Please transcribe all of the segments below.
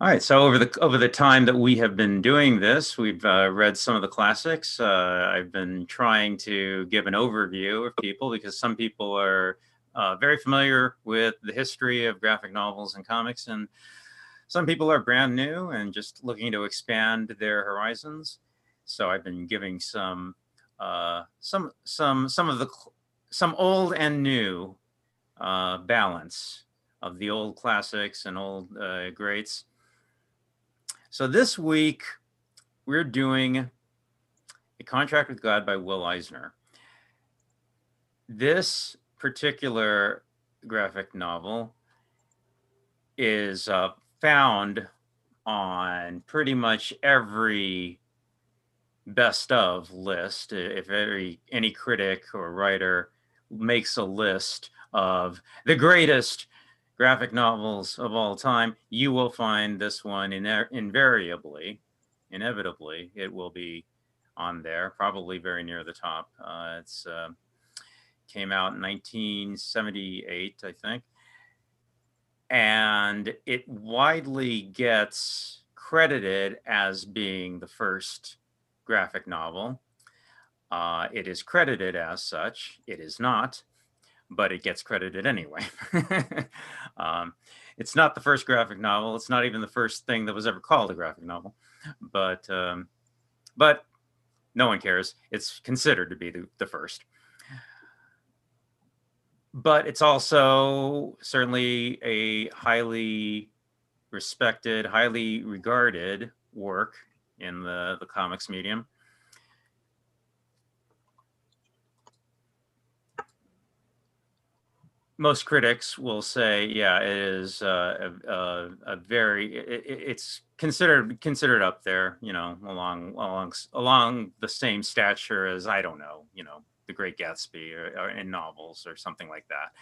All right, so over the time that we have been doing this, we've read some of the classics. I've been trying to give an overview of people because some people are very familiar with the history of graphic novels and comics, and some people are brand new and just looking to expand their horizons. So I've been giving some of the some old and new balance of the old classics and old greats. So this week we're doing A Contract with God by Will Eisner. This particular graphic novel is found on pretty much every best of list. If any critic or writer makes a list of the greatest graphic novels of all time, you will find this one inevitably, it will be on there, probably very near the top. It's came out in 1978, I think, and it widely gets credited as being the first graphic novel. It is credited as such. It is not, but it gets credited anyway. It's not the first graphic novel. It's not even the first thing that was ever called a graphic novel, but no one cares. It's considered to be the first. But it's also certainly a highly respected, highly regarded work in the comics medium. Most critics will say, yeah, it is a very, it's considered up there, you know, along the same stature as, I don't know, you know, The Great Gatsby or in novels or something like that.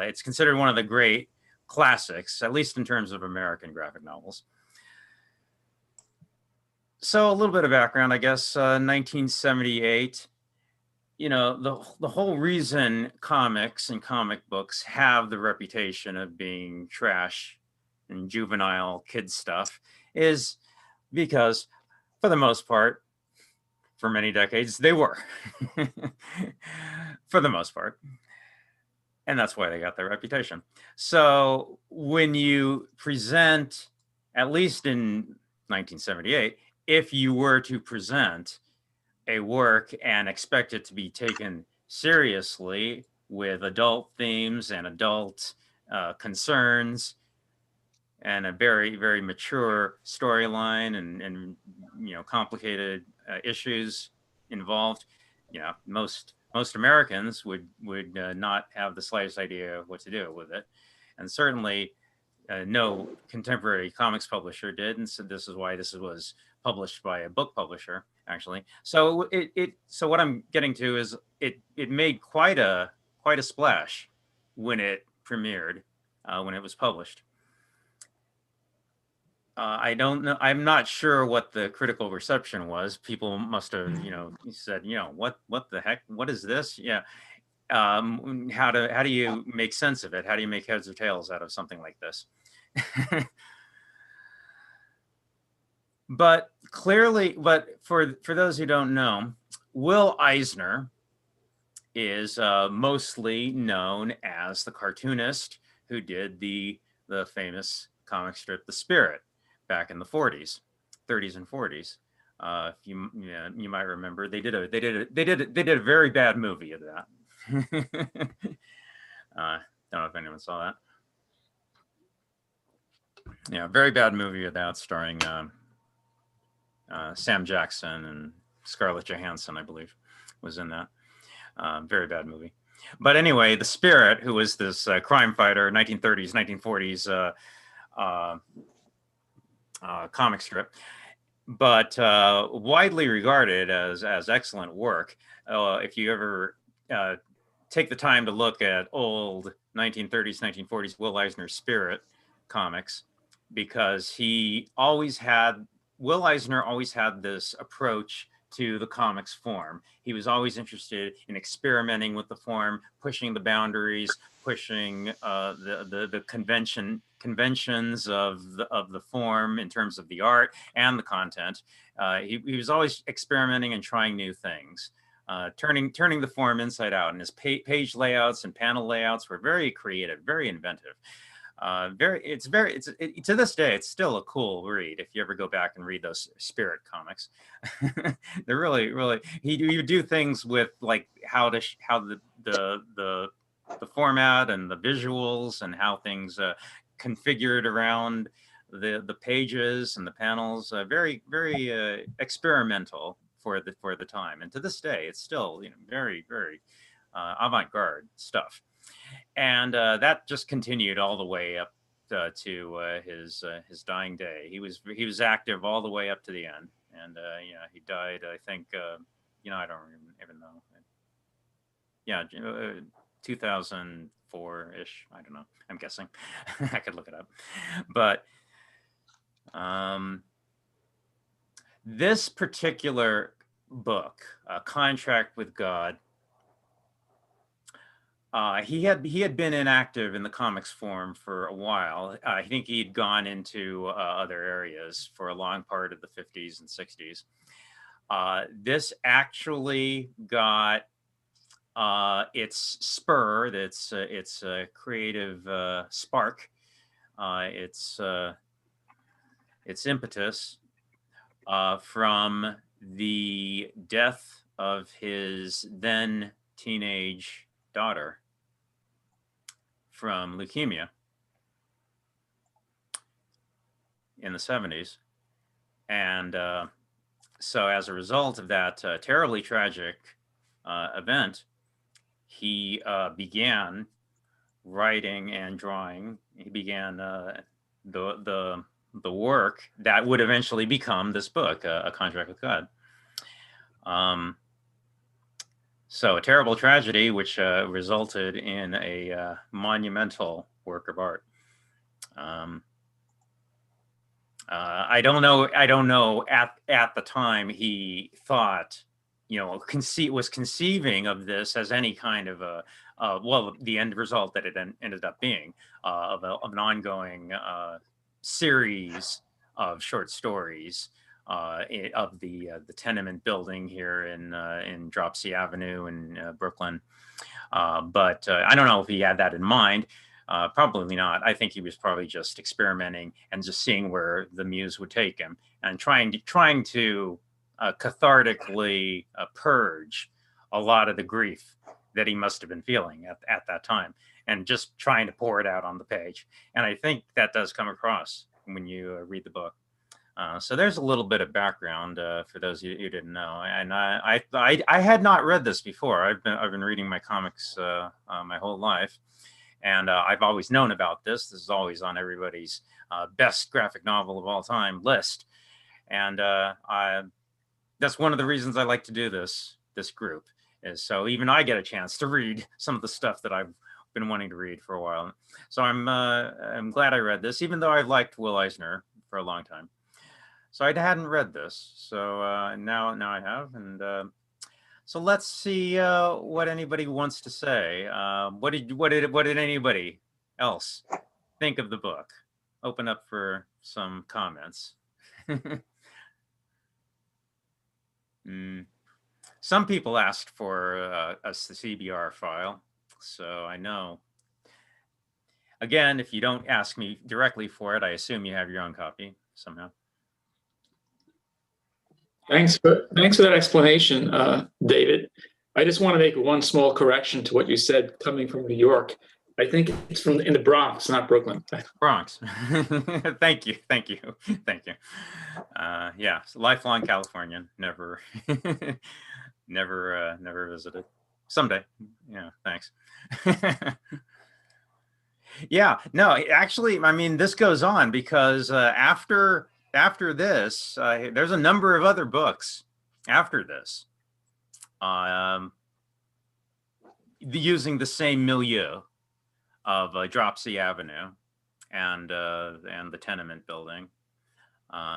It's considered one of the great classics, at least in terms of American graphic novels. So a little bit of background, I guess. 1978. You know, the whole reason comics and comic books have the reputation of being trash and juvenile kid stuff is because, for the most part, for many decades, they were. For the most part. And that's why they got their reputation. So when you present, at least in 1978, if you were to present a work and expect it to be taken seriously with adult themes and adult concerns and a very, very mature storyline and you know, complicated issues involved, you know, most Americans would not have the slightest idea what to do with it, and certainly no contemporary comics publisher did, and so this is why this was published by a book publisher, actually. So so what I'm getting to is it made quite a splash when it premiered, when it was published. I don't know. I'm not sure what the critical reception was. People must have, you know, said, you know, what the heck? What is this? Yeah. How do you make sense of it? How do you make heads or tails out of something like this? But clearly, but for those who don't know, Will Eisner is mostly known as the cartoonist who did the famous comic strip The Spirit back in the 40s, 30s and 40s. You might remember they did a very bad movie of that. Don't know if anyone saw that. Yeah, very bad movie of that, starring Sam Jackson and Scarlett Johansson, I believe, was in that. Very bad movie. But anyway, The Spirit, who was this crime fighter, 1930s, 1940s comic strip, but widely regarded as excellent work. If you ever take the time to look at old 1930s, 1940s Will Eisner Spirit comics, because Will Eisner always had this approach to the comics form. He was always interested in experimenting with the form, pushing the boundaries, pushing the conventions of the form in terms of the art and the content. He was always experimenting and trying new things. Turning the form inside out, and his page layouts and panel layouts were very creative, very inventive. To this day, it's still a cool read if you ever go back and read those Spirit comics. They're really he would do things with like how the format and the visuals and how things configured around the pages and the panels. Very experimental for the time, and to this day, it's still very avant-garde stuff. And that just continued all the way up to his dying day. He was active all the way up to the end, and he died. I think I don't even know. Yeah, 2004-ish. I don't know. I'm guessing. I could look it up, but this particular book, Contract with God. He had been inactive in the comics form for a while. I think he'd gone into other areas for a long part of the 50s and 60s. This actually got its spur, its creative spark, its impetus from the death of his then teenage daughter from leukemia in the 70s. And so as a result of that terribly tragic event, he began writing and drawing. He began the work that would eventually become this book, A Contract with God. So a terrible tragedy, which resulted in a monumental work of art. I don't know. At the time, he thought, was conceiving of this as any kind of the end result that it ended up being of an ongoing series of short stories. Of the tenement building here in Dropsie Avenue in Brooklyn. But I don't know if he had that in mind. Probably not. I think he was probably just experimenting and just seeing where the muse would take him and trying to cathartically purge a lot of the grief that he must have been feeling at that time, and just trying to pour it out on the page. And I think that does come across when you read the book. So there's a little bit of background for those of you who didn't know, and I had not read this before. I've been reading my comics my whole life, and I've always known about this. This is always on everybody's best graphic novel of all time list, and that's one of the reasons I like to do this group, is so even I get a chance to read some of the stuff that I've been wanting to read for a while. So I'm glad I read this, even though I've liked Will Eisner for a long time. So I hadn't read this, so now I have, and so let's see what anybody wants to say. What did anybody else think of the book? Open up for some comments. Some people asked for a CBR file, so I know. Again, if you don't ask me directly for it, I assume you have your own copy somehow. Thanks for that explanation, David. I just want to make one small correction to what you said coming from New York. I think it's in the Bronx, not Brooklyn. Bronx. Thank you. Yeah, lifelong Californian. Never, never visited. Someday. Yeah, thanks. Yeah, no, actually, I mean, this goes on because after this, there's a number of other books after this, using the same milieu of Dropsie Avenue and the tenement building.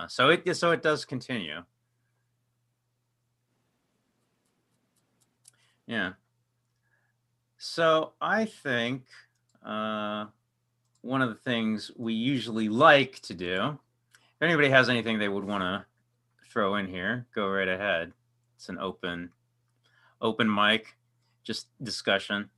So it does continue. Yeah. So I think one of the things we usually like to do, if anybody has anything they would want to throw in here, go right ahead. It's an open mic, just discussion.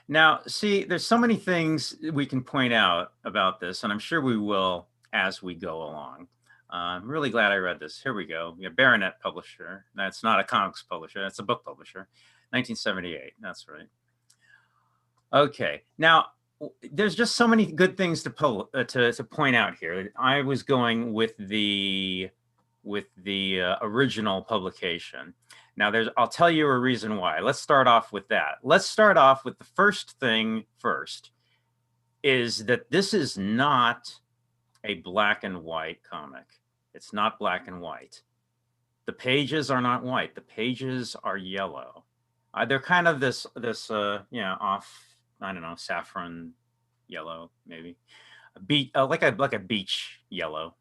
Now, see, there's so many things we can point out about this, and I'm sure we will as we go along. I'm really glad I read this. Here we go. Yeah, Baronet publisher. That's not a comics publisher. That's a book publisher. 1978. That's right. Okay. Now, there's just so many good things to to point out here. I was going with the original publication. Now, I'll tell you a reason why. Let's start off with that. Let's start off with the first thing first, is that this is not a black and white comic. It's not black and white. The pages are not white. The pages are yellow. They're kind of this off, I don't know, saffron yellow, maybe like a beach yellow.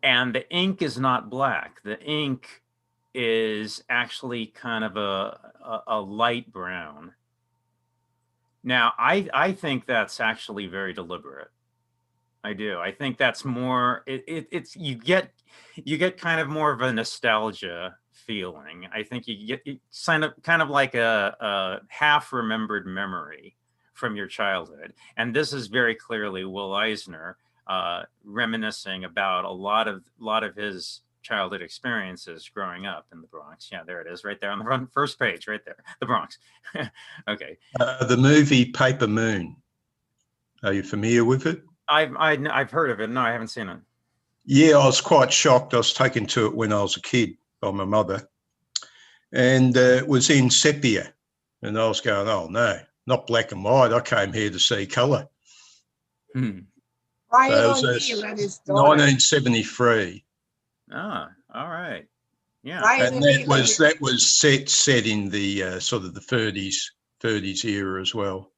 And the ink is not black. The ink is actually kind of a light brown. Now, I think that's actually very deliberate. I do. I think that's more. It's you get kind of more of a nostalgia feeling. I think you get kind of like a half remembered memory from your childhood, and this is very clearly Will Eisner reminiscing about a lot of his childhood experiences growing up in the Bronx. Yeah, there it is, right there on the first page, right there, the Bronx. Okay. The movie Paper Moon. Are you familiar with it? I've heard of it. No, I haven't seen it. Yeah, I was quite shocked. I was taken to it when I was a kid by my mother, and it was in sepia, and I was going, "Oh no, not black and white. I came here to see colour." Ryan O'Neal and his daughter. 1973. Ah, all right. Yeah. Ryan and that was set in the sort of the 30s era as well.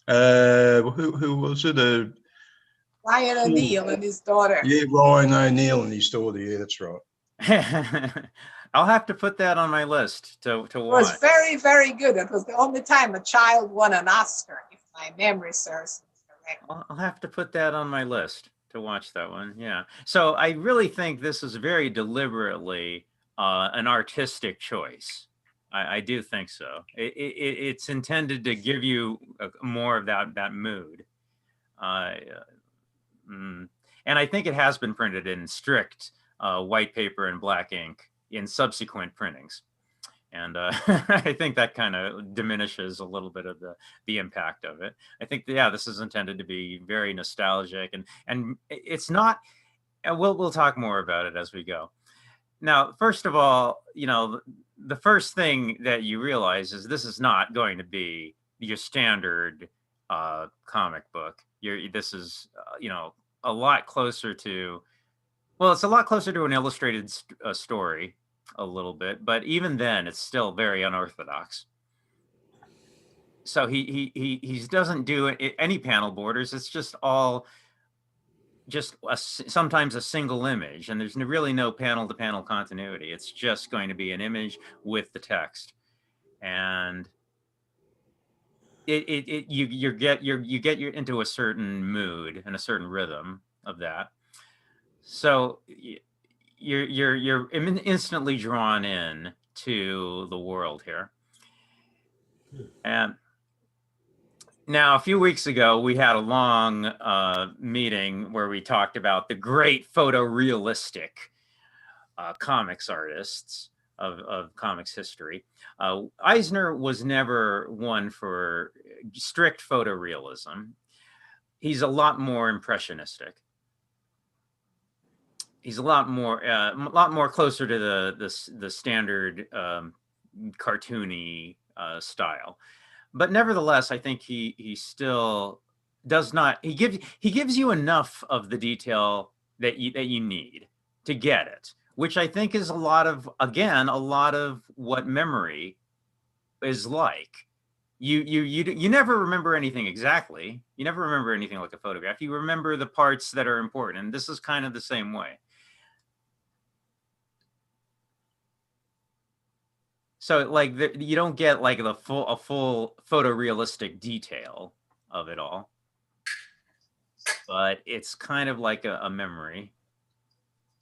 Who was it? Ryan O'Neal and his daughter. Yeah, Ryan O'Neal and his daughter. Yeah, that's right. I'll have to put that on my list to watch. It was very, very good. It was the only time a child won an Oscar, if my memory serves me correct. I'll have to put that on my list to watch that one. Yeah. So I really think this is very deliberately an artistic choice. I do think so. It's intended to give you more of that mood. And I think it has been printed in strict white paper and black ink in subsequent printings. And I think that kind of diminishes a little bit of the impact of it. I think, yeah, this is intended to be very nostalgic, and it's not. And we'll talk more about it as we go. Now, first of all, the first thing that you realize is this is not going to be your standard comic book. This is a lot closer to. Well, it's a lot closer to an illustrated story, a little bit, but even then, it's still very unorthodox. So he doesn't do any panel borders. It's just all sometimes a single image, and there's really no panel-to-panel continuity. It's just going to be an image with the text, and you get into a certain mood and a certain rhythm of that. So you're instantly drawn in to the world here. And now, a few weeks ago, we had a long meeting where we talked about the great photorealistic comics artists of comics history. Eisner was never one for strict photorealism. He's a lot more impressionistic. He's a lot more closer to the standard cartoony style, but nevertheless, I think he still does not. He gives you enough of the detail that you need to get it, which I think is a lot of what memory is like. You never remember anything exactly. You never remember anything like a photograph. You remember the parts that are important, and this is kind of the same way. So like you don't get like a full photorealistic detail of it all, but it's kind of like a memory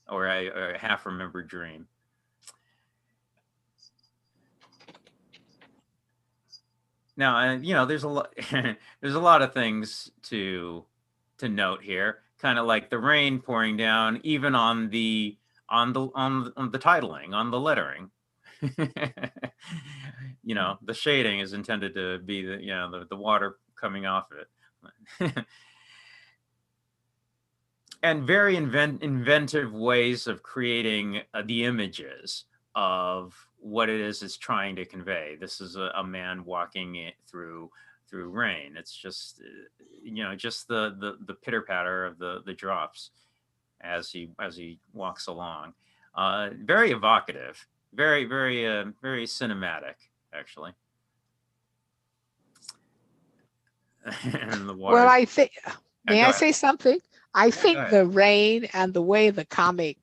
or a half remembered dream. Now, you know, there's a lot there's a lot of things to note here, kind of like the rain pouring down even on the titling, on the lettering. You know, the shading is intended to be the, you know, the water coming off of it. And very inventive ways of creating the images of what it is it's trying to convey. This is a man walking it through rain. It's just you know, just the pitter patter of the drops as he walks along. Very evocative, very cinematic, actually. And the water. Well, I think, may go I ahead. say something? I go think ahead. the rain and the way the comic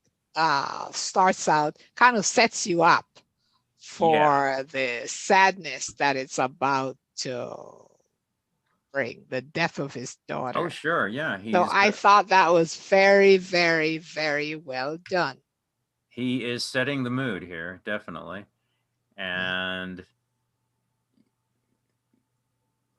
starts out kind of sets you up for the sadness that it's about to bring, the death of his daughter. Oh, sure, yeah. So I thought that was very, very, very well done. He is setting the mood here, definitely. And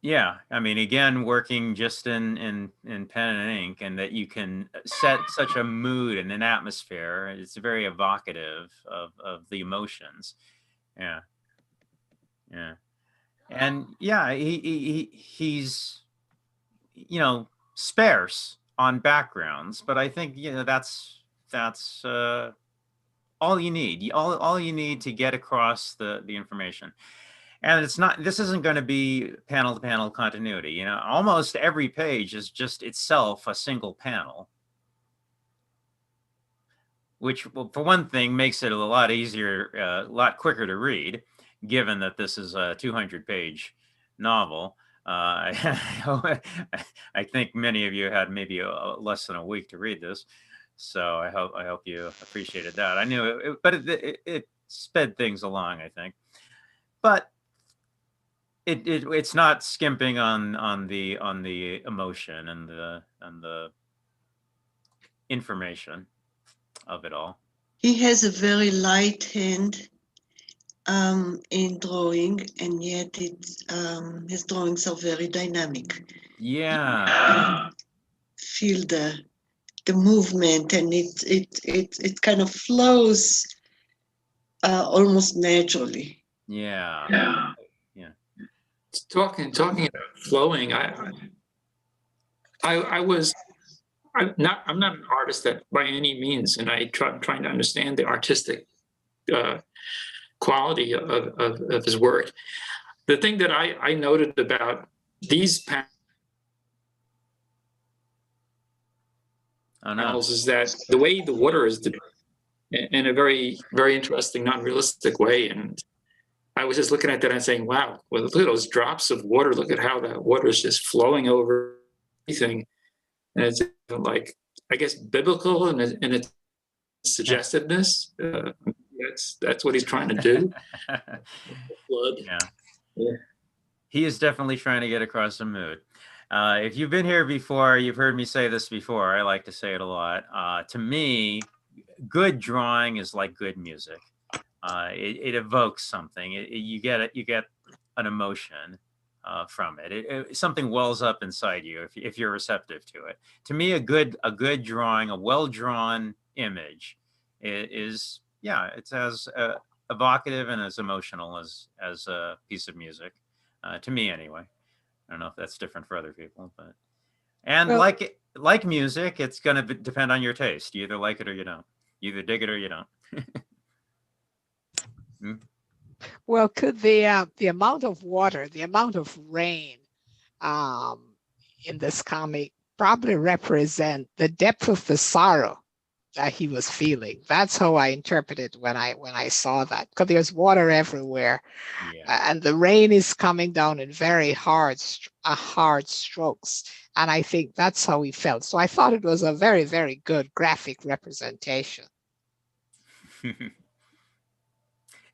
yeah, I mean, again, working just in pen and ink, and that you can set such a mood and an atmosphere. It's very evocative of the emotions. Yeah, yeah, and yeah, he's, you know, sparse on backgrounds, but I think, you know, that's all you need. All you need to get across the information. And it's not, this isn't going to be panel to panel continuity. You know, almost every page is just itself a single panel, which, well, for one thing, makes it a lot easier, a lot quicker to read, given that this is a 200-page novel. I think many of you had maybe less than a week to read this, so I hope you appreciated that. I knew it, but it sped things along, I think. But it's not skimping on the emotion and the information of it all. He has a very light hand in drawing, and yet his drawings are very dynamic. Yeah. Feel the movement, and it kind of flows almost naturally. Yeah. Talking about flowing, I'm not an artist by any means, and I'm trying to understand the artistic quality of his work. The thing that I noted about these panels is that the way the water is in a very, very interesting, non-realistic way. And I was just looking at that and saying, wow, well, look at those drops of water. Look at how that water is just flowing over everything. And it's like, I guess, biblical in its suggestiveness. That's what he's trying to do. Blood. Yeah. He is definitely trying to get across a mood. If you've been here before, you've heard me say this before. I like to say it a lot. To me, good drawing is like good music. It evokes something. You get an emotion from it. Something wells up inside you if you're receptive to it. To me, a good drawing, a well-drawn image is it's as evocative and as emotional as a piece of music. To me, anyway. I don't know if that's different for other people, but like music, it's going to depend on your taste. You either like it or you don't. You either dig it or you don't. Well, could the amount of water, the amount of rain in this comic probably represent the depth of the sorrow that he was feeling? That's how I interpreted when I saw that, because there's water everywhere, and the rain is coming down in very hard strokes, and I think that's how he felt. So I thought it was a very, very good graphic representation.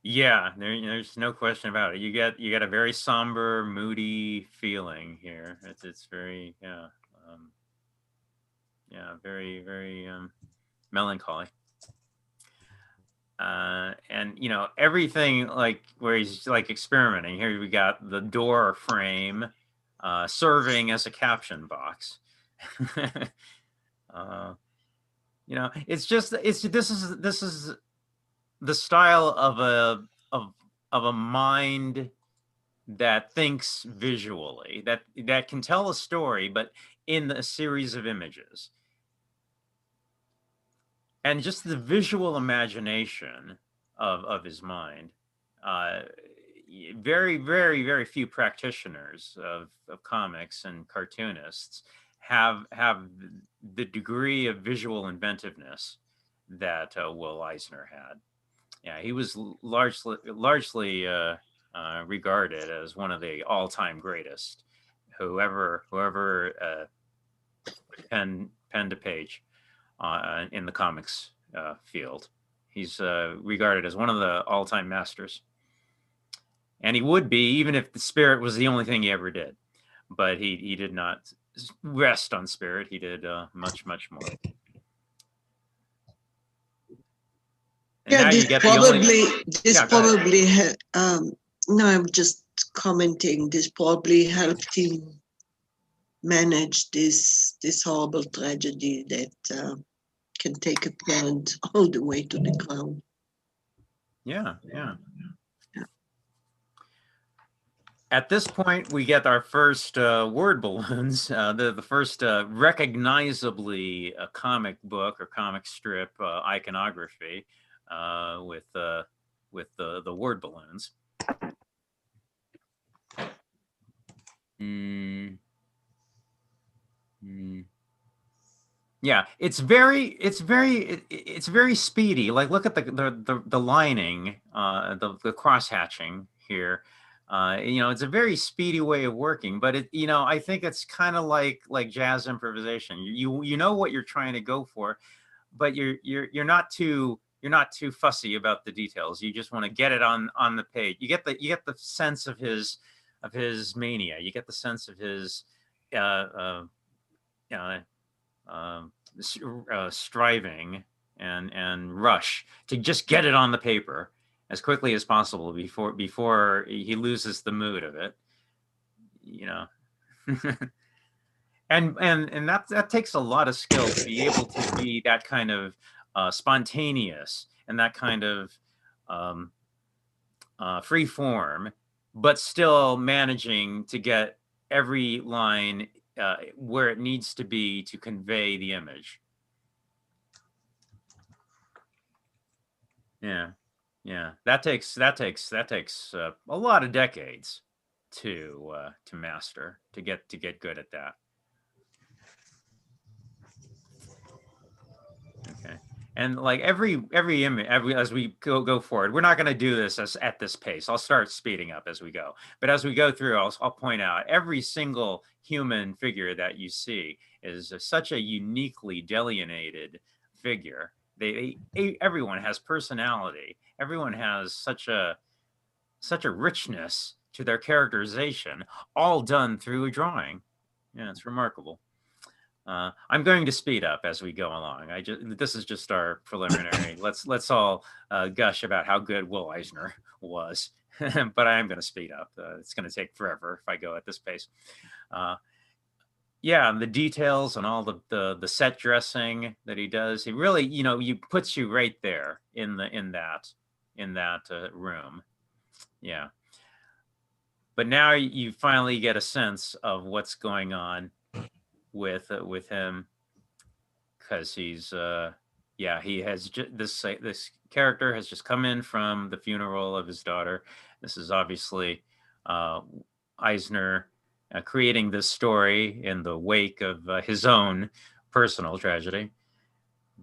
Yeah, there's no question about it. You get a very somber, moody feeling here. It's very very very melancholy. And everything like where he's like experimenting. Here we got the door frame serving as a caption box. It's just this is the style of a mind that thinks visually, that can tell a story, but in a series of images. And just the visual imagination of his mind. Very, very, very few practitioners of comics and cartoonists have the degree of visual inventiveness that Will Eisner had. Yeah, he was largely regarded as one of the all-time greatest. Whoever penned a page in the comics field, he's regarded as one of the all-time masters. And he would be, even if the Spirit was the only thing he ever did. But he did not rest on Spirit. He did much, much more. And yeah, now this you get probably, the only... no, I'm just commenting, this probably helped him manage this horrible tragedy that can take a parent all the way to the ground. Yeah. At this point, we get our first word balloons, the first recognizably a comic book or comic strip iconography with the word balloons. Yeah, it's very speedy. Like, look at the lining, the cross hatching here. It's a very speedy way of working, but I think it's kind of like jazz improvisation. You know what you're trying to go for, but you're not too fussy about the details. You just want to get it on the page. You get the sense of his mania. You get the sense of his striving and rush to just get it on the paper as quickly as possible before he loses the mood of it, and that takes a lot of skill to be able to be that kind of spontaneous and that kind of free form, but still managing to get every line where it needs to be to convey the image. Yeah, that takes a lot of decades to master, to get good at that. Okay, and like every image, as we go forward, we're not going to do this at this pace. I'll start speeding up as we go, but as we go through, I'll point out every single human figure that you see is such a uniquely delineated figure. Everyone has personality. Everyone has such a richness to their characterization, all done through a drawing. Yeah, it's remarkable. I'm going to speed up as we go along. This is just our preliminary. Let's all gush about how good Will Eisner was, but I am going to speed up. It's going to take forever if I go at this pace. Yeah, and the details and all the set dressing that he does, he really, you puts you right there in that room. Yeah. But now you finally get a sense of what's going on with him, because he's he has this character has just come in from the funeral of his daughter. This is obviously Eisner creating this story in the wake of his own personal tragedy,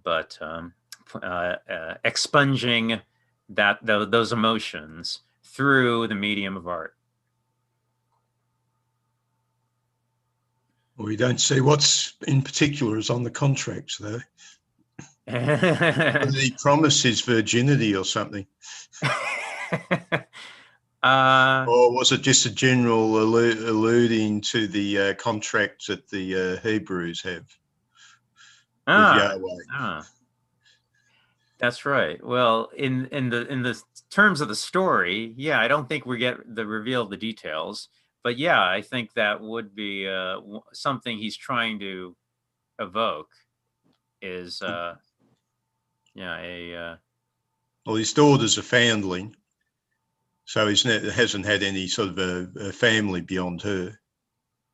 but expunging those emotions through the medium of art. We don't see what's in particular is on the contracts, though. He promised his virginity or something. Or was it just a general alluding to the contract that the Hebrews have with Yahweh? That's right. Well, in the terms of the story, yeah, I don't think we get the reveal of the details, but yeah, I think that would be something he's trying to evoke. Is Well, his daughter's a foundling, so he hasn't had any sort of a family beyond her.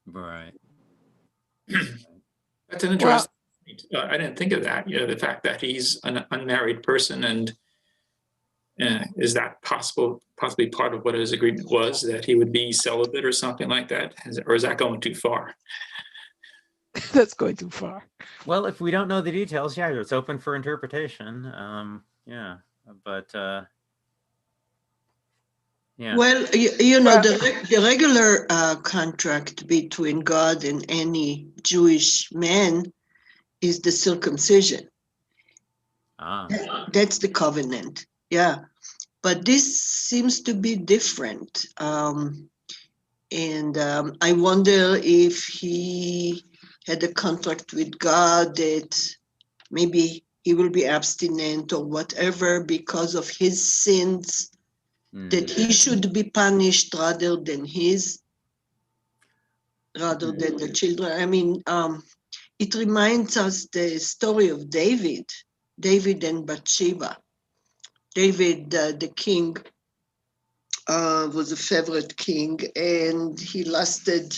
Right. That's an interesting point. I didn't think of that. You know, the fact that he's an unmarried person, and is that possibly part of what his agreement was, that he would be celibate or something like that? Or is that going too far? That's going too far. Well, if we don't know the details, yeah, it's open for interpretation. Yeah, but yeah. Well, you know, the regular contract between God and any Jewish man is the circumcision. That's the covenant. Yeah. But this seems to be different. And I wonder if he had a contract with God that maybe he will be abstinent or whatever because of his sins, that he should be punished rather than the children. I mean, it reminds us the story of David and Bathsheba. David, the king, was a favorite king, and he lusted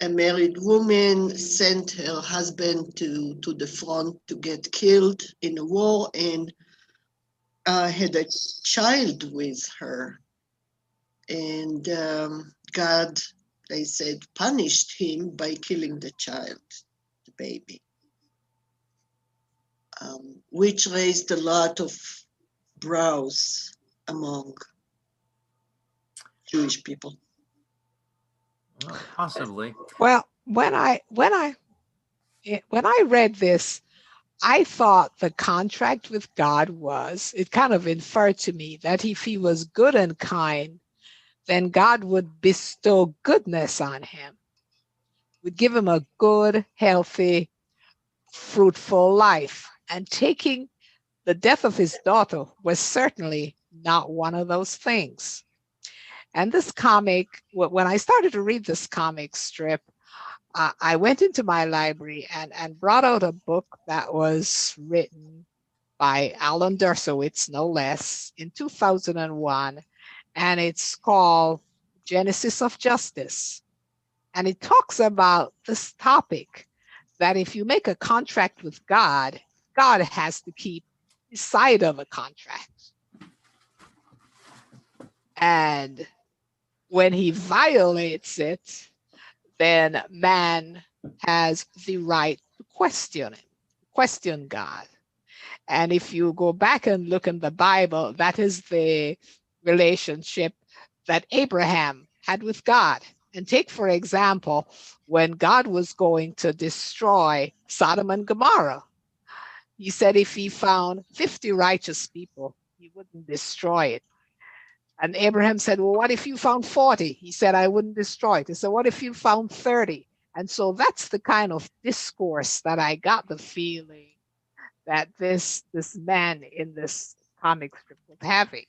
a married woman, sent her husband to the front to get killed in a war, and had a child with her. And God, they said, punished him by killing the child, the baby, which raised a lot of brows among Jewish people. Well, possibly. Well, when I read this, I thought the contract with God was, it kind of inferred to me that if he was good and kind, then God would bestow goodness on him, would give him a good, healthy, fruitful life. And taking the death of his daughter was certainly not one of those things. And this comic, when I started to read this comic strip, I went into my library and brought out a book that was written by Alan Dershowitz, no less, in 2001. And it's called Genesis of Justice. And it talks about this topic, that if you make a contract with God, God has to keep his side of a contract. And when he violates it, then man has the right to question God. And if you go back and look in the Bible, that is the relationship that Abraham had with God. And take, for example, when God was going to destroy Sodom and Gomorrah, he said if he found 50 righteous people, he wouldn't destroy it. And Abraham said, well, what if you found 40? He said, I wouldn't destroy it. He said, what if you found 30? And so that's the kind of discourse that I got the feeling that this man in this comic strip was having.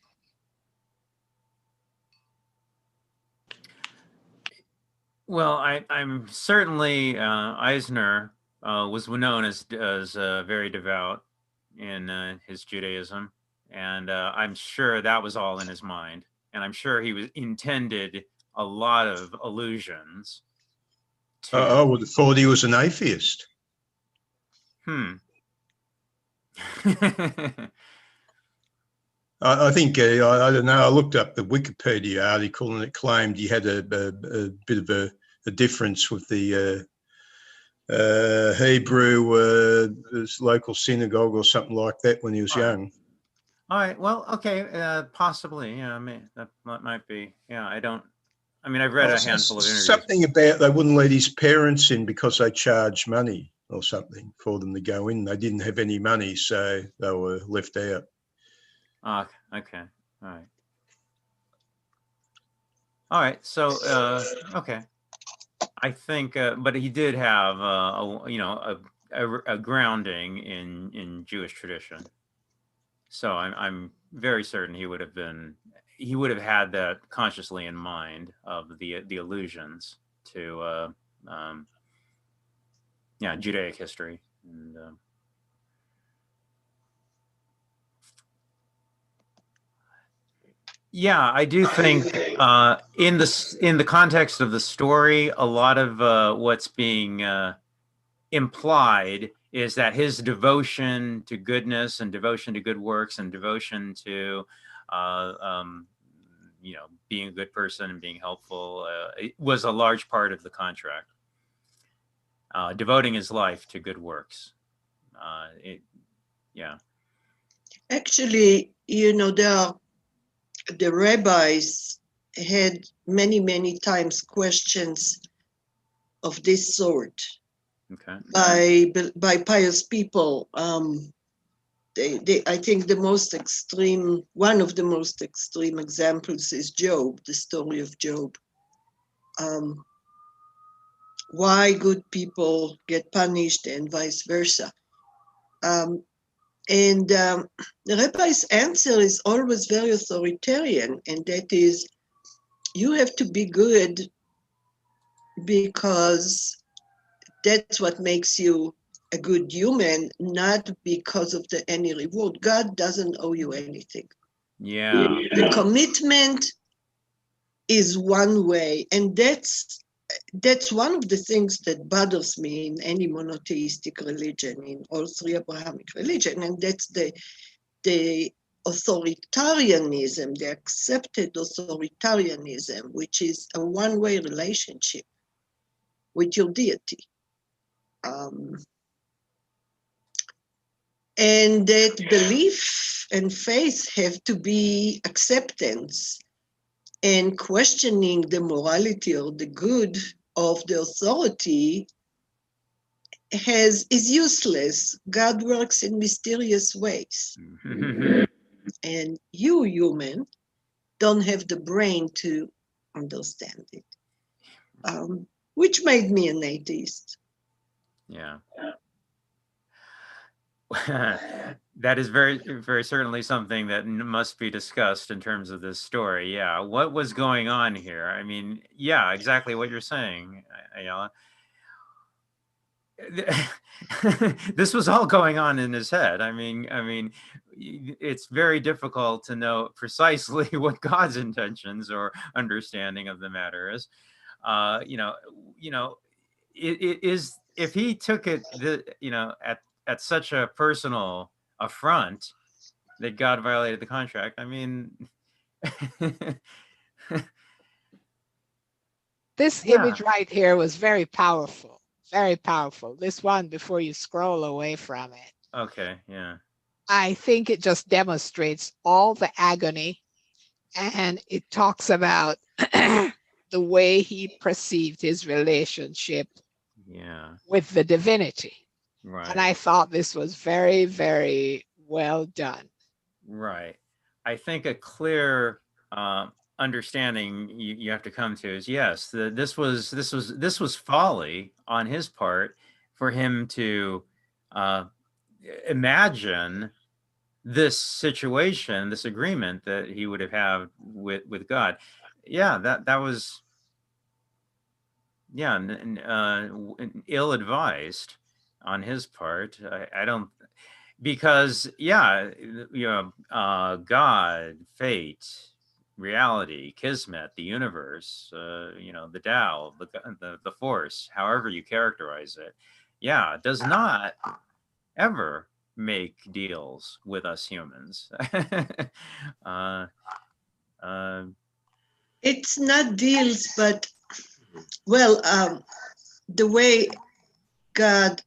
Well, I'm certainly Eisner was known as very devout in his Judaism, and I'm sure that was all in his mind, and I'm sure he intended a lot of allusions. I would have thought he was an atheist. I think, I don't know, I looked up the Wikipedia article and it claimed he had a bit of a difference with the Hebrew local synagogue or something like that when he was young. All right, well, okay, possibly, yeah, that might be, yeah, I mean, I've read a handful of interviews. Something about they wouldn't let his parents in because they charged money or something for them to go in. They didn't have any money, so they were left out. Oh, okay, all right. All right. So, okay. I think, but he did have, a grounding in Jewish tradition. So I'm very certain he would have had that consciously in mind of the allusions to, um, yeah, Judaic history. And, yeah, I do think in the context of the story, a lot of what's being implied is that his devotion to goodness and devotion to good works and devotion to uh, um, being a good person and being helpful it was a large part of the contract, devoting his life to good works. Yeah. Actually, the rabbis had many times questions of this sort Okay. by pious people. I think one of the most extreme examples is Job, the story of Job. Why good people get punished and vice versa. And the rabbi's answer is always very authoritarian, and that is, you have to be good because that's what makes you a good human, not because of any reward. God doesn't owe you anything. Yeah. The commitment is one way, and that's one of the things that bothers me in any monotheistic religion, in all three Abrahamic religion, and that's the authoritarianism, the accepted authoritarianism, which is a one-way relationship with your deity. And that belief and faith have to be acceptance, and questioning the morality or the good of the authority is useless. God works in mysterious ways. And you, human, don't have the brain to understand it, which made me an atheist. Yeah. That is very certainly something that must be discussed in terms of this story. Yeah, what was going on here? I mean, yeah, exactly what you're saying, Ayala. This was all going on in his head. I mean, it's very difficult to know precisely what God's intentions or understanding of the matter is. It is, if he took it, at such a personal affront that God violated the contract. I mean, This yeah. image right here was very powerful, very powerful. This one before you scroll away from it. Okay, yeah. I think it just demonstrates all the agony, and it talks about the way he perceived his relationship with the divinity. Right. And I thought this was very, very well done. Right. I think a clear understanding you have to come to is, yes, this was folly on his part for him to imagine this situation, this agreement that he would have had with God. Yeah, that was, yeah, ill-advised on his part. I don't, because yeah, God, fate, reality, kismet, the universe, the Tao, the force, however you characterize it, yeah, does not ever make deals with us humans. It's not deals, but the way God,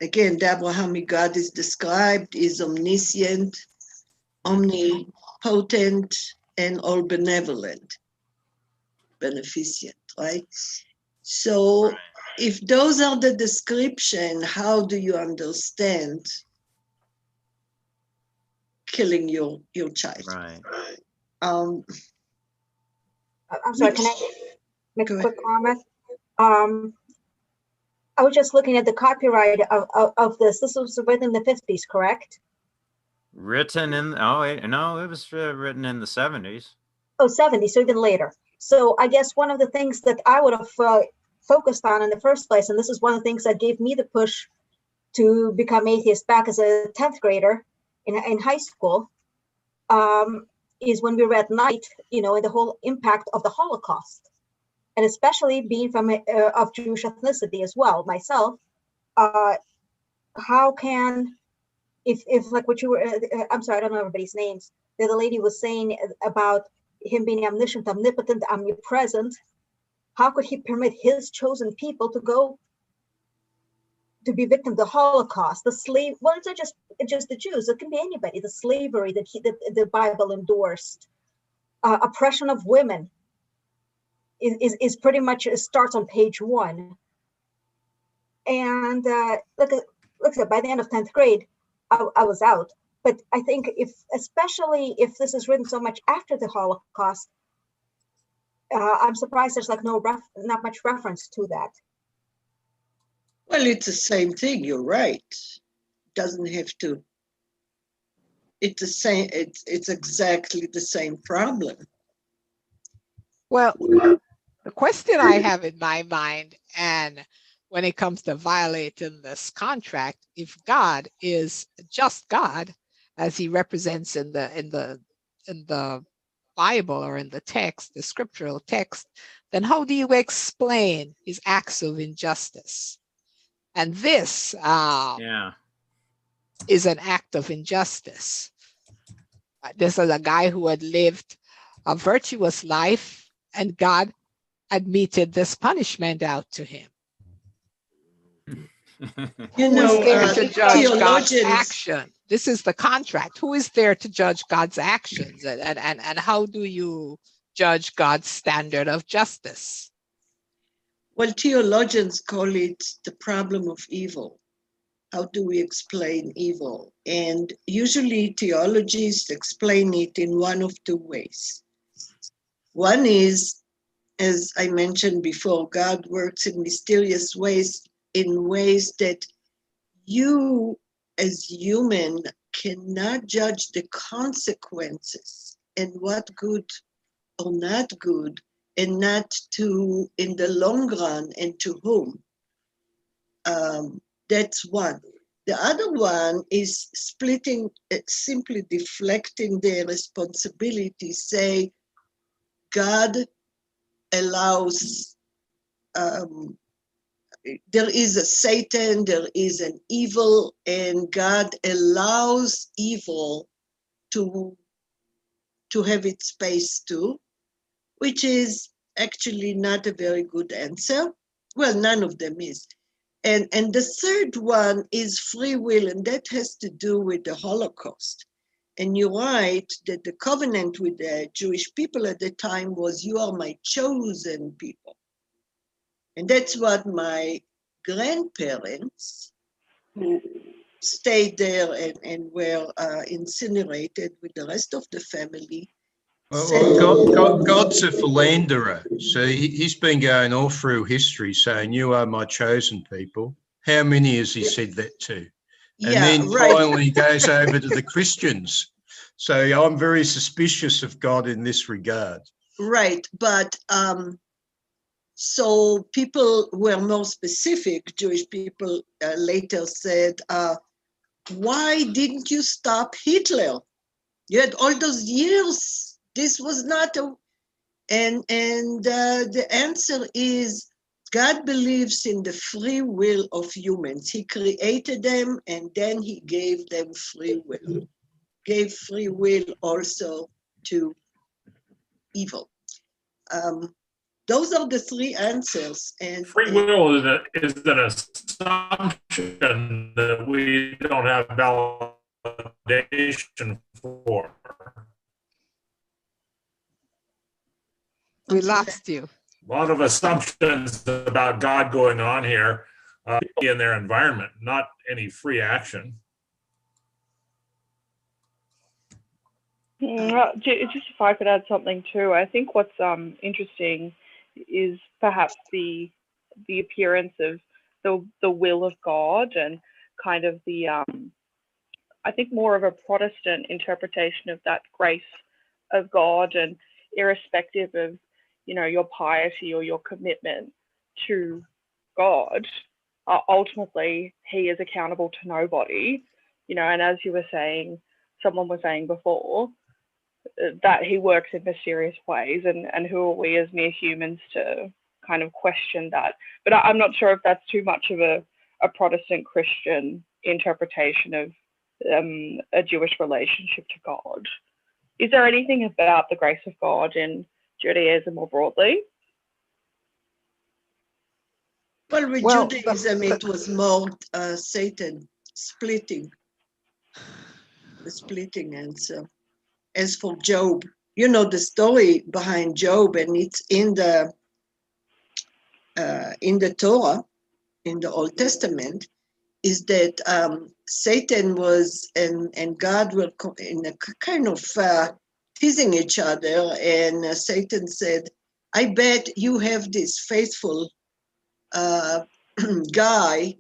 again, the Abrahamic God is described is omniscient, omnipotent, and all benevolent, beneficent, right? So if those are the description, how do you understand killing your child? Right. I'm sorry, can I make Go a quick comment? I was just looking at the copyright of this. This was written in the 50s, correct? Written in, oh, wait, no, it was written in the 70s. Oh, 70, so even later. So I guess one of the things that I would have focused on in the first place, and this is one of the things that gave me the push to become atheist back as a 10th grader in high school, is when we read Night, and the whole impact of the Holocaust. And especially being from of Jewish ethnicity as well, myself, how can, if like what you were, I'm sorry, I don't know everybody's names, the lady was saying about him being omniscient, omnipotent, omnipresent, how could he permit his chosen people to go to be victim of the Holocaust, the slave? Well, it's not just the Jews; it can be anybody. The slavery that the Bible endorsed, oppression of women, is pretty much, it starts on page 1. And look at by the end of 10th grade, I was out. But I think especially if this is written so much after the Holocaust, I'm surprised there's like not much reference to that. Well, it's the same thing. You're right. Doesn't have to. It's the same. It's exactly the same problem. Well, the question I have in my mind, and when it comes to violating this contract, if God is just God, as he represents in the Bible or in the text, the scriptural text, then how do you explain his acts of injustice? And this is an act of injustice. This is a guy who had lived a virtuous life, and God admitted this punishment out to him. You Who is know, there to judge God's theologians. action? This is the contract. Who is there to judge God's actions? And how do you judge God's standard of justice? Well, theologians call it the problem of evil. How do we explain evil? And usually theologists explain it in one of two ways. One is, as I mentioned before, God works in mysterious ways, in ways that you as human cannot judge the consequences and what good or not good, and not to, in the long run, and to whom. That's one. The other one is splitting, simply deflecting their responsibility, say God allows, there is a Satan, there is an evil, and God allows evil to have its space too, which is actually not a very good answer. Well, none of them is. And the third one is free will, and that has to do with the Holocaust. And you're right that the covenant with the Jewish people at the time was, you are my chosen people. And that's what my grandparents, who stayed there and were incinerated with the rest of the family, Well, God's a philanderer. So he's been going all through history saying, you are my chosen people. How many has he said that to? And then finally he goes over to the Christians. So I'm very suspicious of God in this regard. Right, but so people who are more specific, Jewish people later said, why didn't you stop Hitler? You had all those years. This was not a, and the answer is, God believes in the free will of humans. He created them and then he gave them free will. Gave free will also to evil. Those are the three answers. And free will is an assumption that we don't have validation for. We lost you. A lot of assumptions about God going on here in their environment, not any free action. Just if I could add something too, I think what's interesting is perhaps the appearance of the will of God and kind of the I think more of a Protestant interpretation of that grace of God, and irrespective of your piety or your commitment to God, ultimately He is accountable to nobody. And as you were saying, someone was saying before, that He works in mysterious ways, and who are we as mere humans to kind of question that? But I'm not sure if that's too much of a Protestant Christian interpretation of a Jewish relationship to God. Is there anything about the grace of God in Judaism more broadly? Well, with Judaism, it was more Satan splitting, the splitting answer. As for Job, you know the story behind Job, and it's in the Torah, in the Old Testament, is that Satan was and God were in a kind of teasing each other, and Satan said, "I bet you have this faithful guy,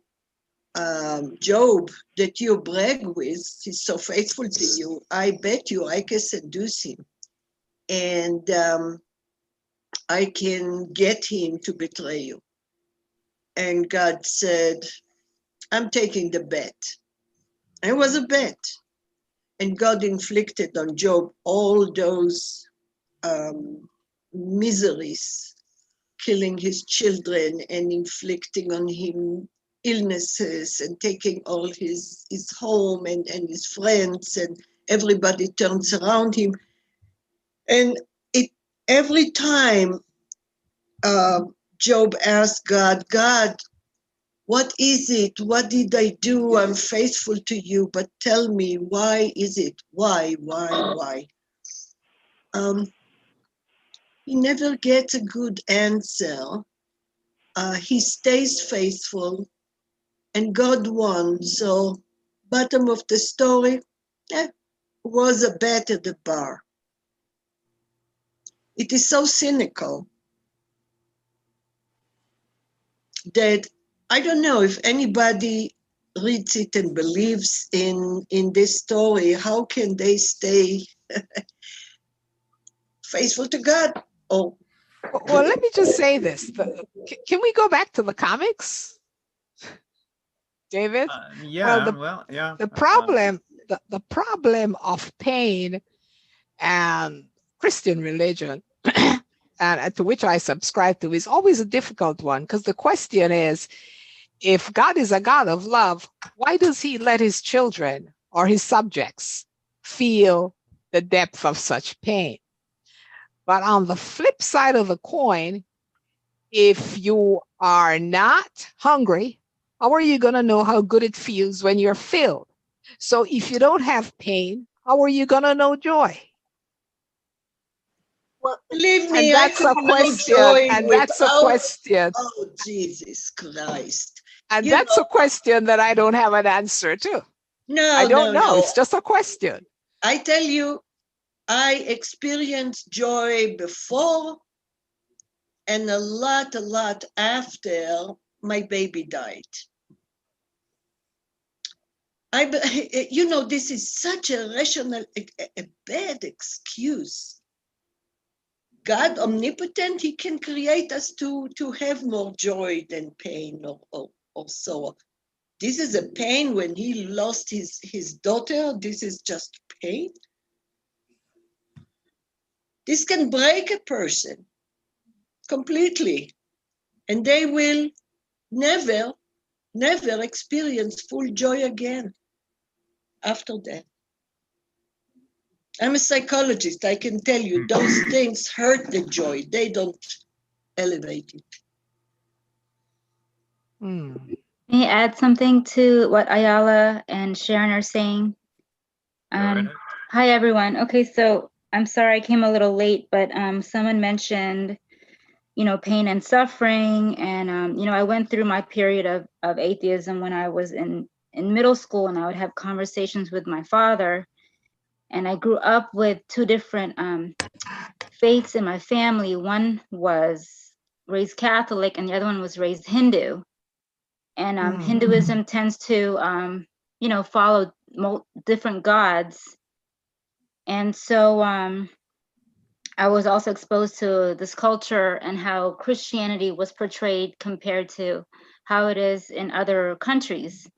Job, that you brag with. He's so faithful to you. I bet you I can seduce him, and I can get him to betray you." And God said, "I'm taking the bet." And it was a bet. And God inflicted on Job all those miseries, killing his children and inflicting on him illnesses and taking all his home and his friends, and everybody turns around him. And every time Job asked God, what is it? What did I do? I'm faithful to you, but tell me, why is it? Why? He never gets a good answer. He stays faithful, and God won. So, bottom of the story, was a bet at the bar. It is so cynical that I don't know if anybody reads it and believes in this story. How can they stay faithful to God? Oh, well, let me just say this. Can we go back to the comics, David? The problem of pain and Christian religion, and to which I subscribe to, is always a difficult one, because the question is, if God is a God of love, why does He let His children or His subjects feel the depth of such pain? But on the flip side of the coin, if you are not hungry, how are you going to know how good it feels when you're filled? So if you don't have pain, how are you going to know joy? Well, believe me, that's a question. Oh, Jesus Christ. And that's a question that I don't have an answer to. No, I don't know. It's just a question. I tell you, I experienced joy before and a lot after my baby died. This is such a rational, a bad excuse. God, omnipotent, He can create us to have more joy than pain or sorrow. This is a pain when He lost his daughter. This is just pain. This can break a person completely, and they will never experience full joy again after that. I'm a psychologist. I can tell you those things hurt the joy. They don't elevate it. May I add something to what Ayala and Sharon are saying? Hi, everyone. Okay, so I'm sorry I came a little late, but someone mentioned, pain and suffering. And, I went through my period of atheism when I was in middle school, and I would have conversations with my father. And I grew up with two different faiths in my family. One was raised Catholic and the other one was raised Hindu. And Hinduism tends to, follow different gods. And so I was also exposed to this culture and how Christianity was portrayed compared to how it is in other countries.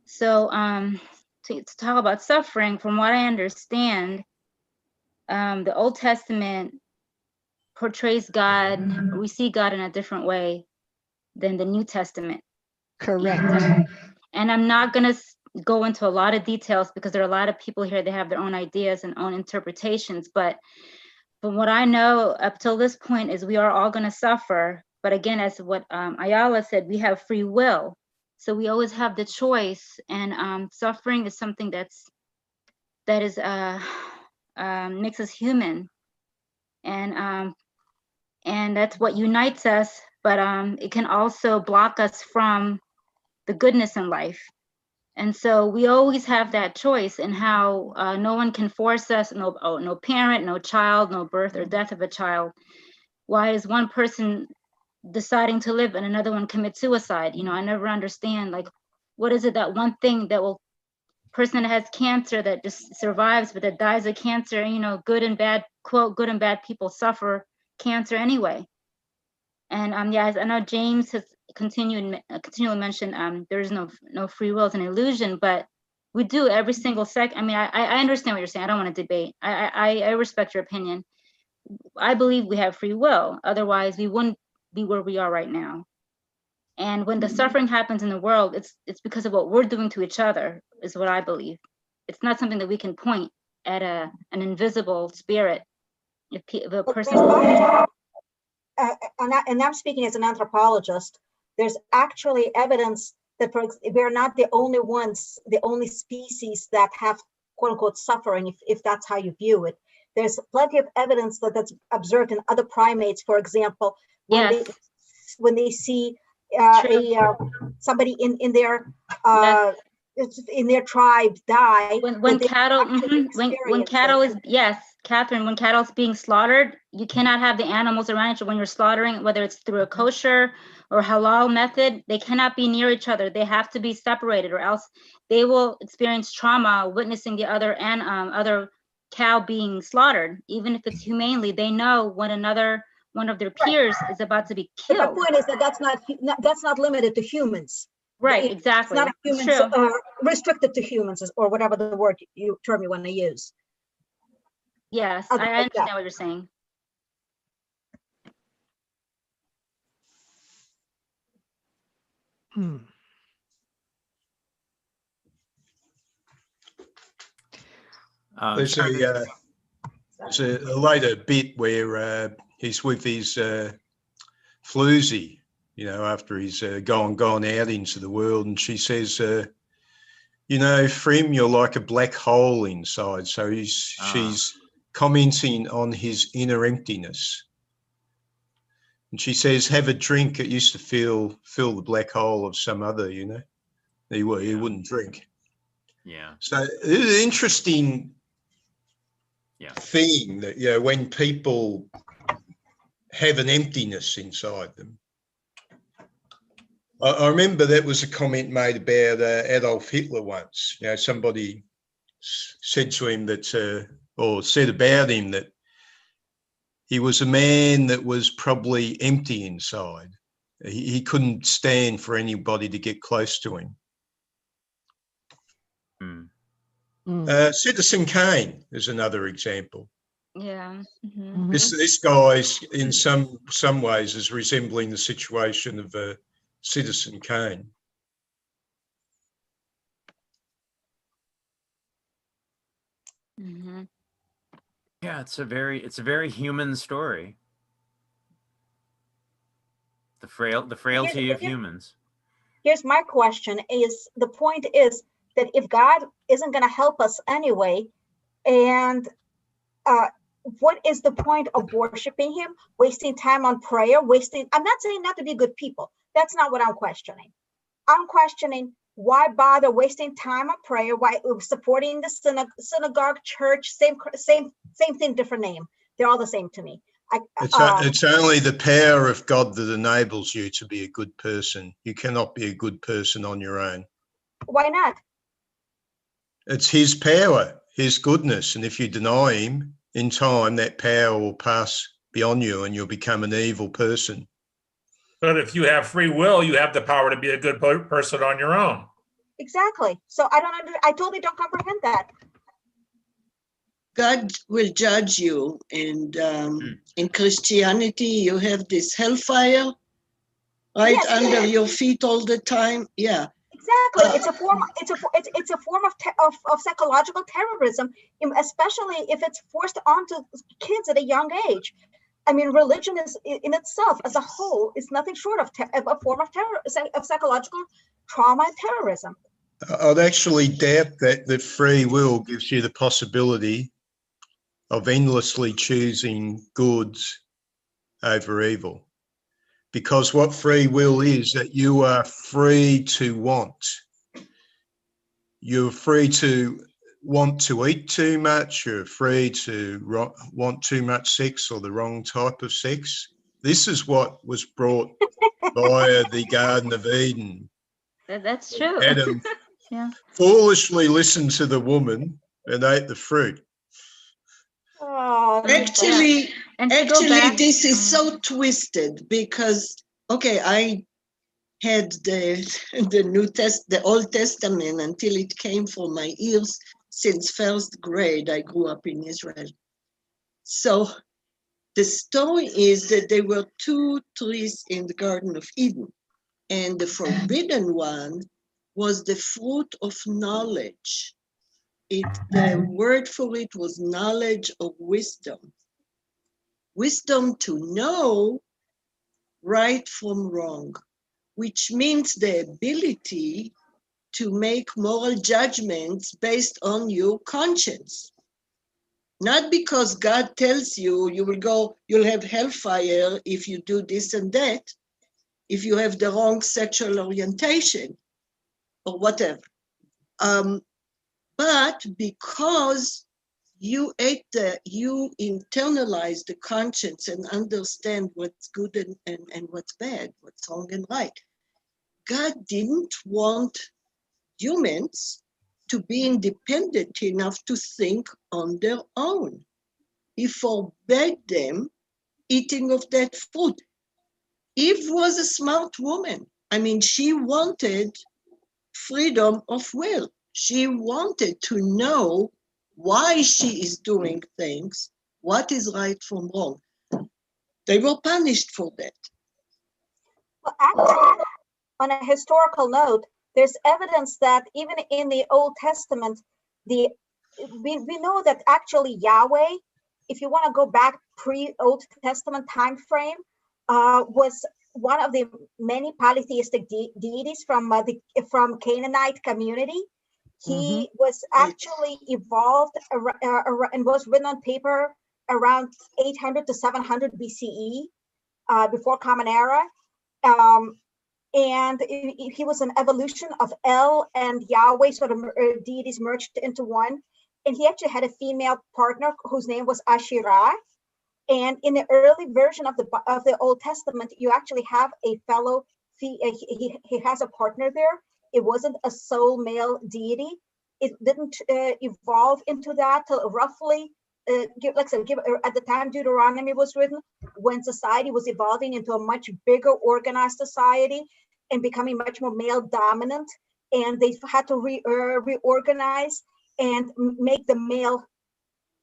So to talk about suffering, from what I understand, the Old Testament portrays God, we see God in a different way than the New Testament. Correct. And I'm not going to go into a lot of details because there are a lot of people here that have their own ideas and own interpretations. But from what I know up till this point is we are all going to suffer. But again, as what Ayala said, we have free will. So we always have the choice. And suffering is something that makes us human. And that's what unites us. But it can also block us from the goodness in life. And so we always have that choice in how no one can force us, no parent, no child, no birth or death of a child. Why is one person deciding to live and another one commit suicide? I never understand, like, what is it, that one thing that will, person that has cancer that just survives, but that dies of cancer, good and bad, quote, good and bad people suffer cancer anyway. And yeah, I know James has continually mentioned there is no free will, it's an illusion, but we do every single second. I mean, I understand what you're saying. I don't want to debate. I respect your opinion. I believe we have free will. Otherwise, we wouldn't be where we are right now. And when the suffering happens in the world, it's because of what we're doing to each other, is what I believe. It's not something that we can point at an invisible spirit. If a person. And I'm speaking as an anthropologist, there's actually evidence that we're not the only ones, the only species that have quote unquote suffering, if that's how you view it. There's plenty of evidence that's observed in other primates, for example, when they see somebody in their in their tribe die. When cattle, when cattle is, yes, Catherine, when cattle is being slaughtered, you cannot have the animals around you when you're slaughtering, whether it's through a kosher or halal method. They cannot be near each other. They have to be separated, or else they will experience trauma witnessing the other other cow being slaughtered. Even if it's humanely, they know when one of their peers is about to be killed. But the point is that that's not limited to humans. Right, exactly. It's not humans, restricted to humans, or whatever the term you want to use. Yes, I understand what you're saying. There's a later bit where he's with his floozy, after he's gone out into the world, and she says, Frim, you're like a black hole inside. So she's commenting on his inner emptiness. And she says, have a drink. It used to fill the black hole of some other, he wouldn't drink. Yeah. So it is an interesting thing that, when people have an emptiness inside them. I remember that was a comment made about Adolf Hitler once. Somebody said to him that, or said about him that he was a man that was probably empty inside. He couldn't stand for anybody to get close to him. Citizen Kane is another example. Yeah. Mm-hmm. This guy's in some ways is resembling the situation of Citizen Kane. Mm-hmm. Yeah, it's a very human story. The frailty of humans. Here's my question: the point is that if God isn't going to help us anyway, and what is the point of worshiping him, wasting time on prayer, I'm not saying not to be good people. That's not what I'm questioning. I'm questioning why bother wasting time on prayer? Why supporting the synagogue, church, same thing, different name. They're all the same to me. It's only the power of God that enables you to be a good person. You cannot be a good person on your own. Why not? It's his power, his goodness. And if you deny him, in time, that power will pass beyond you and you'll become an evil person. But if you have free will, you have the power to be a good person on your own. Exactly. So I totally don't comprehend that. God will judge you, and in Christianity, you have this hellfire right under your feet all the time. Yeah, exactly. It's a form. It's a form of psychological terrorism, especially if it's forced onto kids at a young age. I mean, religion is in itself, as a whole, is nothing short of a form of terror, of psychological trauma and terrorism. I'd actually doubt that free will gives you the possibility of endlessly choosing goods over evil. Because what free will is, that you are free to want. You're free to want to eat too much. You're free to want too much sex or the wrong type of sex. This is what was brought via the Garden of Eden. That's true. Adam yeah. foolishly listened to the woman and ate the fruit. Oh, Actually, And to go back, this is so twisted because, okay, I had the Old Testament until it came for my ears since first grade. I grew up in Israel. So the story is that there were two trees in the Garden of Eden, and the forbidden one was the fruit of knowledge. The word for it was knowledge of wisdom. Wisdom to know right from wrong, which means the ability to make moral judgments based on your conscience. Not because God tells you you'll have hellfire if you do this and that, if you have the wrong sexual orientation or whatever. But because you internalize the conscience and understand what's good and what's bad, what's wrong and right. God didn't want humans to be independent enough to think on their own. He forbade them eating of that fruit. Eve was a smart woman. I mean, she wanted freedom of will. She wanted to know why she is doing things, what is right from wrong. They were punished for that. Well, actually, on a historical note, there's evidence that even in the Old Testament, we know that actually Yahweh, if you want to go back pre-Old Testament time frame, was one of the many polytheistic deities from Canaanite community. He was actually evolved and was written on paper around 800 to 700 BCE, before Common Era. And he was an evolution of El and Yahweh, sort of deities merged into one. And he actually had a female partner whose name was Asherah. And in the early version of the Old Testament, you actually have a fellow, he has a partner there. It wasn't a sole male deity. It didn't evolve into that till roughly, at the time Deuteronomy was written, when society was evolving into a much bigger organized society and becoming much more male dominant. And they had to reorganize and make the male,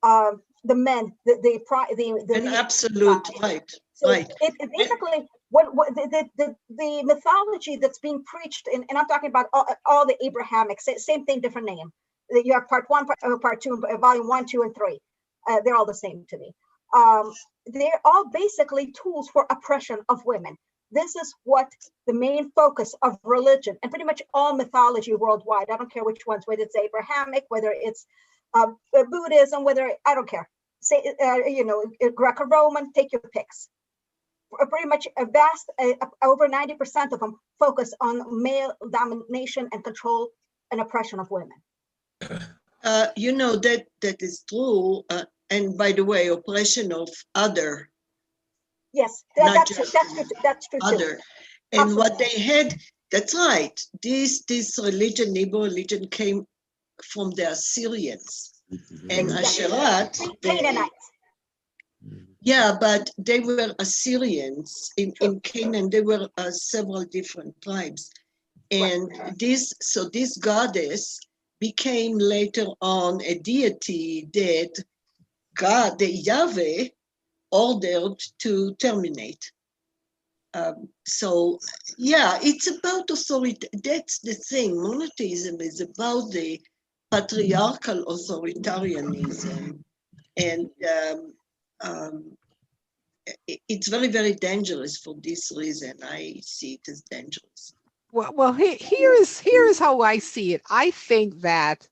the men, the absolute right. So right. It basically what the mythology that's being preached, and I'm talking about all the Abrahamic, same thing, different name. You have part 1, part 2, volume 1, 2, and 3. They're all the same to me. They're all basically tools for oppression of women. This is what the main focus of religion and pretty much all mythology worldwide. I don't care which ones, whether it's Abrahamic, whether it's Buddhism, I don't care. Say, Greco-Roman, take your picks. pretty much a vast, over 90% of them focus on male domination and control and oppression of women. You know, that is true. And by the way, oppression of other. Yes, Not that's just true. That's true too. Other. And what Absolutely. they had, that's right. This religion, Hebrew religion, came from the Assyrians. And Asherat, Canaanites. yeah, but they were Assyrians. In Canaan, there were several different tribes. And this goddess became later on a deity that God, the Yahweh, ordered to terminate. So, yeah, it's about authority. That's the thing. Monotheism is about the patriarchal authoritarianism. And it's very, very dangerous for this reason. I see it as dangerous. Well, here is how I see it. I think that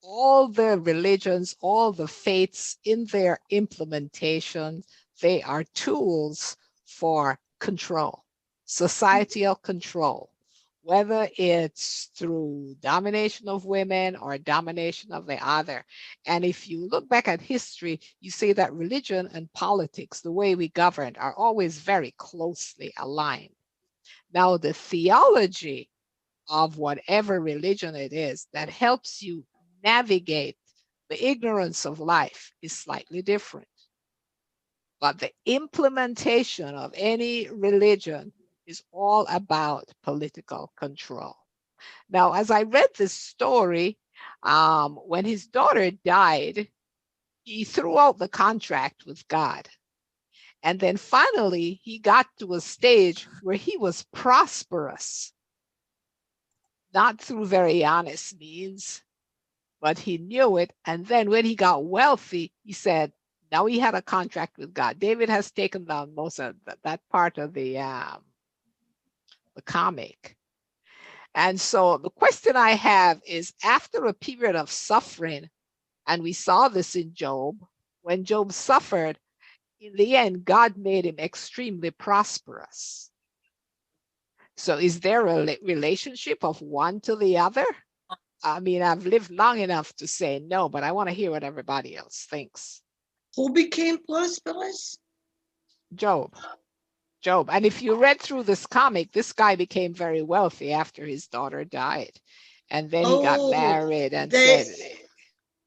all the religions, all the faiths in their implementation, they are tools for control, societal control, whether it's through domination of women or domination of the other. And if you look back at history, you see that religion and politics, the way we govern, are always very closely aligned. Now, the theology of whatever religion it is that helps you navigate the ignorance of life is slightly different. But the implementation of any religion is all about political control. Now, as I read this story, when his daughter died, he threw out the contract with God. And then finally, he got to a stage where he was prosperous, not through very honest means, but he knew it. And then when he got wealthy, he said, now he had a contract with God. David has taken down most of that part of the comic. And so the question I have is, after a period of suffering, and we saw this in Job, when Job suffered, in the end, God made him extremely prosperous. So is there a relationship of one to the other? I mean, I've lived long enough to say no, but I want to hear what everybody else thinks. Who became prosperous? Job. And if you read through this comic, this guy became very wealthy after his daughter died. And then he got married and said...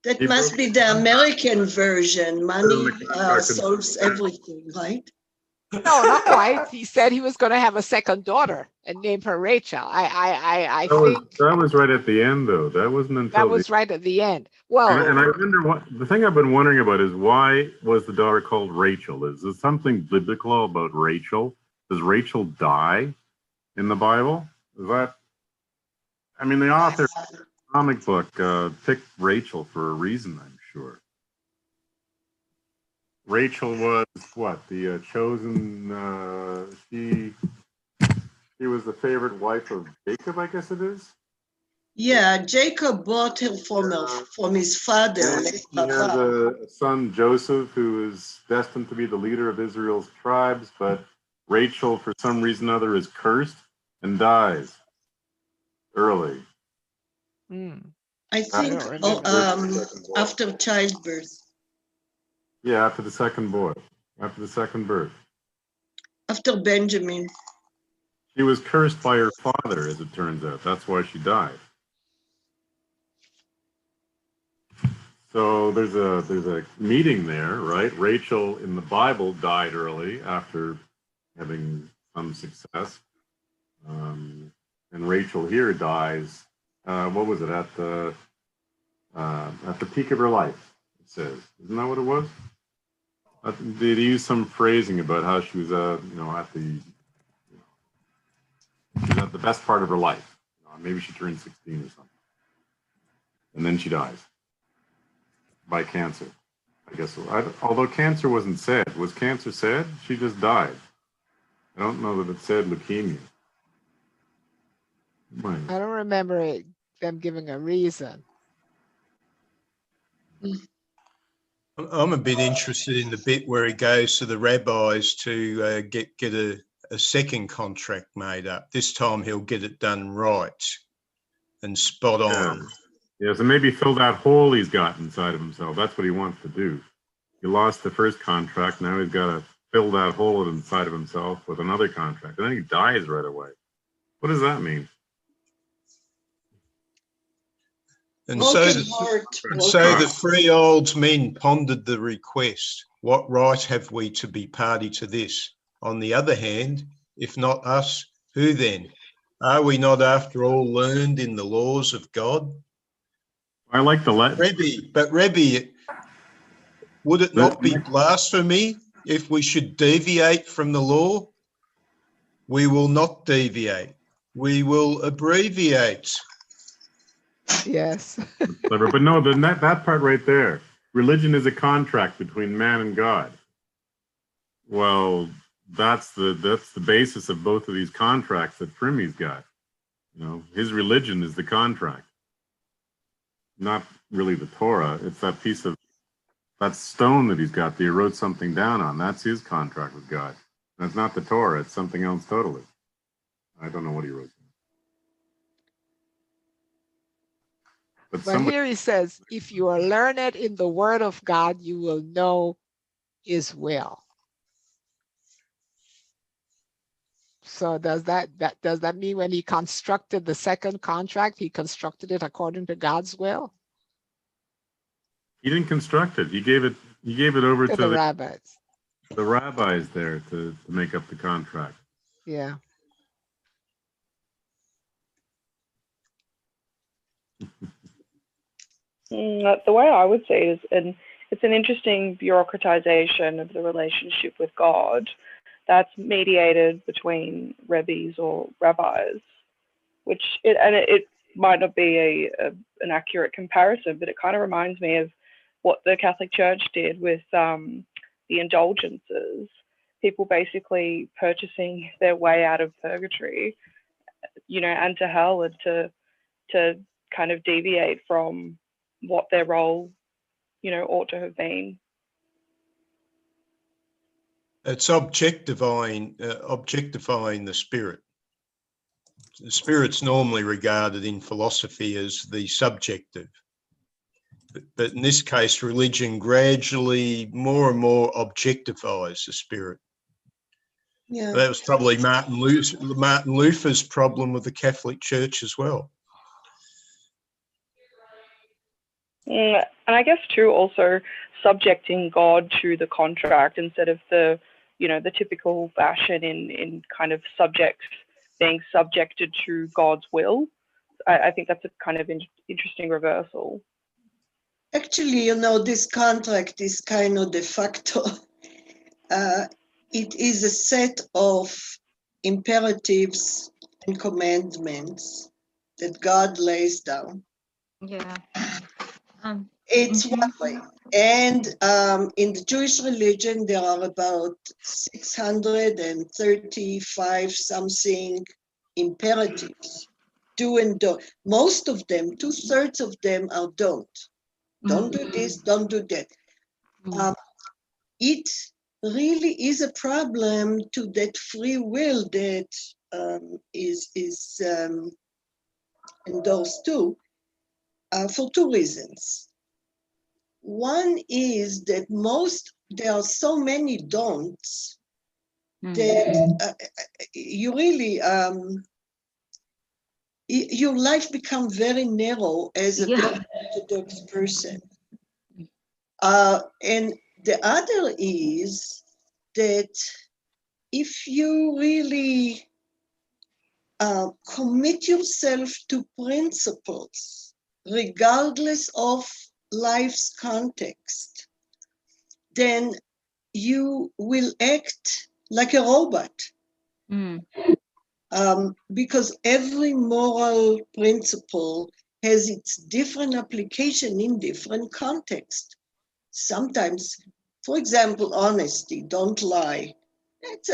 That must be the American version. Money solves everything, right? No, not quite. He said he was going to have a second daughter and name her Rachel. I think that was right at the end, though. That wasn't until that was right at the end. Well, and I wonder what the thing I've been wondering about is, why was the daughter called Rachel? Is there something biblical about Rachel? Does Rachel die in the Bible? Is that? I mean, the author of the comic book picked Rachel for a reason, I'm sure. Rachel was what, the chosen? She was the favorite wife of Jacob, I guess it is. Yeah, Jacob bought her from his father. He has a son, Joseph, who is destined to be the leader of Israel's tribes, but Rachel, for some reason or other, is cursed and dies early. I think after childbirth. Yeah, after the second birth. After Benjamin. She was cursed by her father, as it turns out. That's why she died. So there's a meeting there, right? Rachel in the Bible died early after having some success, and Rachel here dies. What was it, at the peak of her life? It says, isn't that what it was? They use some phrasing about how she was, she's at the best part of her life. Maybe she turned 16 or something, and then she dies by cancer. I guess. Although cancer wasn't said. Was cancer said? She just died. I don't know that it said leukemia. I don't remember them giving a reason. I'm a bit interested in the bit where he goes to the rabbis to get a second contract made up. This time he'll get it done right and spot on. Yeah, so maybe fill that hole he's got inside of himself. That's what he wants to do. He lost the first contract. Now he's got to fill that hole inside of himself with another contract. And then he dies right away. What does that mean? And so the three old men pondered the request. What right have we to be party to this? On the other hand, if not us, who then? Are we not after all learned in the laws of God? I like the Rebbe, would it not be blasphemy if we should deviate from the law? We will not deviate. We will abbreviate. Yes. Clever, but no, that part right there. Religion is a contract between man and God. Well, that's the basis of both of these contracts that Primi's got. You know, his religion is the contract, not really the Torah. It's that piece of that stone that he's got that he wrote something down on. That's his contract with God. That's not the Torah. It's something else totally. I don't know what he wrote. But here he says, if you are learned in the word of God, you will know his will. So does that mean when he constructed the second contract, he constructed it according to God's will? He didn't construct it. He gave it over to the rabbis. The rabbis there to make up the contract. Yeah. The way I would see it is, it's an interesting bureaucratization of the relationship with God that's mediated between rebbes or rabbis, which it might not be an accurate comparison, but it kind of reminds me of what the Catholic Church did with the indulgences, people basically purchasing their way out of purgatory, and to hell, and to kind of deviate from what their role, ought to have been. It's objectifying the spirit. The spirit's normally regarded in philosophy as the subjective. But in this case, religion gradually more and more objectifies the spirit. Yeah. That was probably Martin Luther's problem with the Catholic Church as well. And I guess too, also subjecting God to the contract instead of the typical fashion in kind of subjects being subjected to God's will. I think that's a kind of interesting reversal. Actually, this contract is kind of de facto. It is a set of imperatives and commandments that God lays down. Yeah. It's one way. And in the Jewish religion, there are about 635 something imperatives. Do and don't. Most of them, 2/3 of them are don't. Don't do this, don't do that. It really is a problem to that free will that is endorsed too, for two reasons. One is that there are so many don'ts that you really, your life becomes very narrow as a very orthodox person. And the other is that if you really commit yourself to principles, regardless of life's context, then you will act like a robot. Because every moral principle has its different application in different contexts. Sometimes, for example, honesty, don't lie. It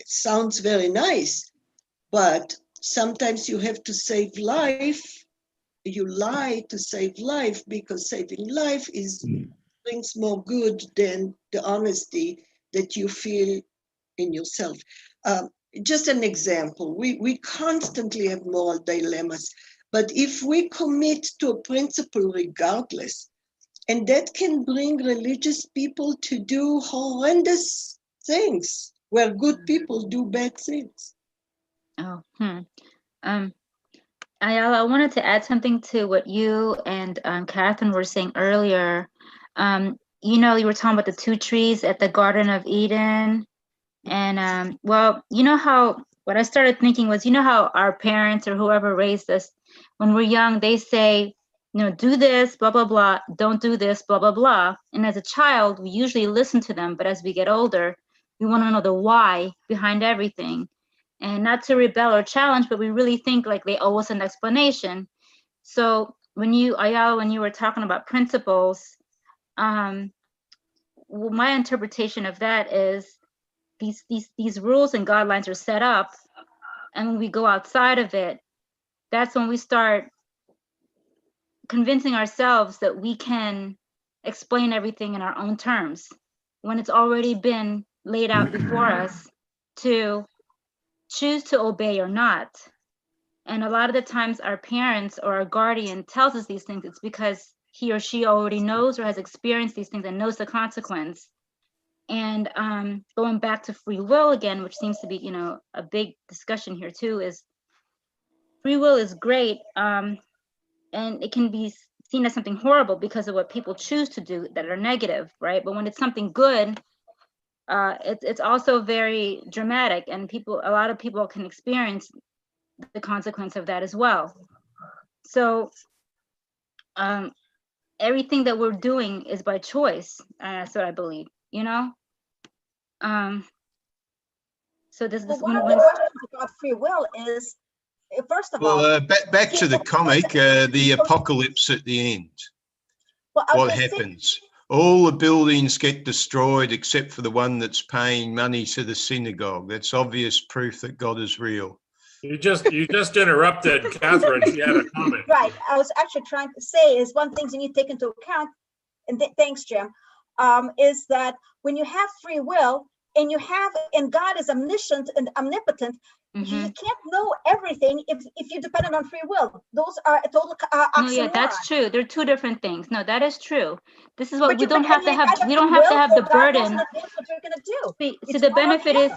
sounds very nice, but sometimes you have to save life. You lie to save life because saving life is brings more good than the honesty that you feel in yourself. Just an example, we constantly have moral dilemmas, but if we commit to a principle regardless, and that can bring religious people to do horrendous things where good people do bad things. Oh, Ayala, I wanted to add something to what you and Catherine were saying earlier. You know, you were talking about the 2 trees at the Garden of Eden. And well, you know how, what I started thinking was, you know how our parents or whoever raised us, when we're young, they say, you know, do this, blah, blah, blah, don't do this, blah, blah, blah. And as a child, we usually listen to them, but as we get older, we want to know the why behind everything. And not to rebel or challenge, but we really think like they owe us an explanation. So when you, Ayala, when you were talking about principles, well, my interpretation of that is these rules and guidelines are set up, and when we go outside of it, that's when we start convincing ourselves that we can explain everything in our own terms, when it's already been laid out before us to choose to obey or not. And a lot of the times our parents or our guardian tells us these things, it's because he or she already knows or has experienced these things and knows the consequence. And going back to free will again, which seems to be, you know, a big discussion here too, is free will is great, and it can be seen as something horrible because of what people choose to do that are negative, right? But when it's something good, it's also very dramatic, and a lot of people can experience the consequence of that as well. So everything that we're doing is by choice. That's what I believe, you know? So this one of the questions about free will is, first of all, well, back to the comic, the apocalypse at the end. well, What happens? All the buildings get destroyed except for the one that's paying money to the synagogue. That's obvious proof that God is real. You just interrupted Catherine. She had a comment. Right. I was actually trying to say is one thing you need to take into account, and thanks, Jim, is that when you have free will and God is omniscient and omnipotent, you can't know everything if you're dependent on free will. Those are a total oxymoron. No, yeah, that's true. They're 2 different things. No, that is true. This is what we don't have to have. We don't have to have the burden. See, the benefit is,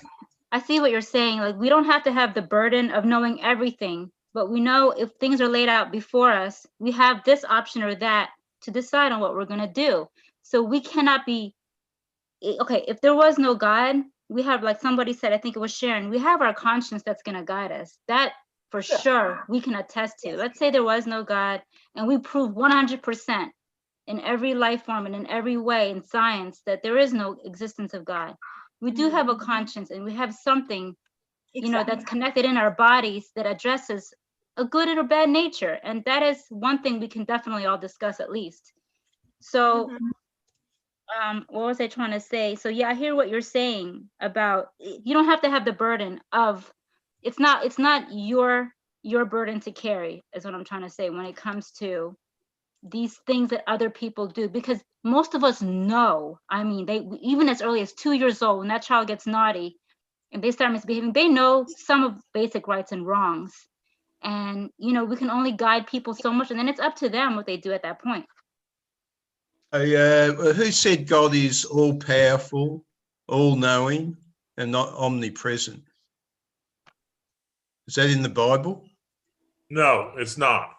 I see what you're saying. Like, we don't have to have the burden of knowing everything, but we know if things are laid out before us, we have this option or that to decide on what we're going to do. So we cannot be, okay, if there was no God, we have, like somebody said, I think it was Sharon, we have our conscience that's going to guide us. That for sure we can attest to. Let's say there was no God and we prove 100% in every life form and in every way in science that there is no existence of God. We do have a conscience, and we have something, you know, that's connected in our bodies that addresses a good or bad nature. And that is one thing we can definitely all discuss at least. So what was I trying to say? So yeah, I hear what you're saying about, you don't have to have the burden of, it's not your burden to carry, is what I'm trying to say when it comes to these things that other people do, because most of us know, I mean, they, even as early as 2 years old, when that child gets naughty and they start misbehaving, they know some of basic rights and wrongs. And, you know, we can only guide people so much, and then it's up to them what they do at that point. Who said God is all-powerful, all-knowing, and not omnipresent? Is that in the Bible? No, it's not.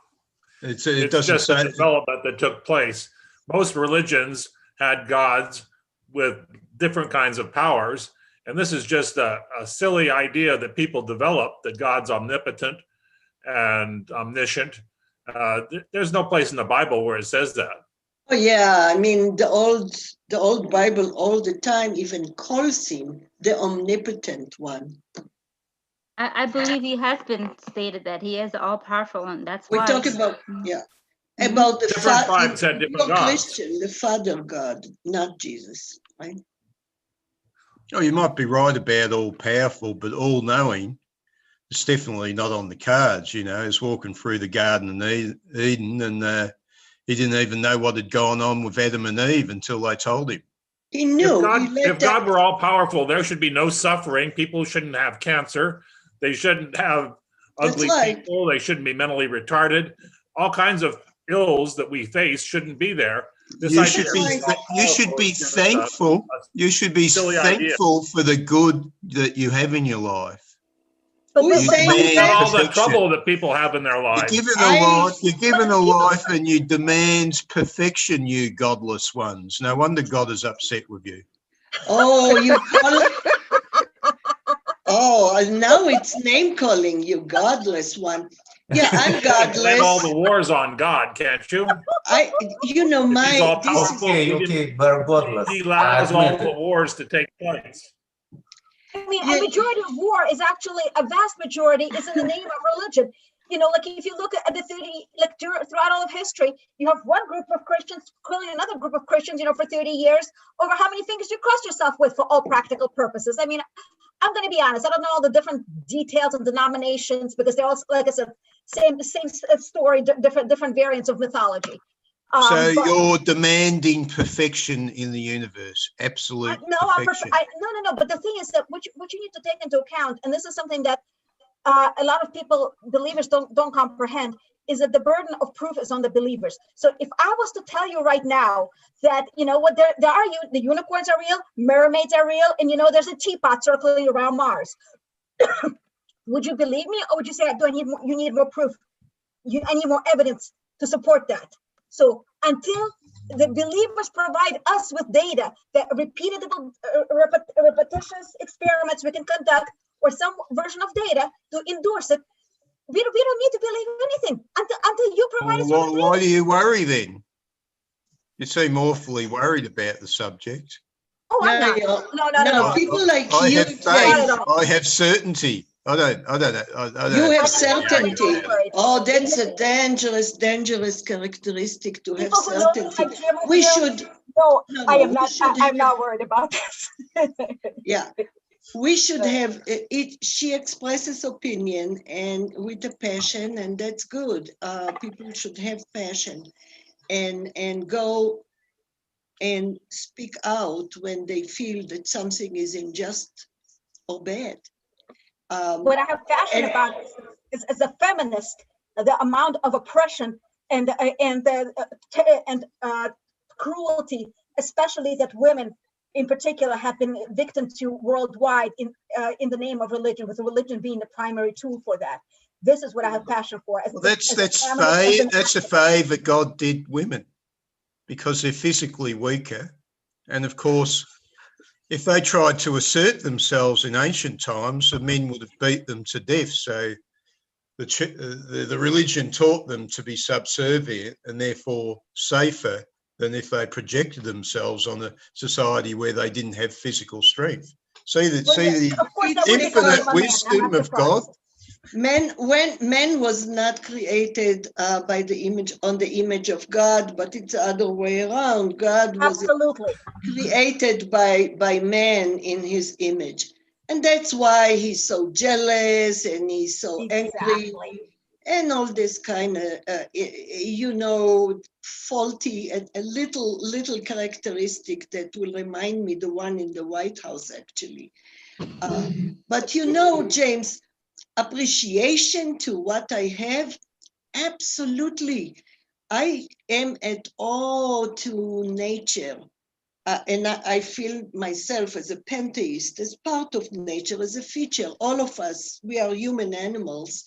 It's just a development that took place. Most religions had gods with different kinds of powers, and this is just a silly idea that people developed, that God's omnipotent and omniscient. There's no place in the Bible where it says that. Oh yeah, I mean the old Bible all the time even calls him the omnipotent one. I believe he has been stated that he is all powerful, and that's why we talk about about the different tribes had different gods. Christian, the Father God, not Jesus, right? Oh, you might be right about all powerful, but all knowing, it's definitely not on the cards. You know, it's walking through the Garden of Eden, and He didn't even know what had gone on with Adam and Eve until they told him. He knew. If God were all powerful, there should be no suffering. People shouldn't have cancer. They shouldn't have ugly people. They shouldn't be mentally retarded. All kinds of ills that we face shouldn't be there. You should be thankful. You should be thankful for the good that you have in your life. But not all the trouble that people have in their lives. You're given a life and you demand perfection, you godless ones. No wonder God is upset with you. Oh, you call Oh, now it's name calling, you godless one. Yeah, I'm godless. Blame all the wars on God, can't you? Okay, but godless. He allows all the wars to take place. I mean, a majority of war is actually, a vast majority is in the name of religion. You know, like if you look at the 30, like throughout all of history, you have one group of Christians, clearly another group of Christians, you know, for 30 years, over how many fingers you cross yourself with for all practical purposes. I mean, I'm going to be honest, I don't know all the different details and denominations because they're all, like I said, same story, different variants of mythology. So you're demanding perfection in the universe, absolute perfection. No. But the thing is that what you need to take into account, and this is something that a lot of people, believers, don't comprehend, is that the burden of proof is on the believers. So if I was to tell you right now that, you know what, there are the unicorns are real, mermaids are real, and you know there's a teapot circling around Mars, would you believe me, or would you say, you need more proof? I need more evidence to support that. So until the believers provide us with data, that repetitious experiments we can conduct, or some version of data to endorse it, we don't need to believe anything until you provide us with data. Why do you worry then? You seem awfully worried about the subject. Oh, I'm not. No. People like I you. have faith. I have certainty. I don't know. You have certainty. Oh, that's a dangerous characteristic to have certainty. We should. No, I am not. I'm not worried about this. Yeah, we should have it. She expresses opinion and with a passion, and that's good. People should have passion, and go and speak out when they feel that something is unjust or bad. What I have passion about is, as a feminist, the amount of oppression and cruelty, especially that women in particular have been victim to worldwide in the name of religion, with religion being the primary tool for that. This is what I have passion for. That's a favor God did women, because they're physically weaker, and of course, if they tried to assert themselves in ancient times, the men would have beat them to death. So the religion taught them to be subservient and therefore safer than if they projected themselves on a society where they didn't have physical strength. See the infinite wisdom of God. Man was not created by the image of God, but it's the other way around. God was created by man in his image. And that's why he's so jealous and he's so angry and all this kind of, faulty, a little characteristic that will remind me the one in the White House, actually. But James, appreciation to what I have, absolutely. I am at awe to nature. And I feel myself as a pantheist, as part of nature, as a feature. All of us, we are human animals.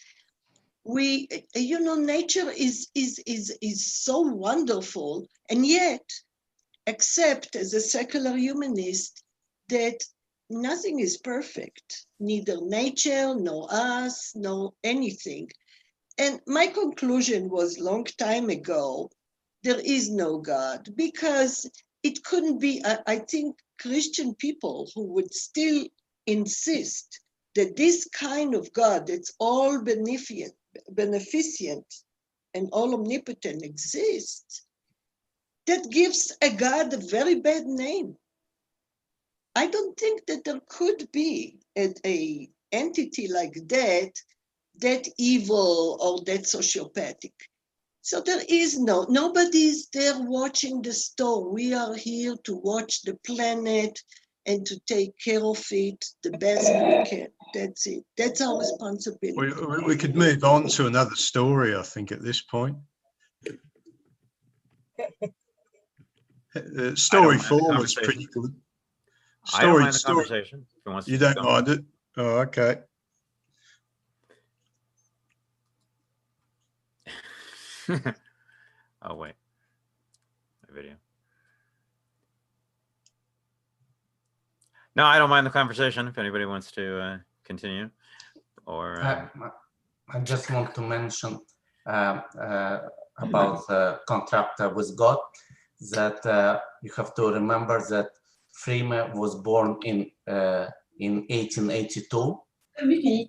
Nature is so wonderful, and yet, except as a secular humanist, that nothing is perfect, neither nature, nor us, nor anything. And my conclusion was long time ago, there is no God, because it couldn't be, I think, Christian people who would still insist that this kind of God that's all beneficent and all omnipotent exists, that gives a God a very bad name. I don't think that there could be a entity like that evil or that sociopathic. So there is nobody's there watching the store. We are here to watch the planet and to take care of it the best we can. That's it. That's our responsibility. We could move on to another story, I think, at this point. Story 4 was pretty good. I don't mind the conversation. If he wants to You keep don't going. mind it? Oh, okay. Oh, wait. My video. No, I don't mind the conversation if anybody wants to continue. Or I just want to mention about the contract with God, that you have to remember that Freeman was born in 1882. Can you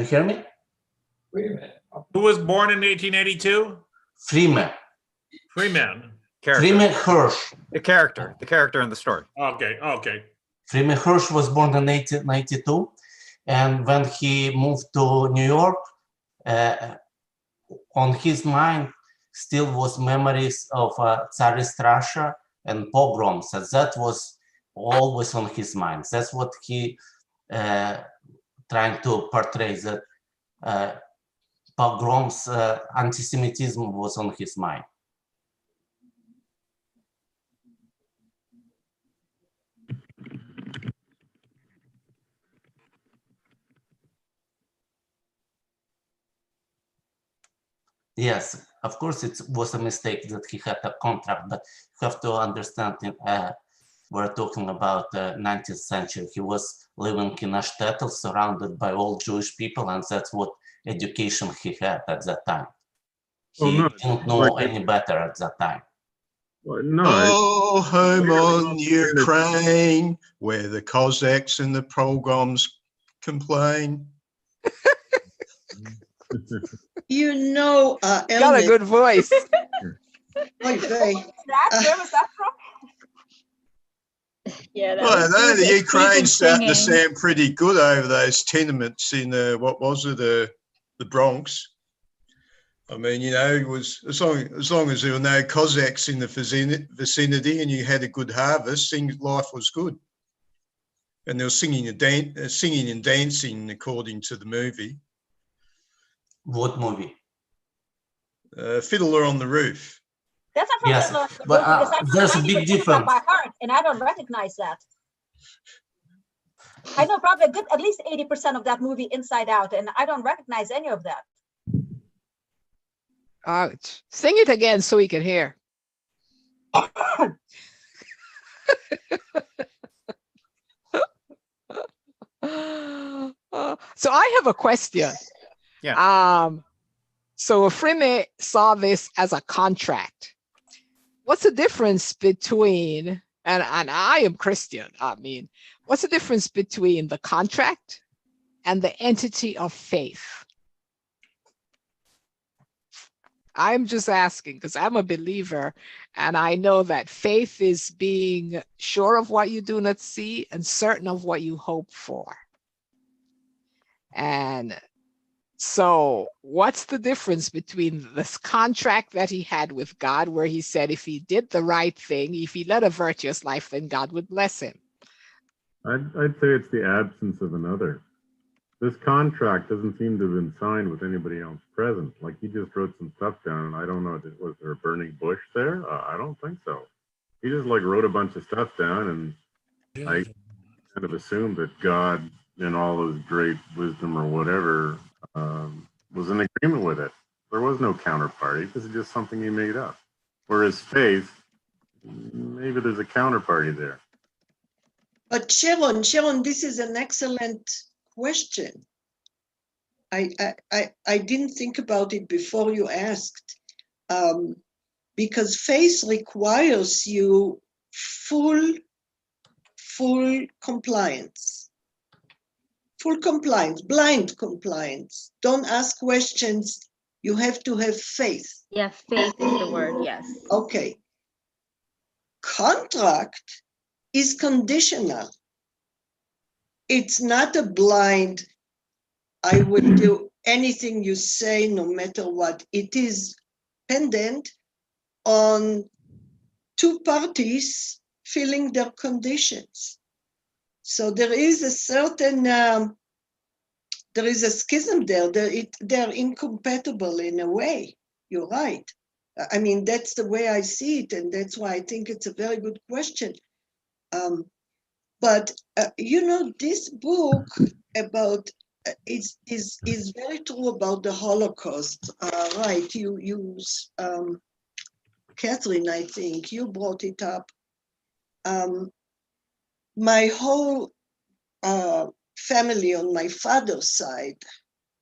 hear me? Wait a minute. Who was born in 1882? Freeman. Freeman. Freeman Hirsch. The character in the story. Okay, okay. Freeman Hirsch was born in 1892, and when he moved to New York, on his mind still was memories of Tsarist Russia and pogroms, and that was always on his mind. That's what he trying to portray, that pogroms, anti-Semitism was on his mind. Yes, of course it was a mistake that he had a contract, but you have to understand, we're talking about the 19th century. He was living in a shtetl surrounded by all Jewish people, and that's what education he had at that time. He didn't know any better at that time. Well, no. Oh, home on Ukraine, where the Cossacks and the pogroms complain. You know, got a good voice. Where was that from? Yeah, that Well, was the Ukraine's starting to singing. sound pretty good over those tenements in what was it, the Bronx. I mean, you know, it was as long as there were no Cossacks in the vicinity and you had a good harvest, life was good. And they were singing and dancing according to the movie. What movie? Fiddler on the Roof. That's not from Yes, Fiddler on the but Roof, because I know there's a big 90% of that difference. by heart, and I don't recognize that. I know probably at least 80% of that movie inside out, and I don't recognize any of that. Ouch. Sing it again so we can hear. So I have a question. Yeah. So Frime saw this as a contract. What's the difference between, and I am Christian, I mean, what's the difference between the contract and the entity of faith? I'm just asking because I'm a believer, and I know that faith is being sure of what you do not see and certain of what you hope for. And so what's the difference between this contract that he had with God, where he said if he did the right thing, if he led a virtuous life, then God would bless him? I'd say it's the absence of another. This contract doesn't seem to have been signed with anybody else present. Like, he just wrote some stuff down, and I don't know, was there a burning bush there? I don't think so. He just like wrote a bunch of stuff down, and I kind of assumed that God, in all his great wisdom or whatever, was in agreement with it. There was no counterparty. This is just something he made up. Whereas faith, maybe there's a counterparty there. But Sharon, this is an excellent question. I didn't think about it before you asked, because faith requires you full compliance. Full compliance, blind compliance. Don't ask questions. You have to have faith. Yeah, faith is the word, yes. Okay. Contract is conditional. It's not a blind, I will do anything you say, no matter what, it is dependent on two parties filling their conditions. So there is a certain, there is a schism there. They're incompatible in a way. You're right. I mean, that's the way I see it, and that's why I think it's a very good question. But you know, this book about is very true about the Holocaust. Right? You Catherine, I think you brought it up. My whole family on my father's side,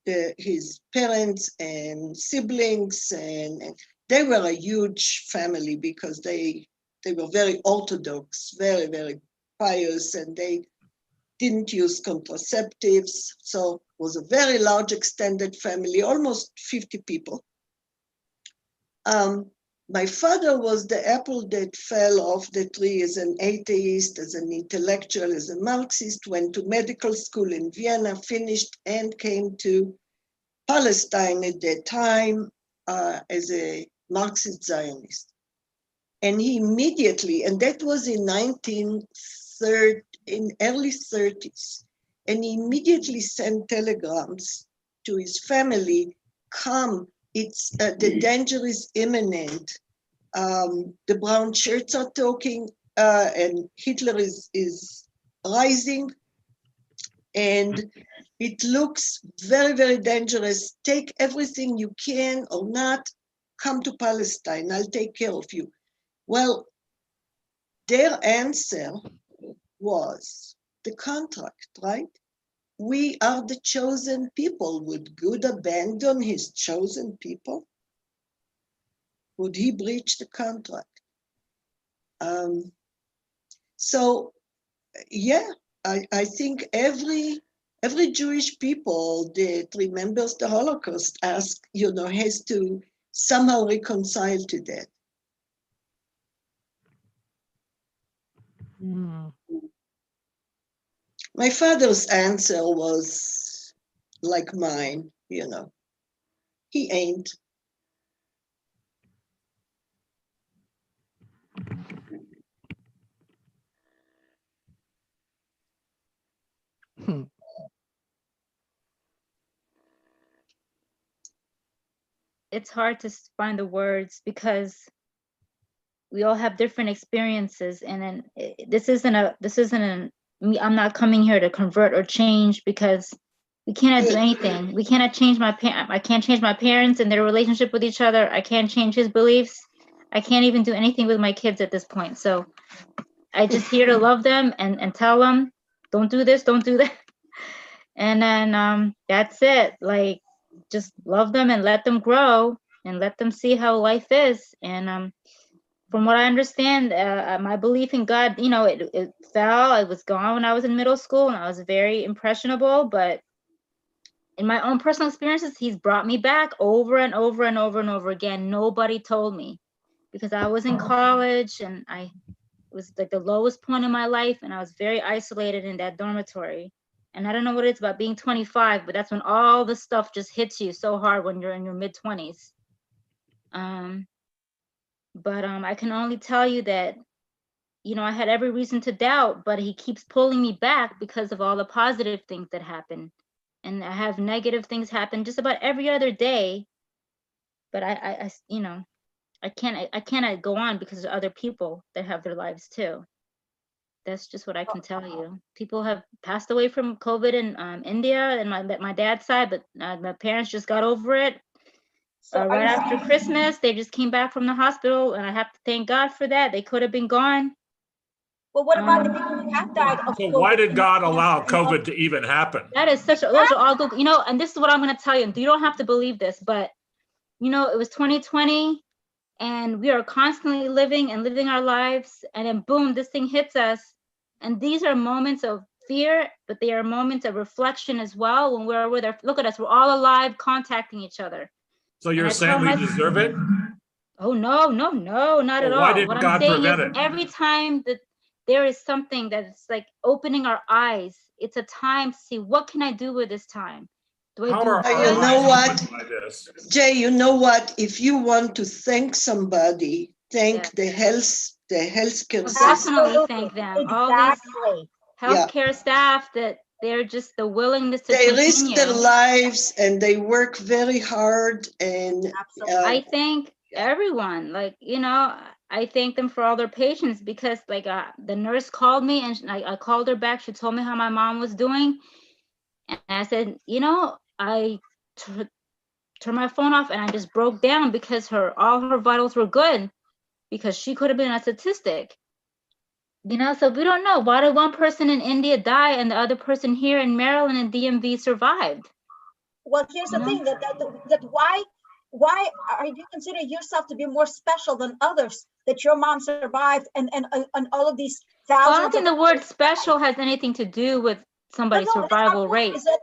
his parents and siblings, and they were a huge family because they were very orthodox, very, very pious, and they didn't use contraceptives. So it was a very large extended family, almost 50 people. My father was the apple that fell off the tree as an atheist, as an intellectual, as a Marxist, went to medical school in Vienna, finished, and came to Palestine at that time as a Marxist Zionist. And he immediately, and that was in early 30s, and he immediately sent telegrams to his family, come, it's the danger is imminent. The brown shirts are talking, and Hitler is rising, and it looks very, very dangerous. Take everything you can or not, come to Palestine, I'll take care of you. Well, their answer was the contract, right? We are the chosen people. Would God abandon his chosen people? Would he breach the contract? So, yeah, I think every Jewish people that remembers the Holocaust has to somehow reconcile to that. Mm. My father's answer was like mine, he ain't. Hmm. It's hard to find the words because we all have different experiences, and then I'm not coming here to convert or change, because we cannot do anything. We cannot change I can't change my parents and their relationship with each other. I can't change his beliefs. I can't even do anything with my kids at this point. So I just here to love them and tell them, don't do this, don't do that. And then that's it. Like, just love them and let them grow and let them see how life is. And from what I understand, my belief in God, it fell. It was gone when I was in middle school, and I was very impressionable. But in my own personal experiences, he's brought me back over and over and over and over again. Nobody told me, because I was in college, and it was like the lowest point in my life, and I was very isolated in that dormitory. And I don't know what it's about being 25, but that's when all the stuff just hits you so hard when you're in your mid-20s. But I can only tell you that, I had every reason to doubt, but he keeps pulling me back because of all the positive things that happen. And I have negative things happen just about every other day. But I cannot go on because there's other people that have their lives too. That's just what I can tell you. People have passed away from COVID in India and my dad's side, but my parents just got over it. So Right after Christmas, they just came back from the hospital, and I have to thank God for that. They could have been gone. Well, what about the people who have died of So COVID? why did God allow COVID to even happen? That is those are all good, and this is what I'm going to tell you. You don't have to believe this, but it was 2020, and we are constantly living our lives, and then boom, this thing hits us. And these are moments of fear, but they are moments of reflection as well. When we're with look at us, we're all alive, contacting each other. So you're saying we deserve it? Oh, no, not at all. Why didn't God prevent it? Every time that there is something that's like opening our eyes, it's a time to see, what can I do with this time? Do I How do are good? our You know lives what? by this? Jay, you know what? If you want to thank somebody, thank the healthcare Well, system. definitely thank them. All these Exactly. healthcare staff that they're just the willingness to They risk continue. their lives and they work very hard. And I thank everyone. Like, you know, I thank them for all their patience because like the nurse called me and I called her back. She told me how my mom was doing. And I said, you know, I turned my phone off and I just broke down because all her vitals were good because she could have been a statistic. You know, so we don't know. Why did one person in India die and the other person here in Maryland and DMV survived? Well, here's the thing that why are you consider yourself to be more special than others that your mom survived and all of these thousands? Well, I don't think the word special has anything to do with somebody's survival rate. Is that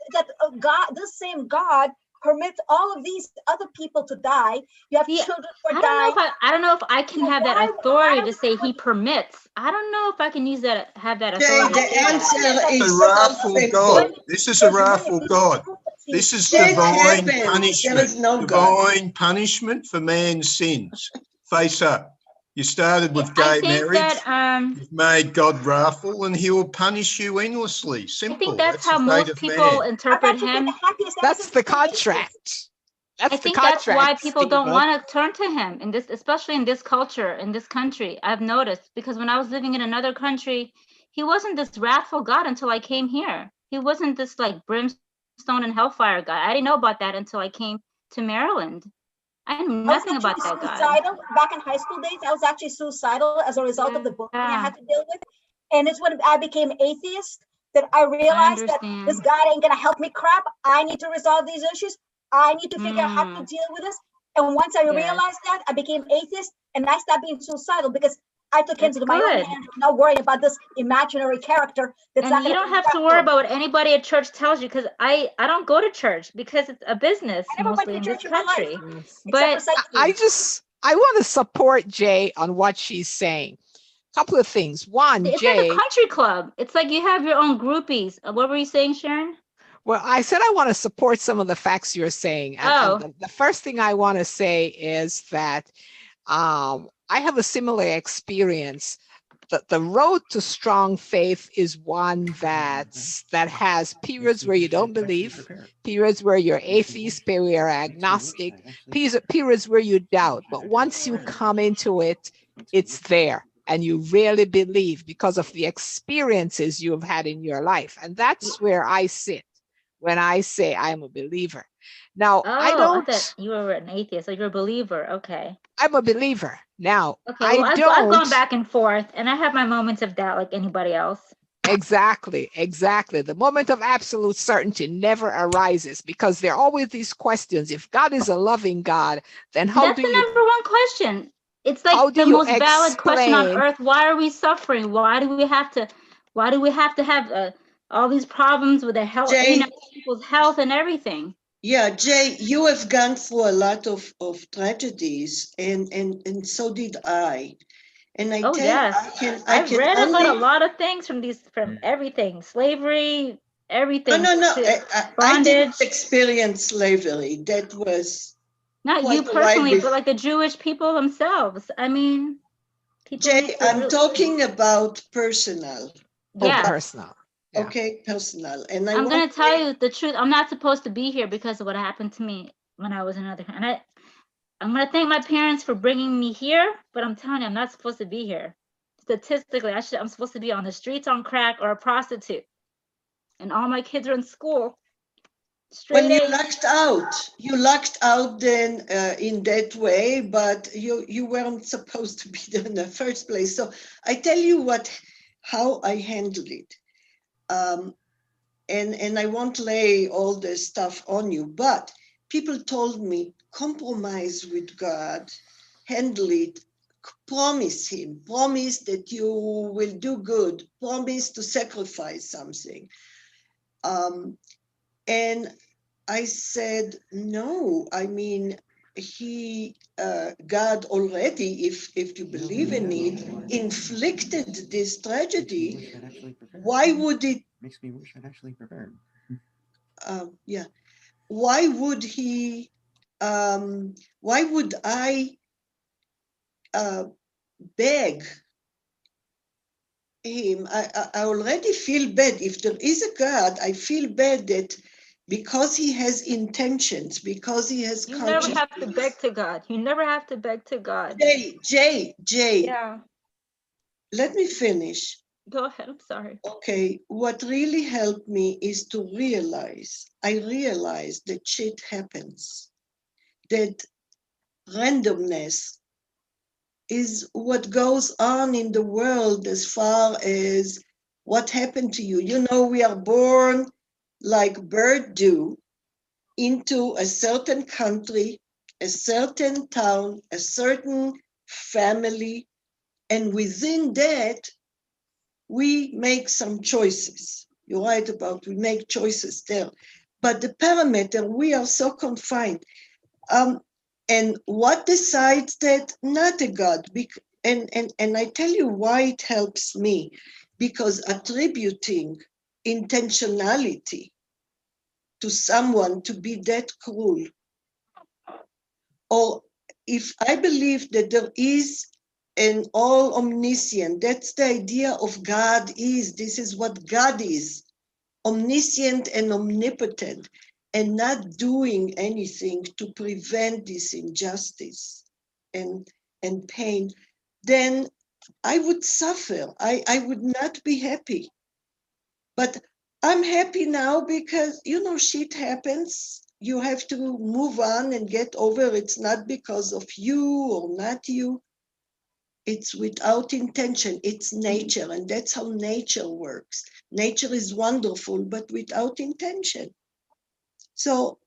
God, this same God permits all of these other people to die. You have children who are dying. I don't know if I can have that authority to say he permits. I don't know if I can use that, have that authority. The answer is a wrathful God. This is a wrathful God. This is divine punishment. Divine punishment for man's sins. Face up. You started with gay marriage. You've made God wrathful, and He will punish you endlessly. Simple. I think that's how most people interpret Him. That's the contract. I think that's why people don't want to turn to Him in this, especially in this culture, in this country. I've noticed because when I was living in another country, He wasn't this wrathful God until I came here. He wasn't this like brimstone and hellfire God. I didn't know about that until I came to Maryland. I knew nothing about that God. Back in high school days, I was actually suicidal as a result of the bullying I had to deal with. And it's when I became atheist that I realized that this God ain't gonna help me crap. I need to resolve these issues. I need to figure out how to deal with this. And once I realized that, I became atheist and I stopped being suicidal because I took into my own hands, not worrying about this imaginary character. That's and you don't have to worry about what anybody at church tells you, because I don't go to church because it's a business mostly in this country. But I want to support Jay on what she's saying. Couple of things. One, it's Jay, like a country club. It's like you have your own groupies. What were you saying, Sharon? Well, I said I want to support some of the facts you're saying. And the first thing I want to say is that I have a similar experience. The road to strong faith is one that has periods where you don't believe, periods where you're atheist, periods where you're agnostic, periods where you doubt. But once you come into it, it's there. And you really believe because of the experiences you've had in your life. And that's where I sit when I say I'm a believer. Now, I thought you were an atheist, so you're a believer. Okay. I'm a believer. Now, okay, well, I've gone back and forth, and I have my moments of doubt like anybody else. Exactly. The moment of absolute certainty never arises because there are always these questions. If God is a loving God, then That's the number one question. It's like the most valid question on earth. Why are we suffering? Why do we have to have all these problems with the health, people's health and everything? Yeah, Jay, you have gone through a lot of tragedies, and so did I. And I I've read about a lot of things from everything, slavery, everything. No. I didn't experience slavery. That was not you personally, but like the Jewish people themselves. I mean, Jay, I'm talking about personal. Personal. Yeah. Okay, personal. And I'm going to tell you the truth. I'm not supposed to be here because of what happened to me when I was in another country. I'm going to thank my parents for bringing me here, but I'm telling you, I'm not supposed to be here. Statistically, I'm supposed to be on the streets on crack or a prostitute. And all my kids are in school. Well, you lucked out then in that way, but you weren't supposed to be there in the first place. So I tell you how I handled it. And I won't lay all this stuff on you, but people told me, compromise with God, handle it, promise him, promise that you will do good, promise to sacrifice something. And I said, no, I mean, God already, if you believe in it, inflicted this tragedy. Why would it? Makes me wish I'd actually prepared. Yeah. why would I beg him? I already feel bad. If there is a God, I feel bad that because he has intentions, because he has You never conscience. have to beg to God. You never have to beg to God. Jay, Yeah. let me finish. Go ahead. I'm sorry. Okay, what really helped me is to realize, I realized that shit happens, that randomness is what goes on in the world as far as what happened to you. You know, we are born like birds do into a certain country, a certain town, a certain family, and within that, we make some choices. You're right about we make choices there. But the parameter, we are so confined. And what decides that? Not a God. And I tell you why it helps me. Because attributing intentionality to someone to be that cruel, or if I believe that there is an all omniscient, that's the idea of God is, this is what God is, omniscient and omnipotent, and not doing anything to prevent this injustice and pain, then I would suffer. I would not be happy. But I'm happy now because, you know, shit happens. You have to move on and get over. It's not because of you or not you. It's without intention. It's nature, and that's how nature works. Nature is wonderful, but without intention. So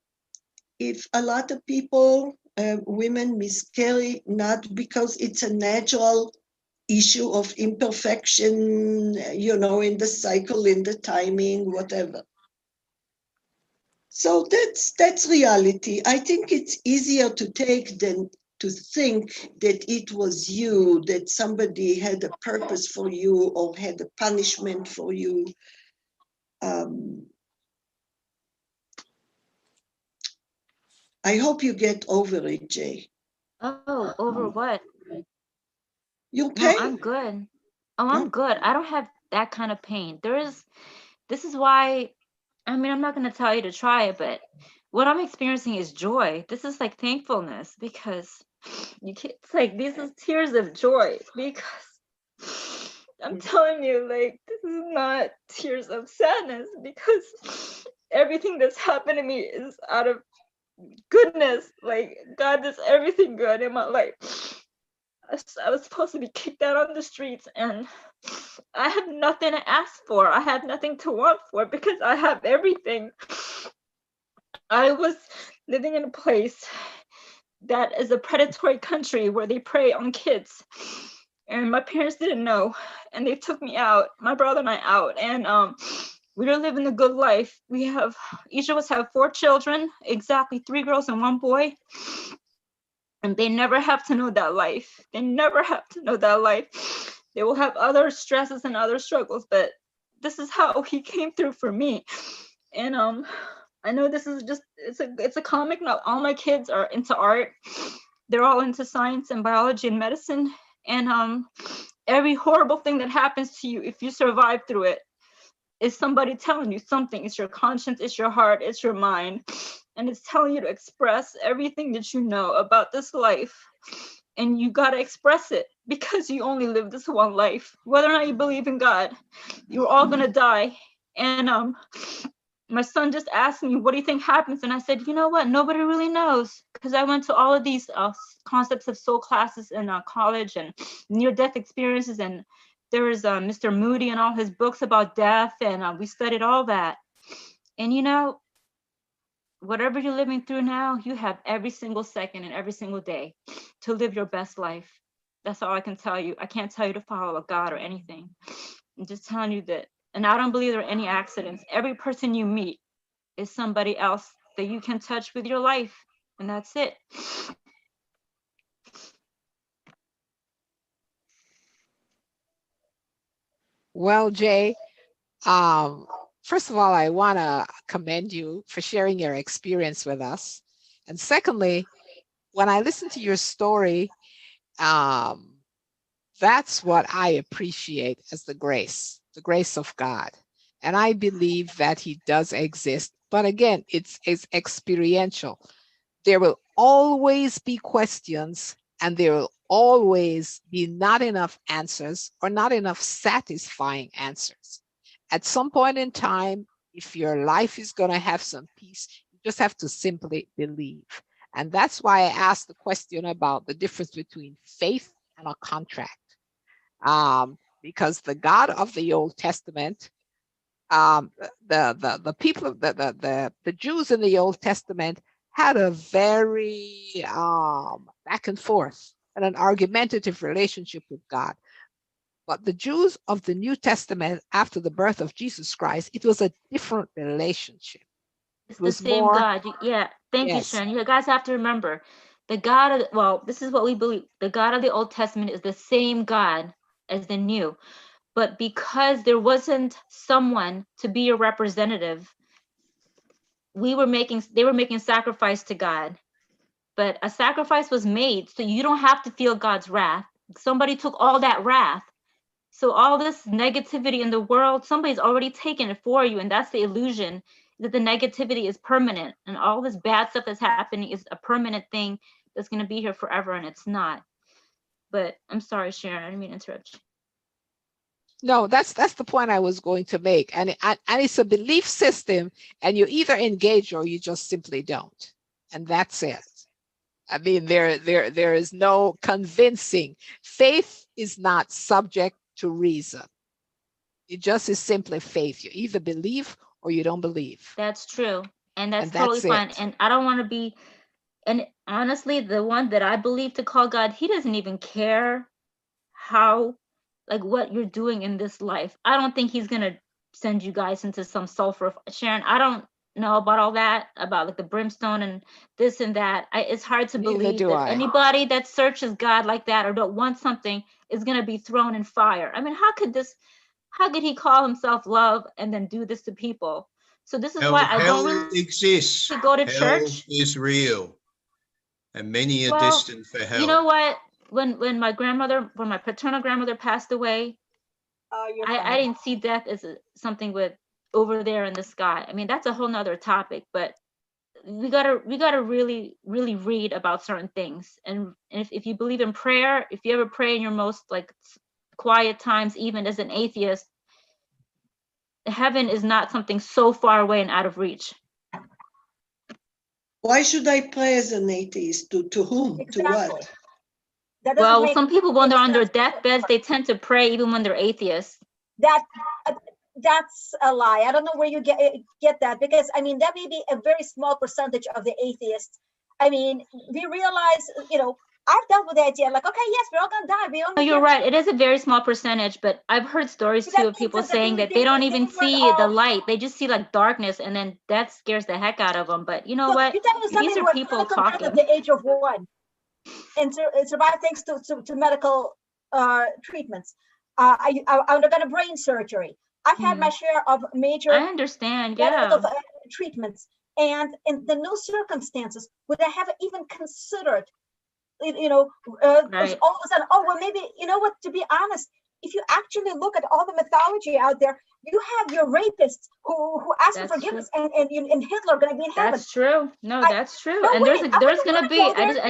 if a lot of people, women miscarry, not because it's a natural issue of imperfection, you know, in the cycle, in the timing, whatever. So that's reality. I think it's easier to take than to think that it was you, that somebody had a purpose for you or had a punishment for you. I hope you get over it, Jay. Oh, over what? You No, okay? I'm good. Oh, I'm good. I don't have that kind of pain. This is why, I mean, I'm not going to tell you to try it, but what I'm experiencing is joy. This is like thankfulness because you can't, it's like, these are tears of joy because I'm telling you, like, this is not tears of sadness because everything that's happened to me is out of goodness. Like, God does everything good in my life. I was supposed to be kicked out on the streets and I have nothing to ask for. I have nothing to want for because I have everything. I was living in a place that is a predatory country where they prey on kids. And my parents didn't know. And they took me out, my brother and I out. And we were living a good life. Each of us have 4 children, exactly 3 girls and 1 boy. And they never have to know that life. They never have to know that life. They will have other stresses and other struggles, but this is how he came through for me. And I know this is just, it's a comic. Not all my kids are into art. They're all into science and biology and medicine. And every horrible thing that happens to you, if you survive through it, is somebody telling you something. It's your conscience, it's your heart, it's your mind. And it's telling you to express everything that you know about this life. And you got to express it because you only live this one life. Whether or not you believe in God, you're all going to die. And my son just asked me, what do you think happens? And I said, you know what? Nobody really knows. Because I went to all of these concepts of soul classes in college and near-death experiences. And there was Mr. Moody and all his books about death. And we studied all that. And, you know, whatever you're living through now, you have every single second and every single day to live your best life. That's all I can tell you. I can't tell you to follow a God or anything. I'm just telling you that. And I don't believe there are any accidents. Every person you meet is somebody else that you can touch with your life. And that's it. Well, Jay, first of all, I want to commend you for sharing your experience with us. And secondly, when I listen to your story, that's what I appreciate as the grace of God. And I believe that he does exist. But again, it's experiential. There will always be questions, and there will always be not enough answers or not enough satisfying answers. At some point in time, if your life is going to have some peace, you just have to simply believe. And that's why I asked the question about the difference between faith and a contract. Because the God of the Old Testament, the people, the Jews in the Old Testament had a very back and forth and an argumentative relationship with God. But the Jews of the New Testament, after the birth of Jesus Christ, it was a different relationship. It's the same God. Yeah, thank you, Sharon. You guys have to remember, the God of, well, this is what we believe. The God of the Old Testament is the same God as the New. But because there wasn't someone to be a representative, they were making sacrifice to God. But a sacrifice was made, so you don't have to feel God's wrath. Somebody took all that wrath. So all this negativity in the world, somebody's already taken it for you. And that's the illusion, that the negativity is permanent. And all this bad stuff that's happening is a permanent thing that's going to be here forever, and it's not. But I'm sorry, Sharon, I didn't mean to interrupt you. No, that's the point I was going to make. And it's a belief system, and you either engage or you just simply don't. And that's it. I mean, there is no convincing. Faith is not subject to reason. It just is simply faith. You either believe or you don't believe. That's true. And that's totally fine. And I don't want to be, and honestly, the one that I believe to call God, he doesn't even care how, like, what you're doing in this life. I don't think he's going to send you guys into some sulfur. Sharon, I don't know about all that, about like the brimstone and this and that. It's hard to believe that anybody that searches God like that or don't want something is going to be thrown in fire. I mean, how could he call himself love and then do this to people? So this is why I don't really exists. Go to hell church. Is real, and many are destined for hell. You know what? When my paternal grandmother passed away, I didn't see death as something with over there in the sky. I mean, that's a whole nother topic, but we gotta really read about certain things. And if you believe in prayer, if you ever pray in your most like quiet times, even as an atheist, heaven is not something so far away and out of reach. Why should I pray as an atheist? To whom? Exactly. To what? Well, some people, when they're on their deathbeds, they tend to pray even when they're atheists. That's a lie. I don't know where you get that, because I mean, that may be a very small percentage of the atheists. I mean, we realize, I've dealt with the idea, like, okay, yes, we're all gonna die. No, you're right. It is a very small percentage, but I've heard stories too of people saying that they don't even see the light. They just see like darkness, and then that scares the heck out of them. But you know what? These are people talking. At the age of 1, and survive thanks to medical treatments. I undergone a brain surgery. I've had my share of major. I understand. Yeah. Treatments, and in the new circumstances, would I have even considered? All of a sudden, maybe, to be honest, if you actually look at all the mythology out there, you have your rapists who ask for forgiveness, and Hitler going to be in heaven. That's true. No, that's true. And there's going to be,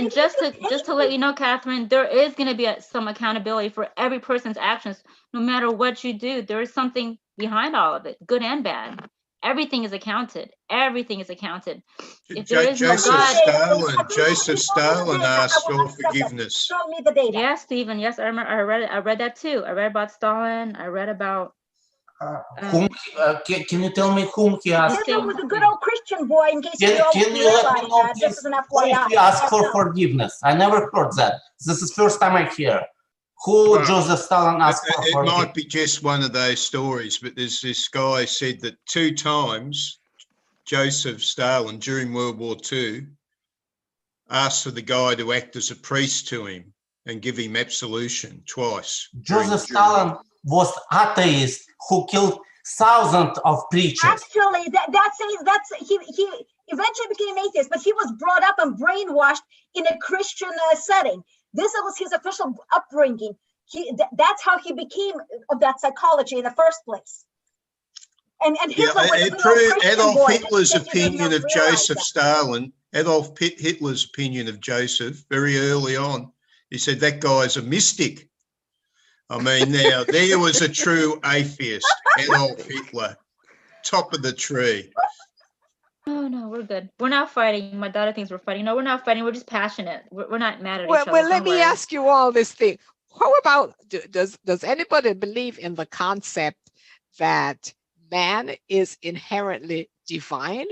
just to let you know, Catherine, there is going to be some accountability for every person's actions, no matter what you do. There is something behind all of it, good and bad. Everything is accounted. Everything is accounted. If there is no God, Joseph Stalin asked for forgiveness. Show me the data. Yes, Stephen. Yes, I remember. I read that too. I read about Stalin. I read about. Can you tell me whom he asked? Hitler was a good old Christian boy. In case you let me know, please, this is an FYI. Whom he asked for forgiveness? I never heard that. This is the first time I hear. Who Joseph Stalin asked for forgiveness? It might be just one of those stories, but there's this guy said that 2 times Joseph Stalin during World War II asked for the guy to act as a priest to him and give him absolution twice. Joseph Stalin was atheist who killed thousands of preachers. Actually, he eventually became an atheist, but he was brought up and brainwashed in a Christian setting. This was his official upbringing. That's how he became of that psychology in the first place. And Hitler was a Christian Adolf boy. Hitler's opinion of Joseph that. Stalin, Adolf Hitler's opinion of Joseph very early on, he said that guy's a mystic. I mean, now there was a true atheist, Adolf Hitler, top of the tree. Oh no, we're good. We're not fighting. My daughter thinks we're fighting. No, we're not fighting. We're just passionate. We're not mad at each other. Well, let Don't me worry. ask you all this thing. How about, does anybody believe in the concept that man is inherently divine?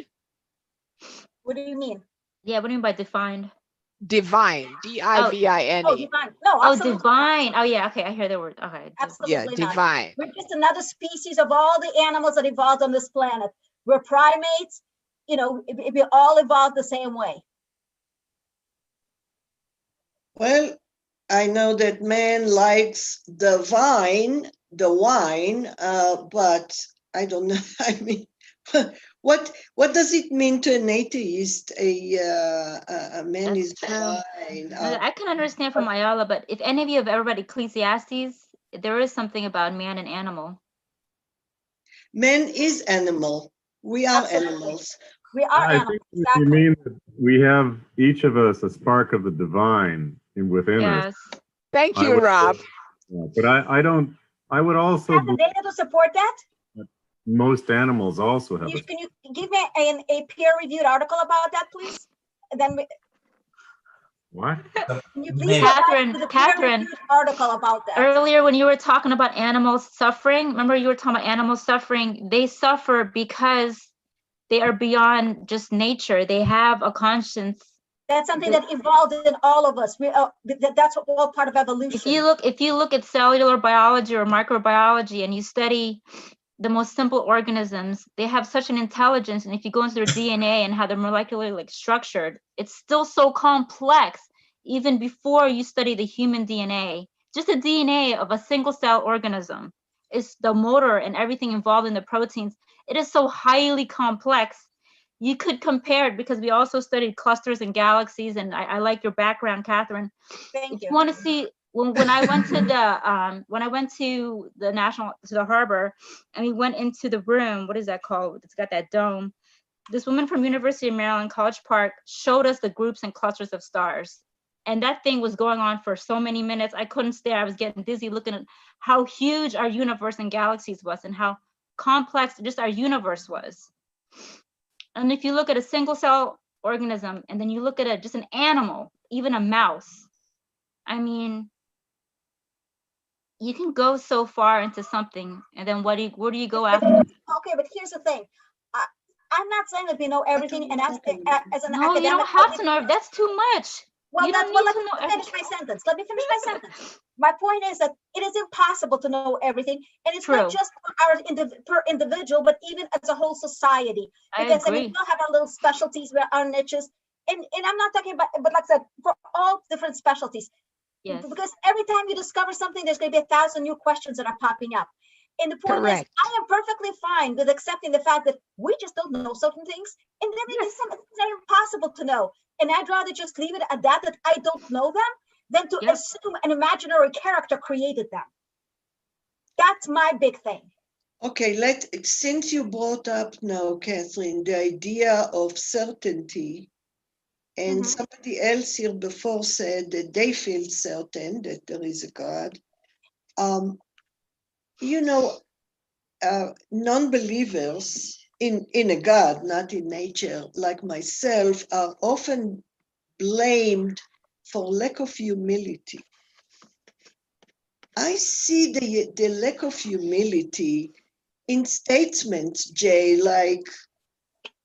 What do you mean? Yeah, what do you mean by defined? Divine, D-I-V-I-N-E. Oh, divine. No, Oh, absolutely divine. Oh yeah, okay, I hear the word. Okay. Absolutely Yeah, not. divine. We're just another species of all the animals that evolved on this planet. We're primates. You know, we all evolved the same way. Well, I know that man likes the wine, but I don't know. I mean, what does it mean to an atheist? A man That's is true. wine. I can understand from Ayala, but if any of you have ever read Ecclesiastes, there is something about man and animal. Man is animal. We are Absolutely. animals. We are I animals. think Exactly. you mean that we have each of us a spark of the divine within us. Yes. Thank I you, would- Rob. But I don't. I would also Have the believe data to support that? most animals also have. Can you give me a peer-reviewed article about that, please? And then What? can you please Catherine, provide the Catherine, peer-reviewed article about that? earlier when you were talking about animals suffering, remember you were talking about animals suffering, they suffer because they are beyond just nature. They have a conscience. That's something that evolved in all of us. That's all part of evolution. If you look at cellular biology or microbiology and you study the most simple organisms, they have such an intelligence. And if you go into their DNA and how they're molecularly structured, it's still so complex, even before you study the human DNA. Just the DNA of a single cell organism is the motor and everything involved in the proteins. It is so highly complex. You could compare it because we also studied clusters and galaxies. And I like your background, Catherine. Thank If you. you want to see, when I went to the harbor, and we went into the room, what is that called? It's got that dome. This woman from University of Maryland, College Park, showed us the groups and clusters of stars. And that thing was going on for so many minutes. I couldn't stare. I was getting dizzy looking at how huge our universe and galaxies was and how complex just our universe was. And if you look at a single cell organism, and then you look at just an animal, even a mouse, I mean, you can go so far into something, and then where do you go after? Okay, but here's the thing. I'm not saying that we know everything, and as an academic, you don't have to know. That's too much. Well, you let don't need me to know finish my sentence. Let me finish my sentence. My point is that it is impossible to know everything, and it's not just per individual, but even as a whole society. Because I mean, we all have our little specialties, our niches, and I'm not talking about, but like I said, for all different specialties. Yes. Because every time you discover something, there's going to be 1,000 new questions that are popping up. And the point is, I am perfectly fine with accepting the fact that we just don't know certain things, and there may be some things that are impossible to know. And I'd rather just leave it at that I don't know them, than to assume an imaginary character created them. That's my big thing. Okay, since you brought up now, Catherine, the idea of certainty, and somebody else here before said that they feel certain that there is a God. Non-believers in a God, not in nature, like myself, are often blamed for lack of humility. I see the lack of humility in statements, Jay, like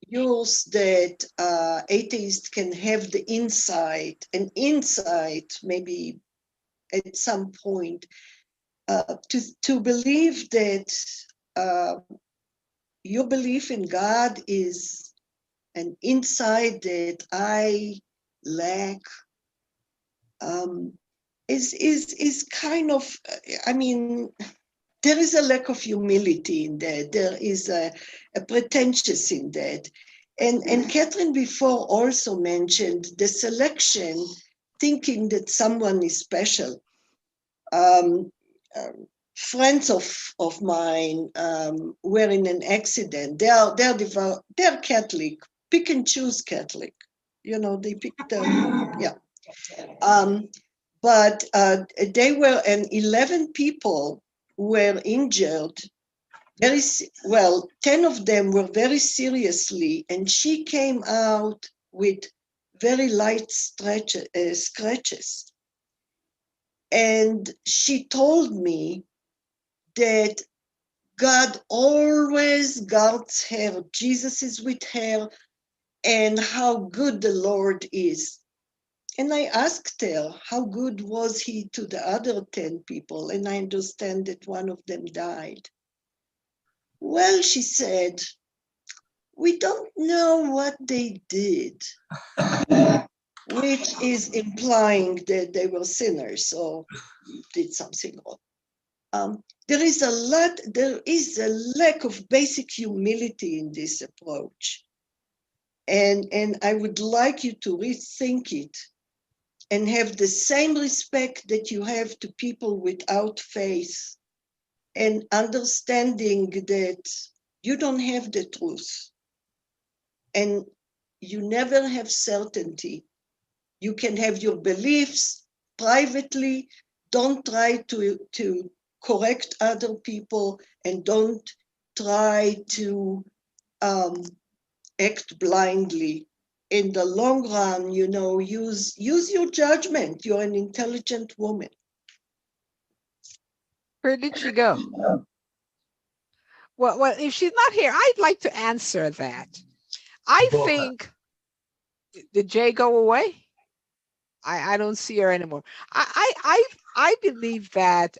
yours, that atheists can have the insight maybe at some point to believe that your belief in God is an insight that I lack, is kind of, I mean, there is a lack of humility in that. There is a pretentious in that. And Catherine before also mentioned the selection, thinking that someone is special. Friends of mine were in an accident. They're Catholic, pick and choose Catholic. You know, they pick yeah. But they were, and 11 people were injured. Very well, 10 of them were very seriously, and she came out with very light scratches. And she told me that God always guards her, Jesus is with her, and how good the Lord is. And I asked her, how good was he to the other 10 people? And I understand that one of them died. Well, she said, we don't know what they did, which is implying that they were sinners or did something wrong. There is a lack of basic humility in this approach. And I would like you to rethink it and have the same respect that you have to people without faith, and understanding that you don't have the truth and you never have certainty. You can have your beliefs privately. Don't try to correct other people, and don't try to act blindly. In the long run, you know, use your judgment. You're an intelligent woman. Where did she go? Well, if she's not here, I'd like to answer that. I think, did Jay go away? I don't see her anymore. I believe that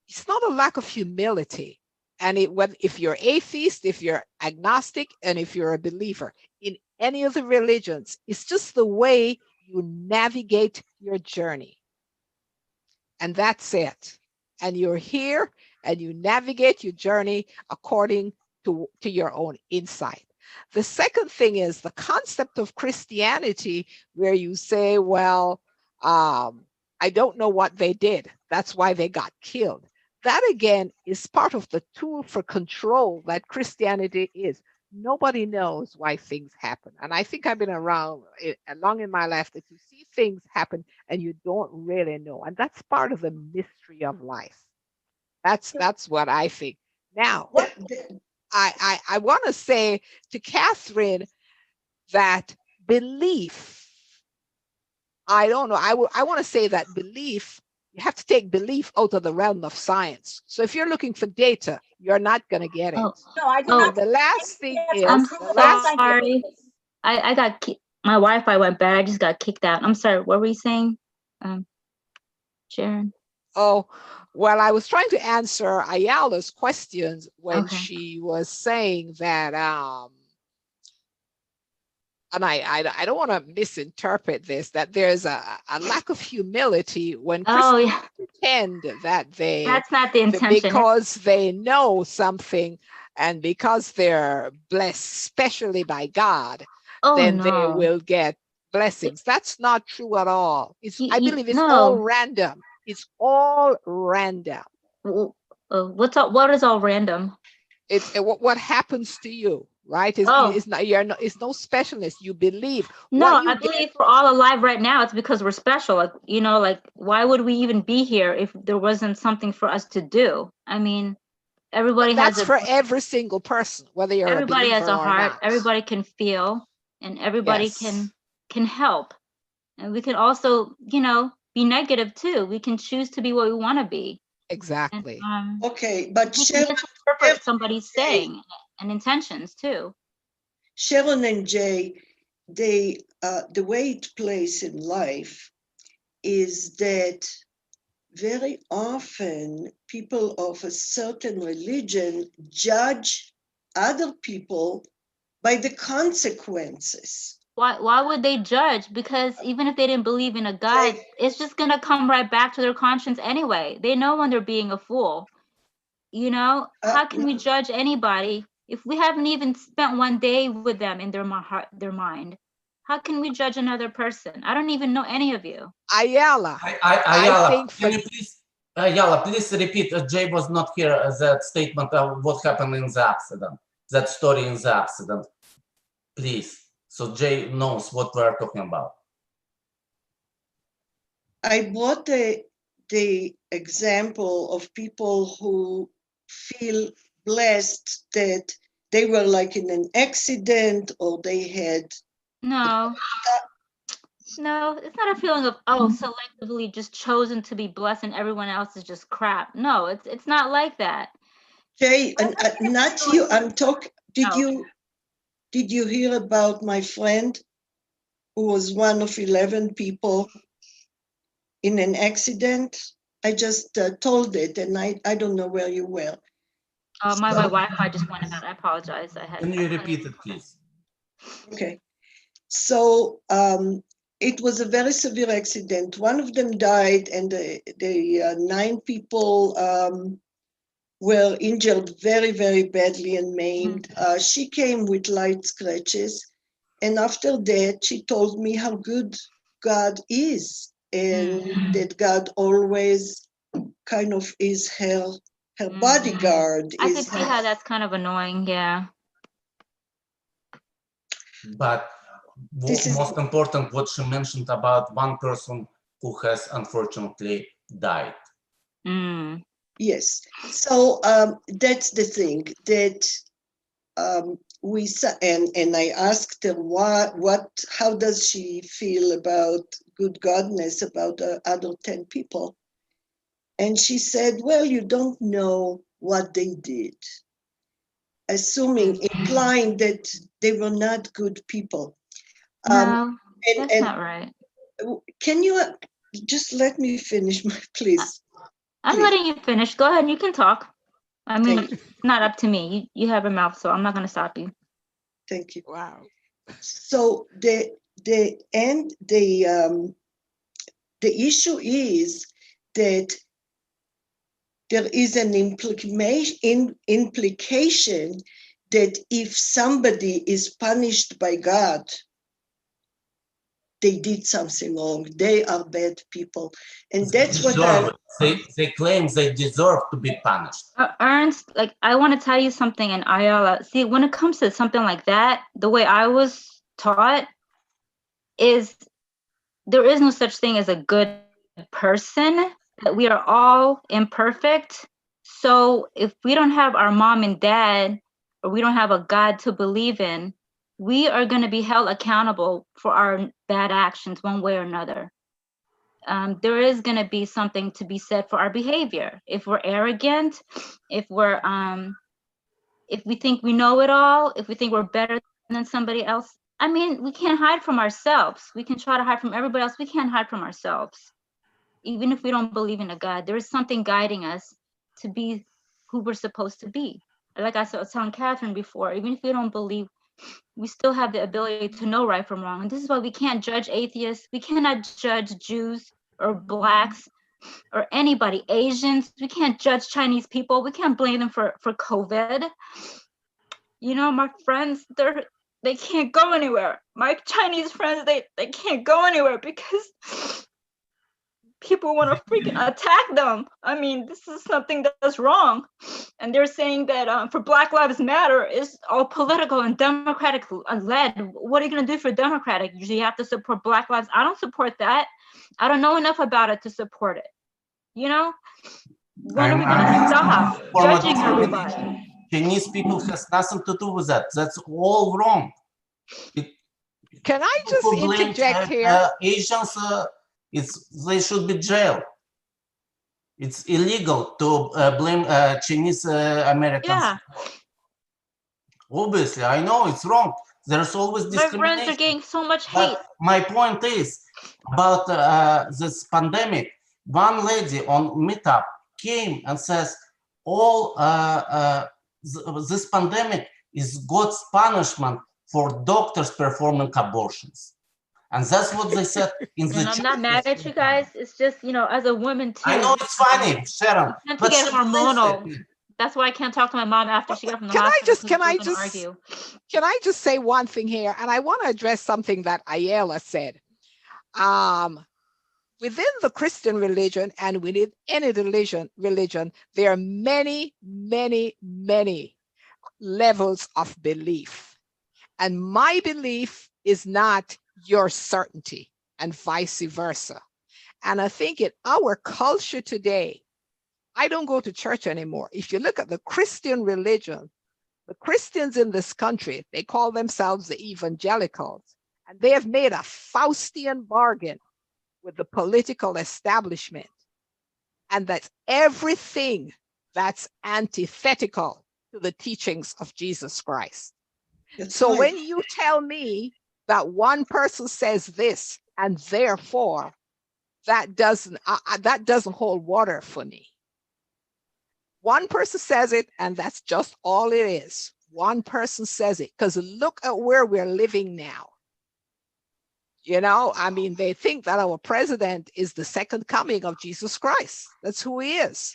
it's not a lack of humility. And if you're atheist, if you're agnostic, and if you're a believer in any of the religions, it's just the way you navigate your journey. And that's it. And you're here and you navigate your journey according to your own insight. The second thing is the concept of Christianity, where you say, well, I don't know what they did. That's why they got killed. That again is part of the tool for control that Christianity is. Nobody knows why things happen. And I think I've been around long in my life that you see things happen and you don't really know. And that's part of the mystery of life. That's what I think. Now, I want to say to Catherine that belief, I don't know, I want to say that belief, you have to take belief out of the realm of science. So if you're looking for data, you're not going to get it. No, I do not. The last thing is, I'm sorry. I got my Wi-Fi went bad. I just got kicked out. I'm sorry. What were you saying, Sharon? Oh, well, I was trying to answer Ayala's questions when she was saying that, and I don't want to misinterpret this, that there's a lack of humility when Christians pretend that that's not the intention, because they know something and because they're blessed specially by God, then they will get blessings. That's not true at all. I believe it's all random. It's all random. What is all random? It's what happens to you, right? It's not. It's no specialness. You believe. No, I believe we're all alive right now. It's because we're special. Like, you know, like, why would we even be here if there wasn't something for us to do? I mean, everybody has. That's for every single person, whether you're everybody a believer has a heart. Not. Everybody can feel, and everybody can help. And we can also, you know, be negative too. We can choose to be what we want to be. Exactly. And, okay, but we can misinterpret somebody's saying and intentions too. Sharon and Jay, the way it plays in life is that very often people of a certain religion judge other people by the consequences Why would they judge? Because even if they didn't believe in a God, it's just gonna come right back to their conscience anyway. They know when they're being a fool. You know, how can we judge anybody if we haven't even spent one day with them in their heart, their mind? How can we judge another person? I don't even know any of you. Ayala, Ayala, think can you please, Ayala, please repeat? Jay was not here. That statement of what happened in the accident. That story in the accident, please. So Jay knows what we're talking about. I brought the example of people who feel blessed that they were like in an accident or they had. No, it's not a feeling of, oh, selectively just chosen to be blessed and everyone else is just crap. No, it's not like that. Jay, not you. I'm talking. Did you hear about my friend who was one of 11 people in an accident? I just told it, and I don't know where you were. My Wi-Fi just went out. I apologize. Can you repeat it, please? Okay. So it was a very severe accident. One of them died, and the 9 people were injured very, very badly and maimed. She came with light scratches. And after that, she told me how good God is and that God always kind of is her bodyguard. I could see how that's kind of annoying, yeah. But most important, what she mentioned about one person who has unfortunately died. Yes. So that's the thing that and I asked her how does she feel about good godness about the other 10 people, and she said, well, you don't know what they did, implying that they were not good people. No, that's not right. Can you just let me finish, please? I'm letting you finish. Go ahead, you can talk. I mean, it's not up to me. You have a mouth, so I'm not going to stop you. Thank you. Wow. So the issue is that there is an implication that if somebody is punished by God, they did something wrong. They are bad people, and that's what they claim they deserve to be punished. Ernst, like, I want to tell you something, and Ayala, see, when it comes to something like that, the way I was taught is there is no such thing as a good person, that we are all imperfect. So if we don't have our mom and dad, or we don't have a God to believe in, we are going to be held accountable for our bad actions one way or another. There is going to be something to be said for our behavior. If we're arrogant, if we think we know it all, if we think we're better than somebody else, I mean, we can't hide from ourselves. We can try to hide from everybody else. We can't hide from ourselves. Even if we don't believe in a God, there is something guiding us to be who we're supposed to be. Like I was telling Catherine before, even if we don't believe, we still have the ability to know right from wrong. And this is why we can't judge atheists. We cannot judge Jews or Blacks or anybody, Asians. We can't judge Chinese people. We can't blame them for COVID. You know, my friends, they can't go anywhere. My Chinese friends, they can't go anywhere because people want to freaking attack them. I mean, this is something that's wrong. And they're saying that for Black Lives Matter is all political and Democratic led. What are you going to do for Democratic? You have to support Black Lives. I don't support that. I don't know enough about it to support it. You know? When are we going to stop judging everybody? Chinese people has nothing to do with that. That's all wrong. Can I just interject here? Asians, they should be jailed. It's illegal to blame Chinese Americans. Yeah. Obviously, I know it's wrong. There's always discrimination. My friends are getting so much hate. But my point is about this pandemic. One lady on Meetup came and says, all this pandemic is God's punishment for doctors performing abortions. And that's what they said in the And I'm not mad at you guys. It's just, you know, as a woman too. I know it's funny, Sharon. You tend to But get she hormonal. believes it. That's why I can't talk to my mom after she got from the Can I hospital. just- can because I we're gonna just- argue. Can I just say one thing here? And I want to address something that Ayala said. Within the Christian religion and within any religion, there are many, many, many levels of belief. And my belief is not your certainty, and vice versa. And I think in our culture today, I don't go to church anymore. If you look at the Christian religion, the Christians in this country, they call themselves the evangelicals, and they have made a Faustian bargain with the political establishment. And that's everything that's antithetical to the teachings of Jesus Christ. That's So right. when you tell me that one person says this and therefore that doesn't hold water for me. One person says it and that's just all it is. One person says it, because look at where we're living now. You know, I mean, they think that our president is the second coming of Jesus Christ. That's who he is.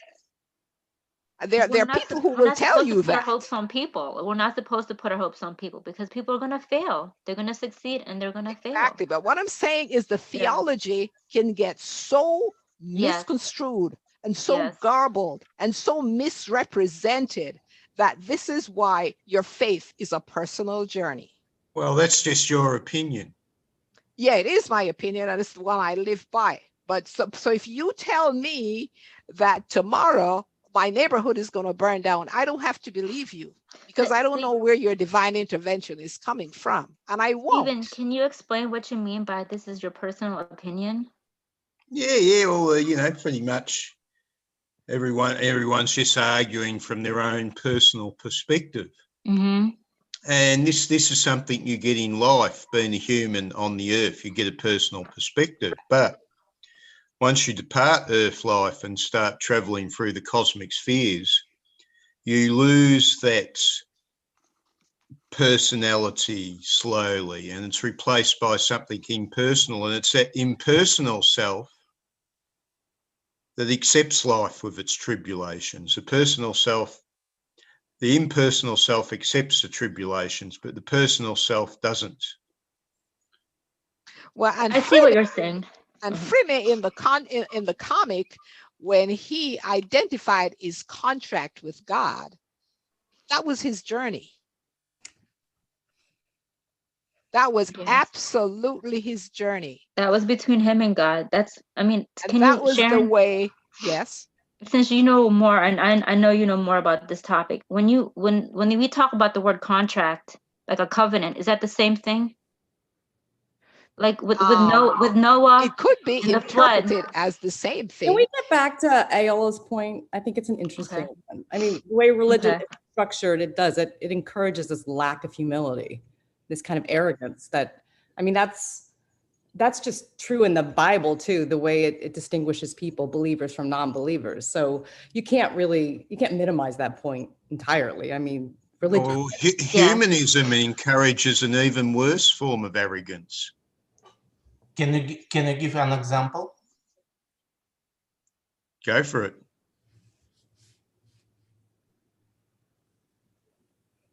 There are people who will tell you We're not supposed to put our that. hopes on people. We're not supposed to put our hopes on people because people are going to fail. They're going to succeed and they're going to fail. Exactly. But what I'm saying is the theology can get so misconstrued and so garbled and so misrepresented that this is why your faith is a personal journey. Well, that's just your opinion. Yeah, it is my opinion, and it's the one I live by. But so if you tell me that tomorrow my neighborhood is going to burn down, I don't have to believe you, because I don't know where your divine intervention is coming from, and I won't. Stephen, can you explain what you mean by this is your personal opinion? Yeah. Well, you know, pretty much everyone's just arguing from their own personal perspective. Mm-hmm. And this is something you get in life, being a human on the earth. You get a personal perspective. But once you depart earth life and start traveling through the cosmic spheres, you lose that personality slowly, and it's replaced by something impersonal. And it's that impersonal self that accepts life with its tribulations. The impersonal self accepts the tribulations, but the personal self doesn't. Well, and I see what you're saying. And Freeman in the comic, when he identified his contract with God, that was his journey. That was absolutely his journey. That was between him and God. That's, I mean, that was the way. Yes. Since you know more, and I know you know more about this topic. When we talk about the word contract, like a covenant, is that the same thing? Like with Noah, it could be in interpreted as the same thing. Can we get back to Ayala's point? I think it's an interesting one. I mean, the way religion is structured, it encourages this lack of humility, this kind of arrogance that, I mean, that's just true in the Bible too, the way it distinguishes people, believers from non-believers. So you can't minimize that point entirely. I mean, religion. Well, humanism encourages an even worse form of arrogance. Can you give an example? Go for it.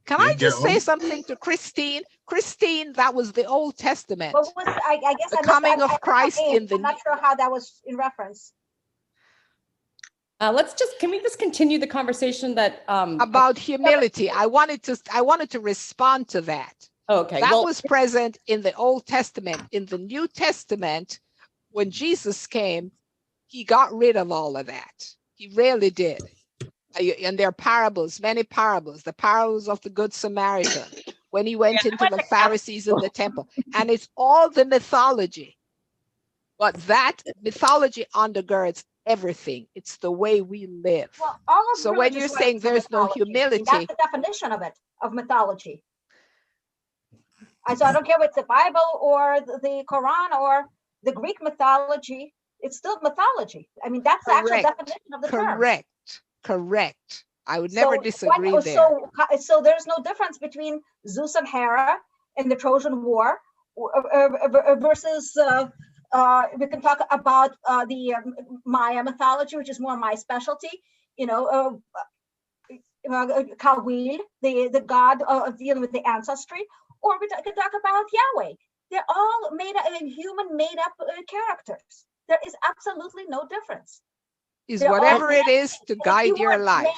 Can I just say something to Christine? Christine, that was the Old Testament. What was, I guess the coming of Christ in the. I'm not sure how that was in reference. Can we just continue the conversation that about humility? I wanted to respond to that. Okay. That was present in the Old Testament. In the New Testament, when Jesus came, he got rid of all of that. He really did. And there are parables, many parables, the parables of the Good Samaritan, when he went into the Pharisees in the temple. And it's all the mythology. But that mythology undergirds everything. It's the way we live. Well, all of so when you're saying there's no humility. That's the definition of it, of mythology. So I don't care if it's the Bible or the Quran or the Greek mythology, it's still mythology. I mean, that's the actual definition of the term. Correct. I would never disagree there. So there's no difference between Zeus and Hera in the Trojan War, versus we can talk about the Maya mythology, which is more my specialty. Kawil, the god of dealing with the ancestry, or we could talk about Yahweh. They're all human made up characters. There is absolutely no difference. Is whatever it is to guide your life.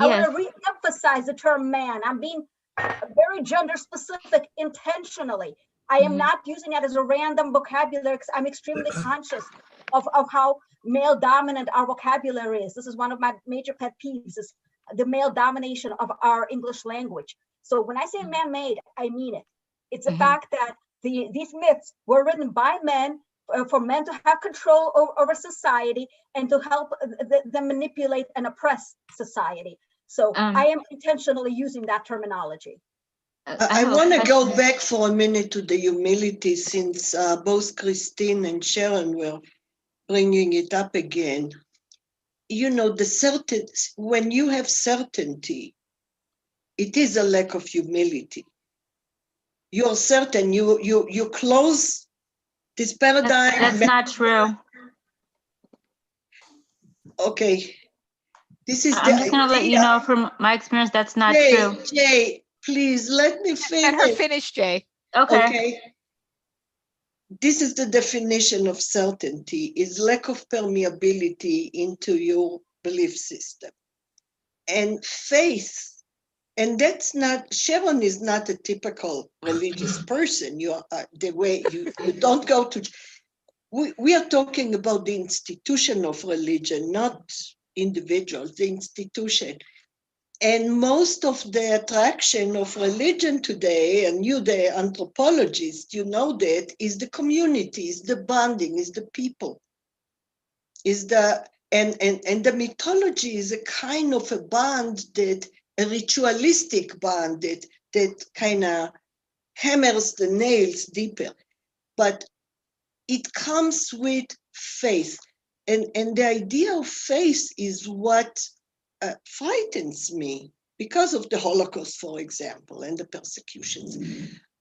I want to re-emphasize the term man. I'm being very gender specific intentionally. I am not using that as a random vocabulary because I'm extremely conscious of how male dominant our vocabulary is. This is one of my major pet peeves, is the male domination of our English language. So when I say man-made, I mean it. It's the fact that these myths were written by men for men to have control over society and to help them manipulate and oppress society. So I am intentionally using that terminology. I want to go back for a minute to the humility, since both Christine and Sharon were bringing it up again. When you have certainty, it is a lack of humility. You're certain, you close this paradigm. That's not true. Okay. I'm just going to let you know from my experience that's not true. Jay, please let me finish. Let her finish, Jay. Okay. This is the definition of certainty, is lack of permeability into your belief system. And faith, and that's not, Sharon is not a typical religious person. You are the way you don't go to, we are talking about the institution of religion, not individuals, the institution. And most of the attraction of religion today, and you, the anthropologist, you know that, is the community, is the bonding, is the people, is the, and the mythology is a kind of a bond, that a ritualistic bond that kind of hammers the nails deeper. But it comes with faith. And the idea of faith is what frightens me, because of the Holocaust, for example, and the persecutions,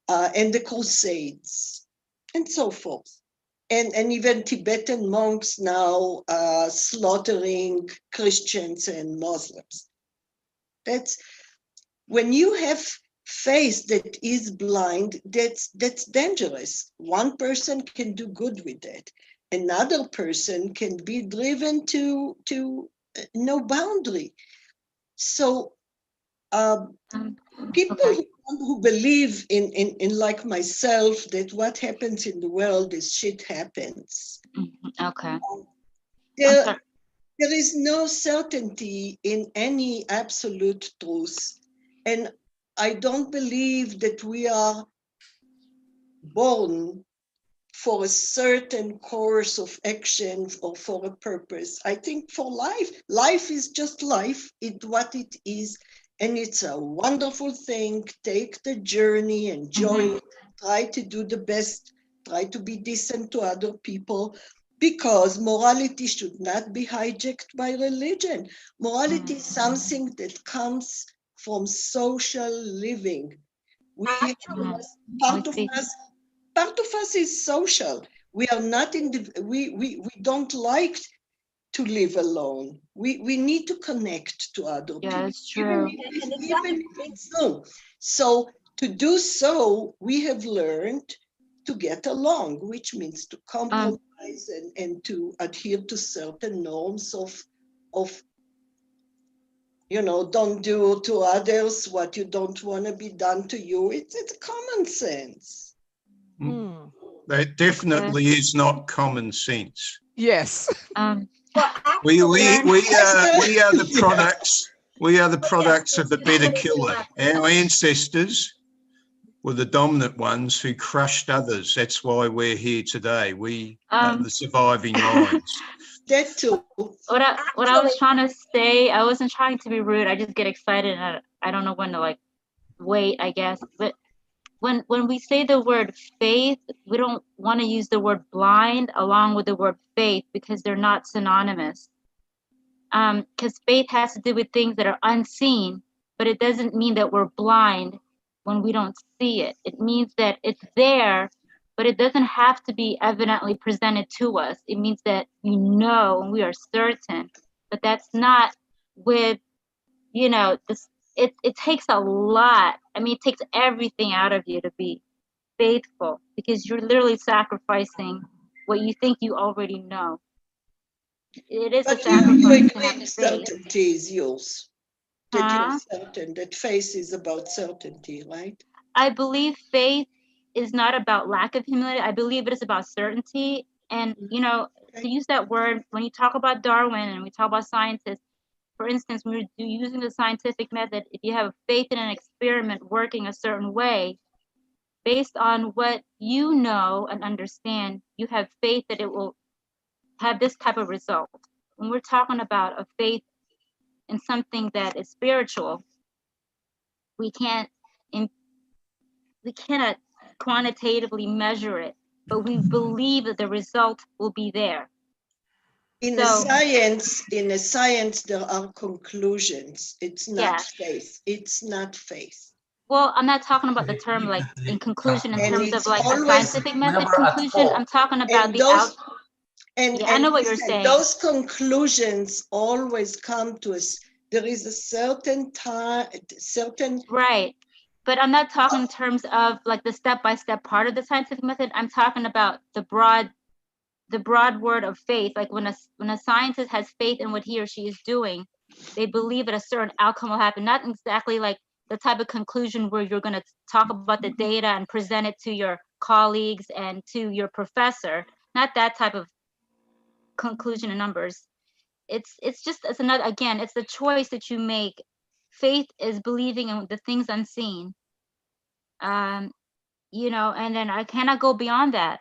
and the Crusades, and so forth. And even Tibetan monks now slaughtering Christians and Muslims. That's when you have faith that is blind, that's dangerous. One person can do good with that. Another person can be driven to no boundary. So people who believe in like myself, that what happens in the world is shit happens. Okay. There is no certainty in any absolute truth. And I don't believe that we are born for a certain course of action or for a purpose. I think for life is just life, it's what it is. And it's a wonderful thing. Take the journey, enjoy it, try to do the best, try to be decent to other people, because morality should not be hijacked by religion. Morality is something that comes from social living. Part of us is social. We are not we don't like to live alone. We need to connect to other people. That's true. Even so to do so, we have learned to get along, which means to compromise and to adhere to certain norms of don't do to others what you don't want to be done to you. It's common sense. That definitely is not common sense. Yes. We are the products. We are the products of the better killer. Our ancestors were the dominant ones who crushed others. That's why we're here today. We are the surviving lines. That too. What I was trying to say, I wasn't trying to be rude. I just get excited and I don't know when to wait, I guess. But when we say the word faith, we don't want to use the word blind along with the word faith, because they're not synonymous. Because faith has to do with things that are unseen, but it doesn't mean that we're blind when we don't see it. It means that it's there, but it doesn't have to be evidently presented to us. It means that we know and we are certain, but that's not with, you know, this. It takes a lot. I mean, it takes everything out of you to be faithful, because you're literally sacrificing what you think you already know. It is a But you sacrifice to have agree faith. certainty is yours. That Huh? you're certain, that faith is about certainty, right? I believe faith is not about lack of humility. I believe it is about certainty. And, you know, to use that word, when you talk about Darwin and we talk about scientists, for instance, when you're using the scientific method, if you have faith in an experiment working a certain way, based on what you know and understand, you have faith that it will have this type of result. When we're talking about a faith in something that is spiritual, we cannot quantitatively measure it, but we believe that the result will be there. In a science, there are conclusions. It's not faith. It's not faith. Well, I'm not talking about the term like in conclusion in And terms of it's like a always scientific method never at conclusion. all. I'm talking about And the those, out. and, Yeah, I and know what you're listen, saying. those conclusions always come to us. There is a certain time, certain. Right. But I'm not talking in terms of like the step-by-step part of the scientific method. I'm talking about the broad word of faith. Like when a scientist has faith in what he or she is doing, they believe that a certain outcome will happen. Not exactly like the type of conclusion where you're going to talk about the data and present it to your colleagues and to your professor. Not that type of conclusion and numbers. It's another, again, it's the choice that you make. Faith is believing in the things unseen. You know, and then I cannot go beyond that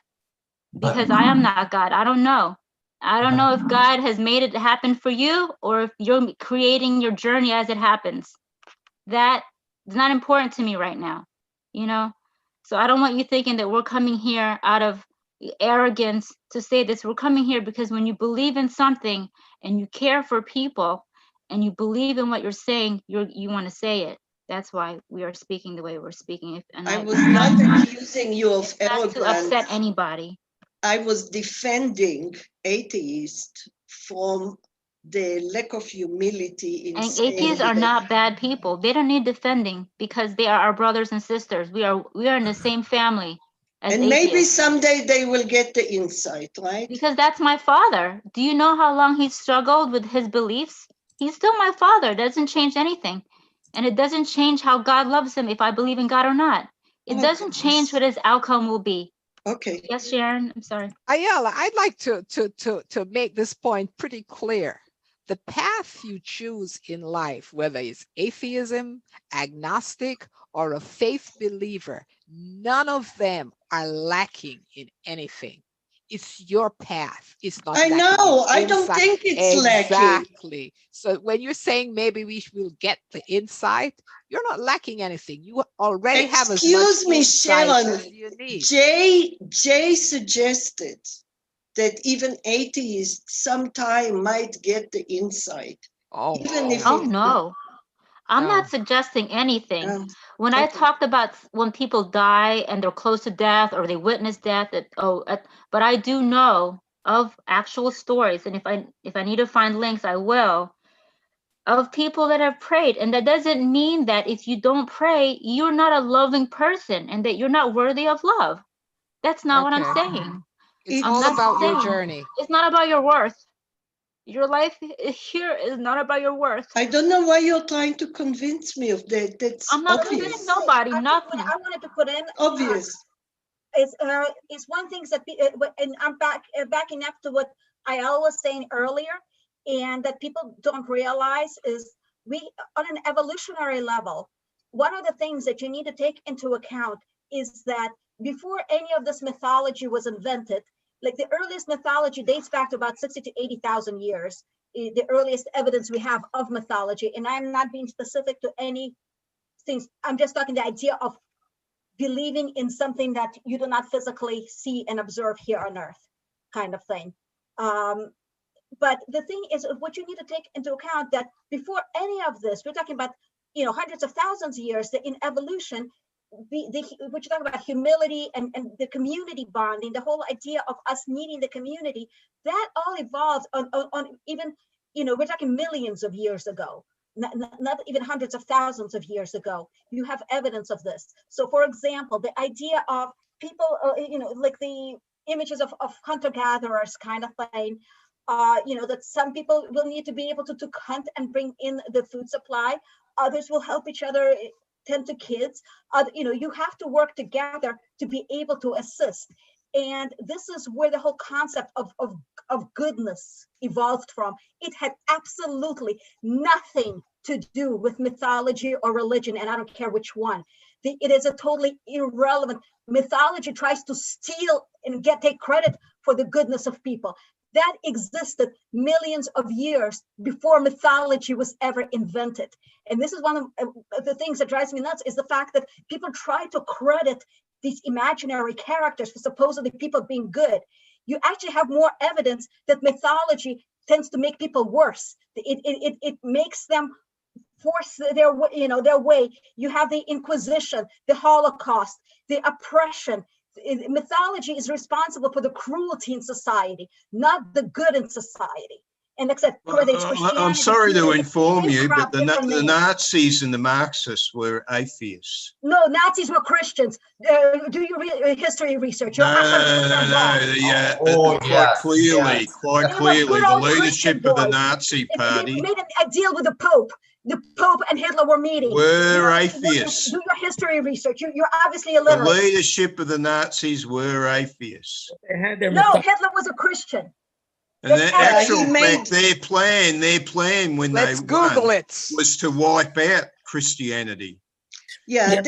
because I am not God. I don't know. I don't know if God has made it happen for you or if you're creating your journey as it happens. That is not important to me right now, you know? So I don't want you thinking that we're coming here out of arrogance to say this. We're coming here because when you believe in something and you care for people and you believe in what you're saying, you want to say it. That's why we are speaking the way we're speaking. And I was not accusing you of arrogance. Not to upset anybody. I was defending atheists from the lack of humility in and saying atheists are that, not bad people. They don't need defending because they are our brothers and sisters. We are in the same family as and atheists. maybe someday they will get the insight, right? Because that's my father. Do you know how long he struggled with his beliefs? He's still my father. It doesn't change anything. And it doesn't change how God loves him if I believe in God or not. It doesn't change what his outcome will be. Okay. Yes, Sharon, I'm sorry. Ayala, I'd like to make this point pretty clear. The path you choose in life, whether it's atheism, agnostic, or a faith believer, none of them are lacking in anything. It's your path. It's not. I know. I don't insight. think it's lacking. Exactly. So when you're saying maybe we will get the insight, you're not lacking anything. You already have as much insight as you need. Jay suggested that even atheists sometime might get the insight. Oh, even if no. I'm not suggesting anything. When I talked about when people die and they're close to death or they witness death, but I do know of actual stories, and if I need to find links, I will, of people that have prayed. And that doesn't mean that if you don't pray, you're not a loving person and that you're not worthy of love. That's not what I'm saying. It's all about your journey. It's not about your worth. Your life here is not about your worth. I don't know why you're trying to convince me of that. That's I'm not obvious. convincing nobody, nothing. I wanted to put in obvious. It's one thing that, and I'm backing up to what Ayala was saying earlier, and that people don't realize is we, on an evolutionary level, one of the things that you need to take into account is that before any of this mythology was invented, like the earliest mythology dates back to about 60 to 80,000 years, the earliest evidence we have of mythology. And I'm not being specific to any things. I'm just talking the idea of believing in something that you do not physically see and observe here on Earth, kind of thing. But the thing is, what you need to take into account that before any of this, we're talking about, hundreds of thousands of years, that in evolution, what you talk about humility and the community bonding, the whole idea of us needing the community, that all evolved on even, we're talking millions of years ago, not even hundreds of thousands of years ago. You have evidence of this. So for example, the idea of people, like the images of hunter-gatherers kind of thing, that some people will need to be able to hunt and bring in the food supply. Others will help each other tend to kids. You have to work together to be able to assist. And this is where the whole concept of goodness evolved from. It had absolutely nothing to do with mythology or religion, and I don't care which one. It is a totally irrelevant. Mythology tries to steal and take credit for the goodness of people. That existed millions of years before mythology was ever invented. And this is one of the things that drives me nuts, is the fact that people try to credit these imaginary characters for supposedly people being good. You actually have more evidence that mythology tends to make people worse. It makes them force their way. You have the Inquisition, the Holocaust, the oppression. Mythology is responsible for the cruelty in society, not the good in society. And except I'm sorry to inform you, but the Nazis and the Marxists were atheists. No, Nazis were Christians. Do your history research. No. Quite clearly, the leadership of the Nazi Party. They made a deal with the Pope. The Pope and Hitler were meeting. Were atheists. Do your history research. You're obviously illiterate. The leadership of the Nazis were atheists. No, Hitler was a Christian. And the actual fact, their plan when they Google won it. was to wipe out Christianity. Yeah,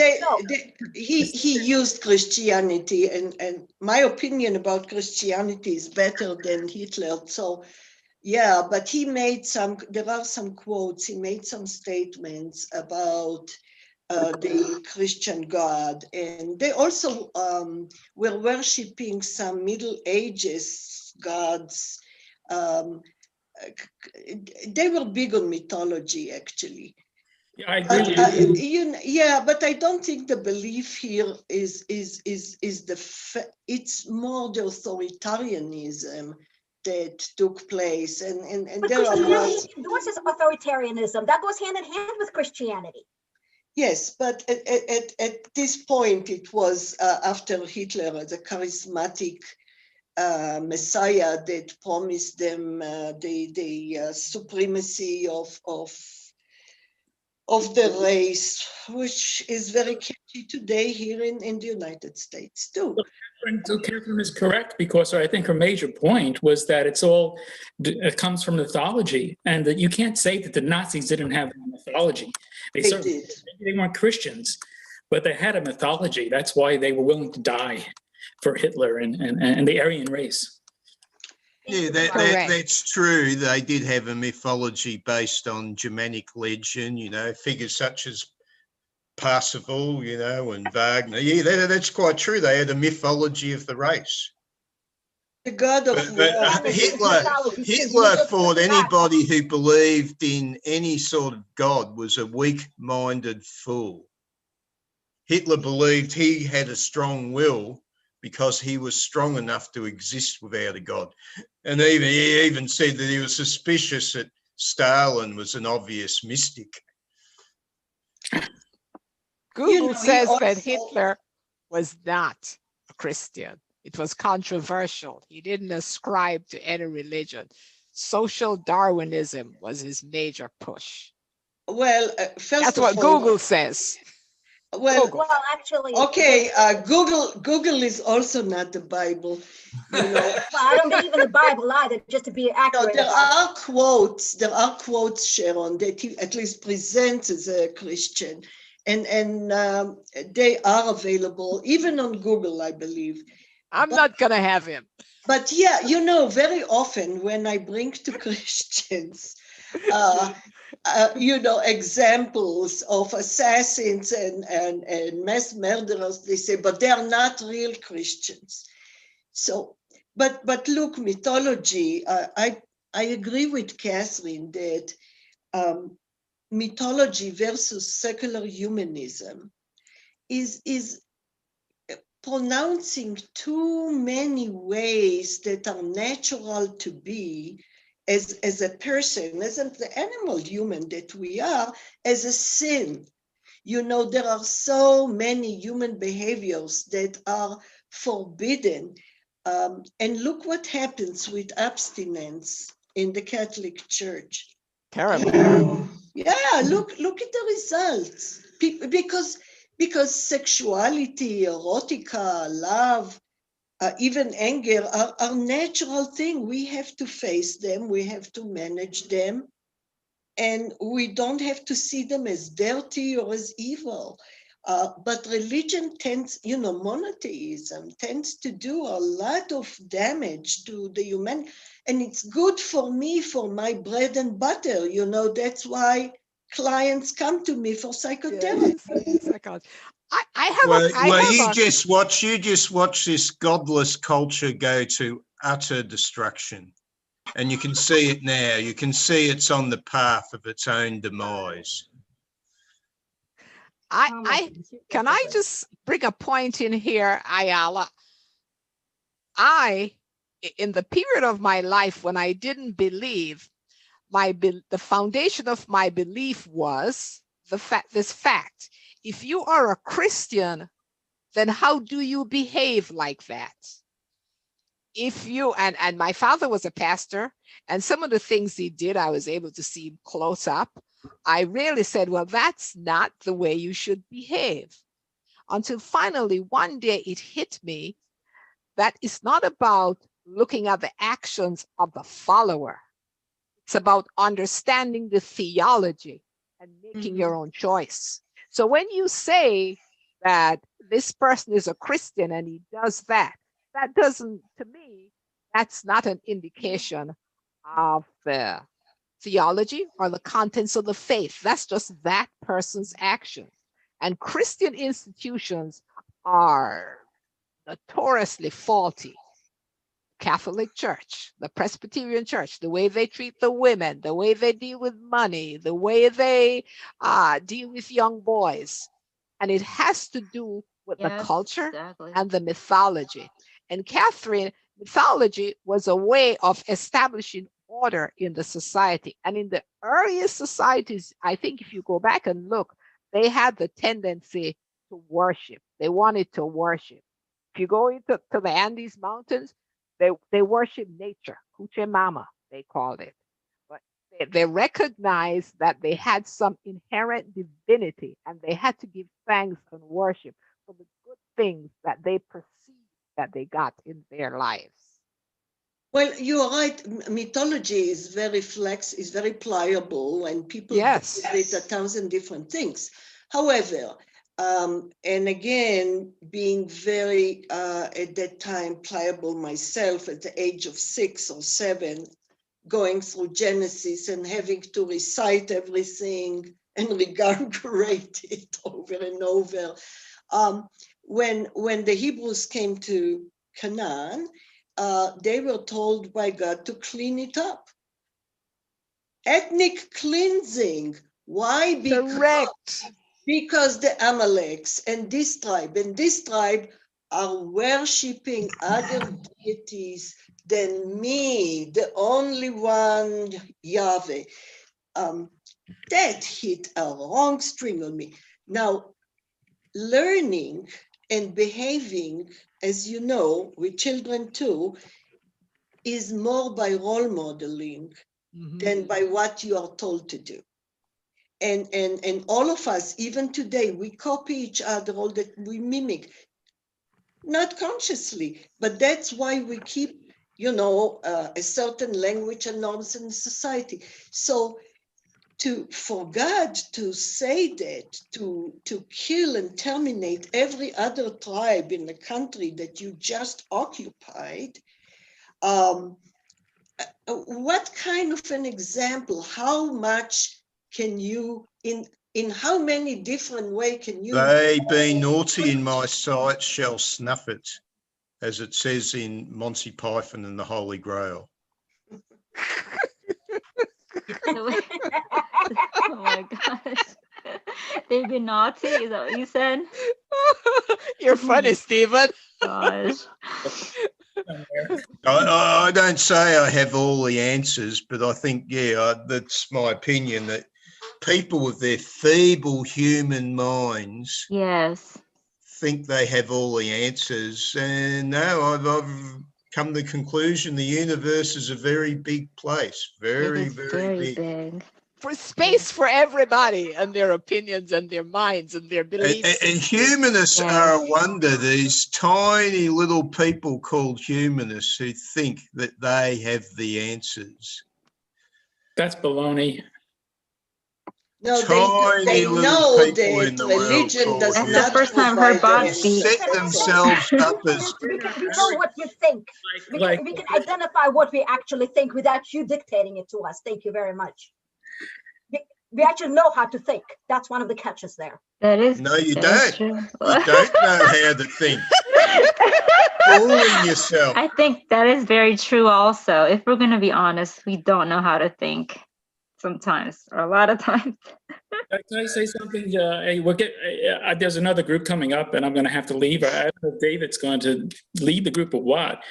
he used Christianity, and my opinion about Christianity is better than Hitler. So, yeah, but he made there are some quotes, he made some statements about the Christian God. And they also were worshipping some Middle Ages gods. They were big on mythology, actually. Yeah, I agree. But I don't think the belief here is it's more the authoritarianism that took place, and there was authoritarianism that goes hand in hand with Christianity. Yes, but at this point, it was after Hitler, the charismatic Messiah that promised them the supremacy of the race, which is very catchy today here in the United States too. Catherine is correct, because I think her major point was that it comes from mythology, and that you can't say that the Nazis didn't have a mythology. They did. Maybe they weren't Christians, but they had a mythology. That's why they were willing to die for Hitler and the Aryan race. Yeah, that's true. They did have a mythology based on Germanic legend, figures such as Parsifal, and Wagner. Yeah, that's quite true. They had a mythology of the race. The god of Hitler thought anybody who believed in any sort of god was a weak-minded fool. Hitler believed he had a strong will because he was strong enough to exist without a god. And he even said that he was suspicious that Stalin was an obvious mystic. Google says that Hitler was not a Christian. It was controversial. He didn't ascribe to any religion. Social Darwinism was his major push. Well, that's what Google says. Well, actually, okay. Google is also not the Bible. Well, I don't believe in the Bible either. Just to be accurate. No, there are quotes, Sharon, that he at least presents as a Christian, and they are available even on Google, I believe. I'm not gonna have him. But yeah, very often when I bring to Christians, examples of assassins and mass murderers, they say, but they are not real Christians. So, but look, mythology, I agree with Catherine that mythology versus secular humanism is pronouncing too many ways that are natural to be as a person, as the animal human that we are, as a sin. You know, there are so many human behaviors that are forbidden. And look what happens with abstinence in the Catholic Church. Terrible. Yeah, look at the results. Because sexuality, erotica, love, even anger are natural things. We have to face them. We have to manage them. And we don't have to see them as dirty or as evil. But religion tends, you know, monotheism tends to do a lot of damage to the human. And it's good for me, for my bread and butter. You know, that's why clients come to me for psychotherapy. Yes, You just watch this godless culture go to utter destruction. And you can see it now. You can see it's on the path of its own demise. Can I just bring a point in here, Ayala? In the period of my life when I didn't believe, the foundation of my belief was this fact. If you are a Christian, then how do you behave like that? If you, and my father was a pastor, and some of the things he did, I was able to see close up. I really said, well, that's not the way you should behave. Until finally, one day it hit me that it's not about looking at the actions of the follower. It's about understanding the theology and making your own choice. So when you say that this person is a Christian and he does that, that doesn't, to me, that's not an indication of the theology or the contents of the faith. That's just that person's action. And Christian institutions are notoriously faulty. Catholic Church, the Presbyterian Church, the way they treat the women, the way they deal with money, the way they deal with young boys. And it has to do with the culture and the mythology. And Catherine, mythology was a way of establishing order in the society. And in the earliest societies, I think if you go back and look, they had the tendency to worship. They wanted to worship. If you go into the Andes Mountains, they worship nature, Kuchemama, they called it. But they recognized that they had some inherent divinity and they had to give thanks and worship for the good things that they perceived that they got in their lives. Well, you're right. Mythology is very is very pliable, and people do with 1,000 different things. However, and again, being very, at that time, pliable myself at the age of 6 or 7, going through Genesis and having to recite everything and regurgitate it over and over. When the Hebrews came to Canaan, they were told by God to clean it up. Ethnic cleansing. Why? Because the Amaleks and this tribe are worshipping other deities than me, the only one, Yahweh. That hit a wrong string on me. Now, learning and behaving, as you know, with children too, is more by role modeling than by what you are told to do. And all of us, even today, we copy each other, all that we mimic, not consciously, but that's why we keep, you know, a certain language and norms in society. So for God to say that, to kill and terminate every other tribe in the country that you just occupied, what kind of an example? How much can you, in how many different ways can you? They be naughty in my sight shall snuff it, as it says in Monty Python and the Holy Grail. Oh my gosh. They be naughty, is that what you said? You're funny, Stephen. Gosh. I don't say I have all the answers, but I think, that's my opinion, that people with their feeble human minds Yes. think they have all the answers. And no, I've come to the conclusion the universe is a very big place. Very, It is very big. big. For space for everybody and their opinions and their minds and their beliefs. And humanists are a wonder, these tiny little people called humanists who think that they have the answers. That's baloney. No, Tiny they little know people in that the world religion called does That's not the first time I've heard provide Bob them speak. set themselves up as We know what you think. We can identify what we actually think without you dictating it to us. Thank you very much. We actually know how to think. That's one of the catches there. That is. No, you that is don't. true. You don't know how to think. Fooling yourself. I think that is very true also. If we're going to be honest, we don't know how to think sometimes, or a lot of times. Can I say something? Hey, there's another group coming up, and I'm going to have to leave. I don't know if David's going to lead the group or what,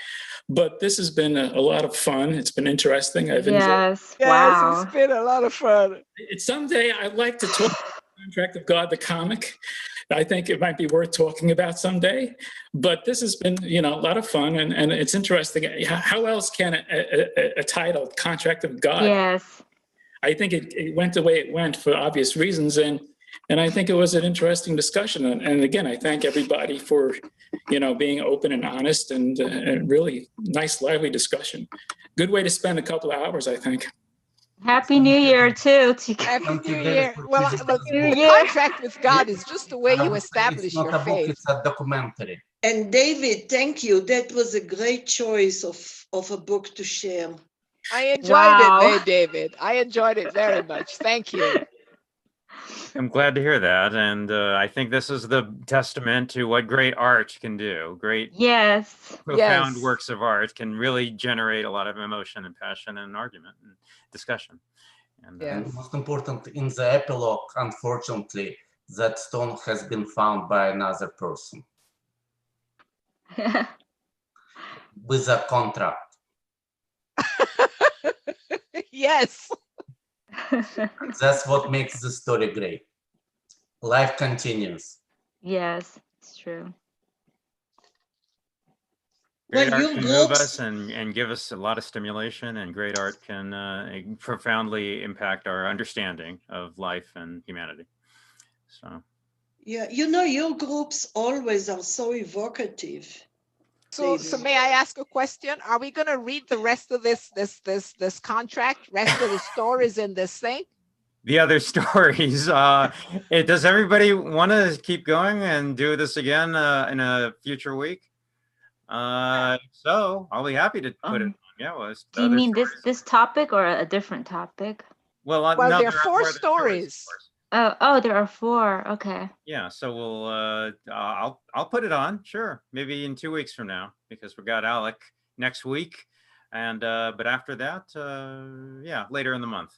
but this has been a lot of fun. It's been interesting. I've enjoyed. Yes. Yes, Wow. it's been a lot of fun. Someday I'd like to talk about the Contract of God, the comic. I think it might be worth talking about someday. But this has been, a lot of fun, and it's interesting. How else can a title, Contract of God? Yes. I think it went the way it went for obvious reasons, and I think it was an interesting discussion. And again, I thank everybody for, being open and honest, and really nice, lively discussion. Good way to spend a couple of hours, I think. Happy New Year too. Happy New Year. Well, New the Year. contract with God is just the way you establish It's not your a book, faith. it's a documentary. And David, thank you. That was a great choice of a book to share. I enjoyed Wow. it, David. I enjoyed it very much. Thank you. I'm glad to hear that. And I think this is the testament to what great art can do. Great, Yes. profound Yes. works of art can really generate a lot of emotion and passion and argument and discussion. And And most important, in the epilogue, unfortunately, that stone has been found by another person with a contract. Yes. That's what makes the story great. Life continues. Yes, it's true. great Well, art you can move books- us and give us a lot of stimulation, and great art can profoundly impact our understanding of life and humanity. So Yeah, your groups always are so evocative. So may I ask a question? Are we going to read the rest of this contract, rest of the stories in this thing? the other stories, does everybody want to keep going and do this again in a future week? So I'll be happy to put it on. Yeah, well, it's Do you other mean stories. this topic or a different topic? Well, Well, no, there are there are four more than stories. of course. Oh, there are 4. Okay. Yeah, so we'll I'll put it on, sure, maybe in 2 weeks from now, because we got Alec next week, and but after that, yeah, later in the month.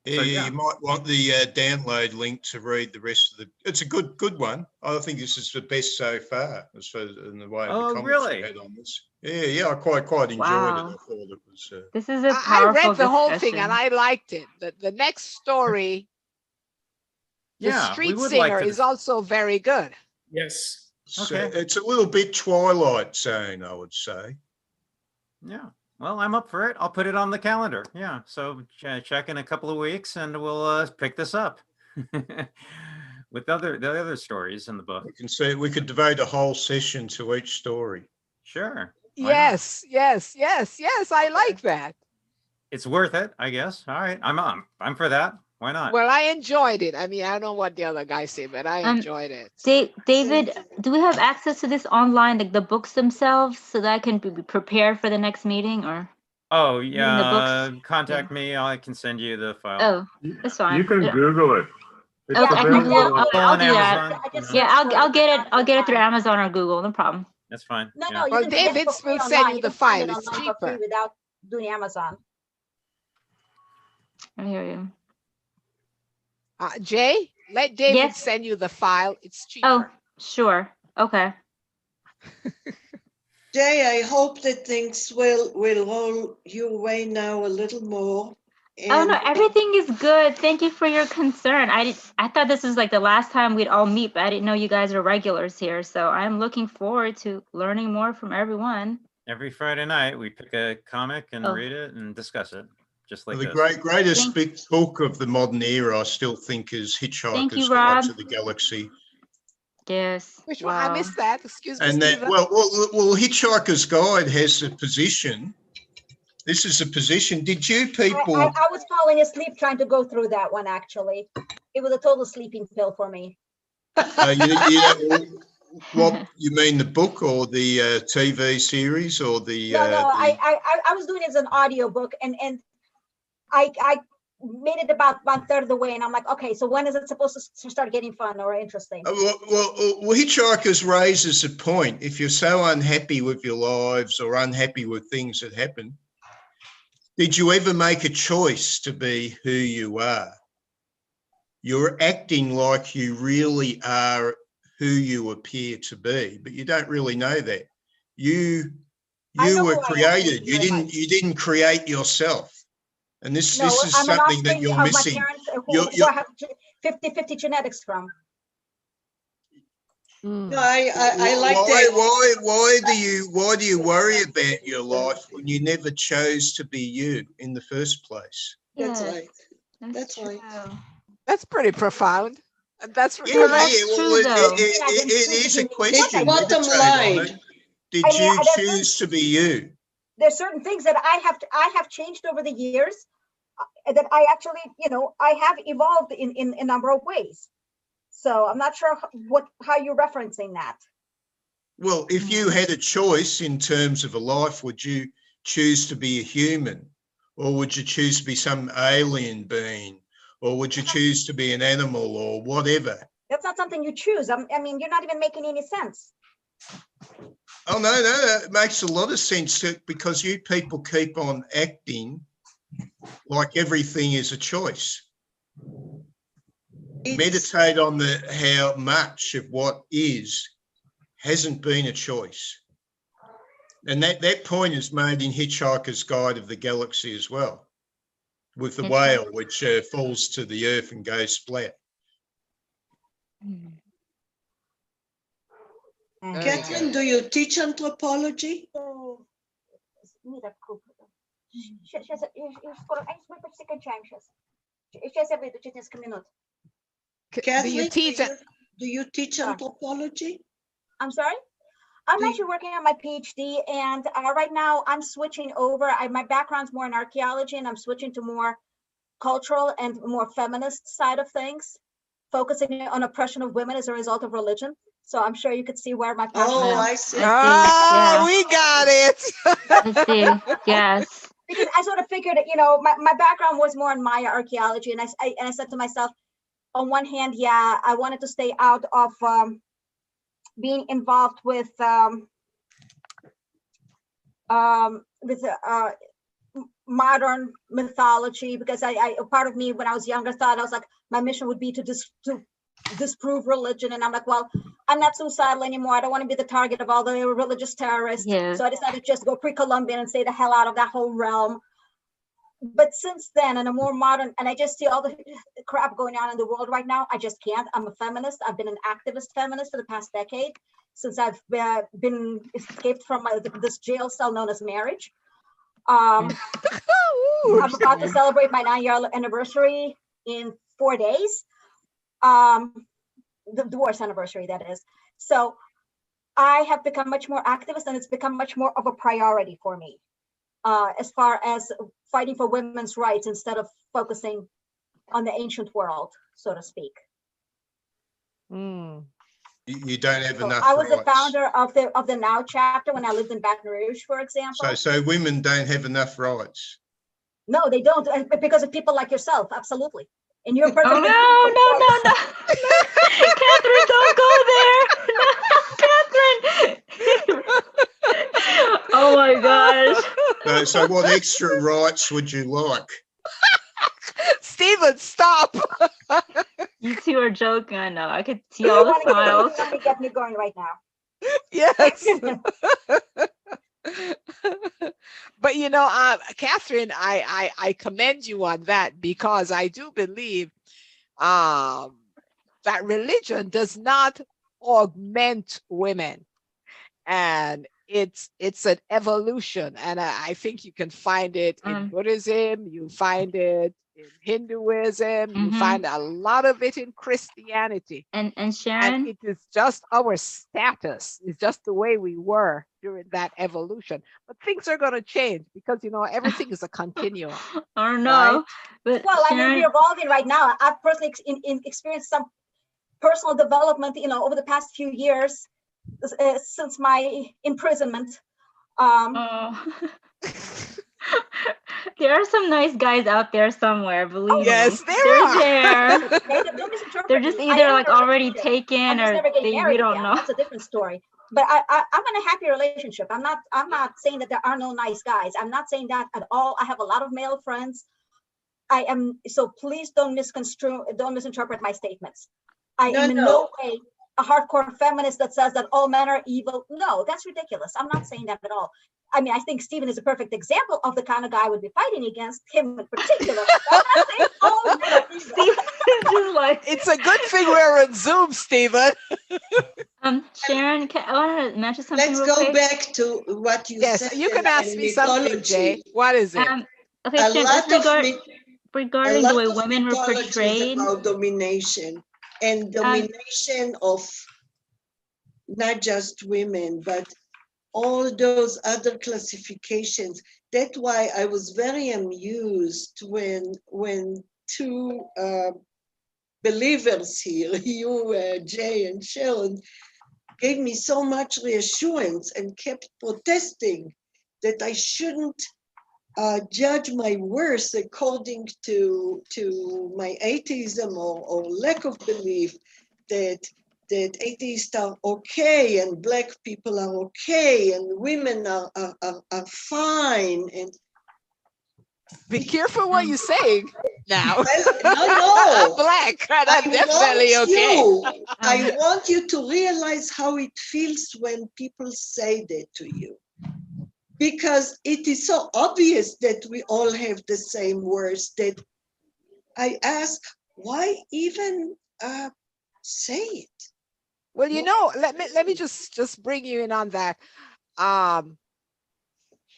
So, yeah. You might want the download link to read the rest of the. It's a good one. I think this is the best so far, as far as in the way of the comments really? we had on this. Yeah, I quite enjoyed Wow. it. I thought it was. This is a I powerful read the whole thing discussion. and I liked it. The next story, the Yeah, we street would like singer to is also very good. Yes. Okay. It's a little bit Twilight Zone, I would say. Yeah, well, I'm up for it. I'll put it on the calendar. Yeah, so check in a couple of weeks, and we'll pick this up with the other stories in the book. We could devote a whole session to each story. Sure. Why not? Yes. I like that. It's worth it, I guess. All right, I'm for that. Why not? Well, I enjoyed it. I mean, I don't know what the other guy said, but I enjoyed it. David, do we have access to this online, like the books themselves, so that I can be prepared for the next meeting? Or Oh the yeah, books? contact me. I can send you the file. Oh, that's fine. You can Google it. It's Okay, I can available Google. on- I'll on do that. Amazon. Yeah, I'll get it. I'll get it through Amazon or Google. No problem. That's fine. No, yeah. no, you Well, can get it David for free will send online. you the can find file. it It's online for free cheaper. without doing Amazon. I hear you. Jay, let David Yes. send you the file. It's cheaper. Oh, sure. Okay. Jay, I hope that things will roll your way now a little more. Oh no, everything is good. Thank you for your concern. I thought this was like the last time we'd all meet, but I didn't know you guys are regulars here. So I'm looking forward to learning more from everyone. Every Friday night, we pick a comic and read it and discuss it, just like the this. greatest big book of the modern era, I still think, is Hitchhiker's Guide to the Galaxy. Yes. Which one? I missed that. Excuse me, And that, Stephen. well, Hitchhiker's Guide has a position. This is a position. Did you people? I was falling asleep trying to go through that one. Actually, it was a total sleeping pill for me. What you mean, the book or the TV series or the? No, I was doing it as an audio book, and I made it about 1/3 of the way, and I'm like, okay, so when is it supposed to start getting fun or interesting? Well, Hitchhikers raises a point. If you're so unhappy with your lives or unhappy with things that happen, did you ever make a choice to be who you are? You're acting like you really are who you appear to be, but you don't really know that. You were created. You didn't create yourself. And this is something that you're missing. My parents, who I have 50-50 genetics from. No, I like that. Why do you worry about your life when you never chose to be you in the first place? That's right. That's right. That's pretty profound. That's really it is a question. Bottom line. Did you choose to be you? There's certain things that I have changed over the years that I actually, I have evolved in a number of ways. So I'm not sure how you're referencing that. Well, if you had a choice in terms of a life, would you choose to be a human, or would you choose to be some alien being, or would you choose to be an animal or whatever? That's not something you choose. I mean, you're not even making any sense. Oh, no, it makes a lot of sense because you people keep on acting like everything is a choice. Meditate on how much of what is hasn't been a choice. And that point is made in Hitchhiker's Guide of the Galaxy as well, with the whale which falls to the earth and goes splat. Catherine, do you teach anthropology? Catherine, do you teach anthropology? I'm sorry? I'm actually working on my PhD, and right now I'm switching over. My background's more in archaeology, and I'm switching to more cultural and more feminist side of things, focusing on oppression of women as a result of religion. So I'm sure you could see where my passion is. I see. We got it. I see. Yes. Because I sort of figured, my background was more in Maya archaeology, and I said to myself, on one hand, I wanted to stay out of being involved with modern mythology, because I part of me when I was younger thought I was like, my mission would be to disprove religion, and I'm like, well, I'm not suicidal anymore. I don't want to be the target of all the religious terrorists. Yeah. So I decided to just go pre-Columbian and stay the hell out of that whole realm. But since then, in a more modern, and I just see all the crap going on in the world right now, I just can't. I'm a feminist. I've been an activist feminist for the past decade, since I've been escaped from this jail cell known as marriage. I'm about to celebrate my 9-year anniversary in 4 days. The divorce anniversary, that is. So I have become much more activist, and it's become much more of a priority for me as far as fighting for women's rights instead of focusing on the ancient world, so to speak. You don't have enough I was rights. the founder of the Now chapter when I lived in Baton Rouge, for example. So women don't have enough rights. No, they don't, because of people like yourself. Absolutely. And you're perfect. Oh, no. Catherine, don't go there. No, Catherine. Oh my gosh. So what extra rights would you like? Stephen, stop. You two are joking. I know. I could see all the smiles. You get me going right now. Yes. But you know, Catherine, I commend you on that, because I do believe that religion does not augment women, and it's an evolution, and I think you can find it in Buddhism, you find it in Hinduism, you find a lot of it in Christianity. And And Sharon, it is just our status, it's just the way we were during that evolution. But things are going to change, because you know everything is a continuum. or no, right? but Well, I mean, Sharon, we're evolving right now. I've personally experienced some personal development, you know, over the past few years since my imprisonment. oh. There are some nice guys out there somewhere, believe Yes, me. there They're are. there. Don't misinterpret They're just me. I either am like in a already relationship. taken, I'm just or never getting we married don't again. know. That's a different story. But I'm in a happy relationship. I'm not saying that there are no nice guys. I'm not saying that at all. I have a lot of male friends. I am, so please don't misinterpret my statements. I am in no way a hardcore feminist that says that all men are evil. No, that's ridiculous. I'm not saying that at all. I mean, I think Stephen is a perfect example of the kind of guy I would be fighting against, him in particular. I'm not saying all men are evil. Just like, It's a good thing we're on Zoom, Stephen. Sharon, I want to mention something. Let's real go quick. back to what you Yes, said. you can ask in me something, mythology. Jay. What is it? Okay, A Sharon, lot of regarding the way of women were mythology is portrayed. about domination, and domination of not just women, but all those other classifications. That's why I was very amused when two believers here, you, Jay and Sharon, gave me so much reassurance and kept protesting that I shouldn't judge my worth according to my atheism or lack of belief, that atheists are okay and Black people are okay and women are fine. And be careful what you're saying now. No. Black, that's definitely okay. I want you to realize how it feels when people say that to you. Because it is so obvious that we all have the same words, that I ask, why even say it? Well, you know, let me just bring you in on that.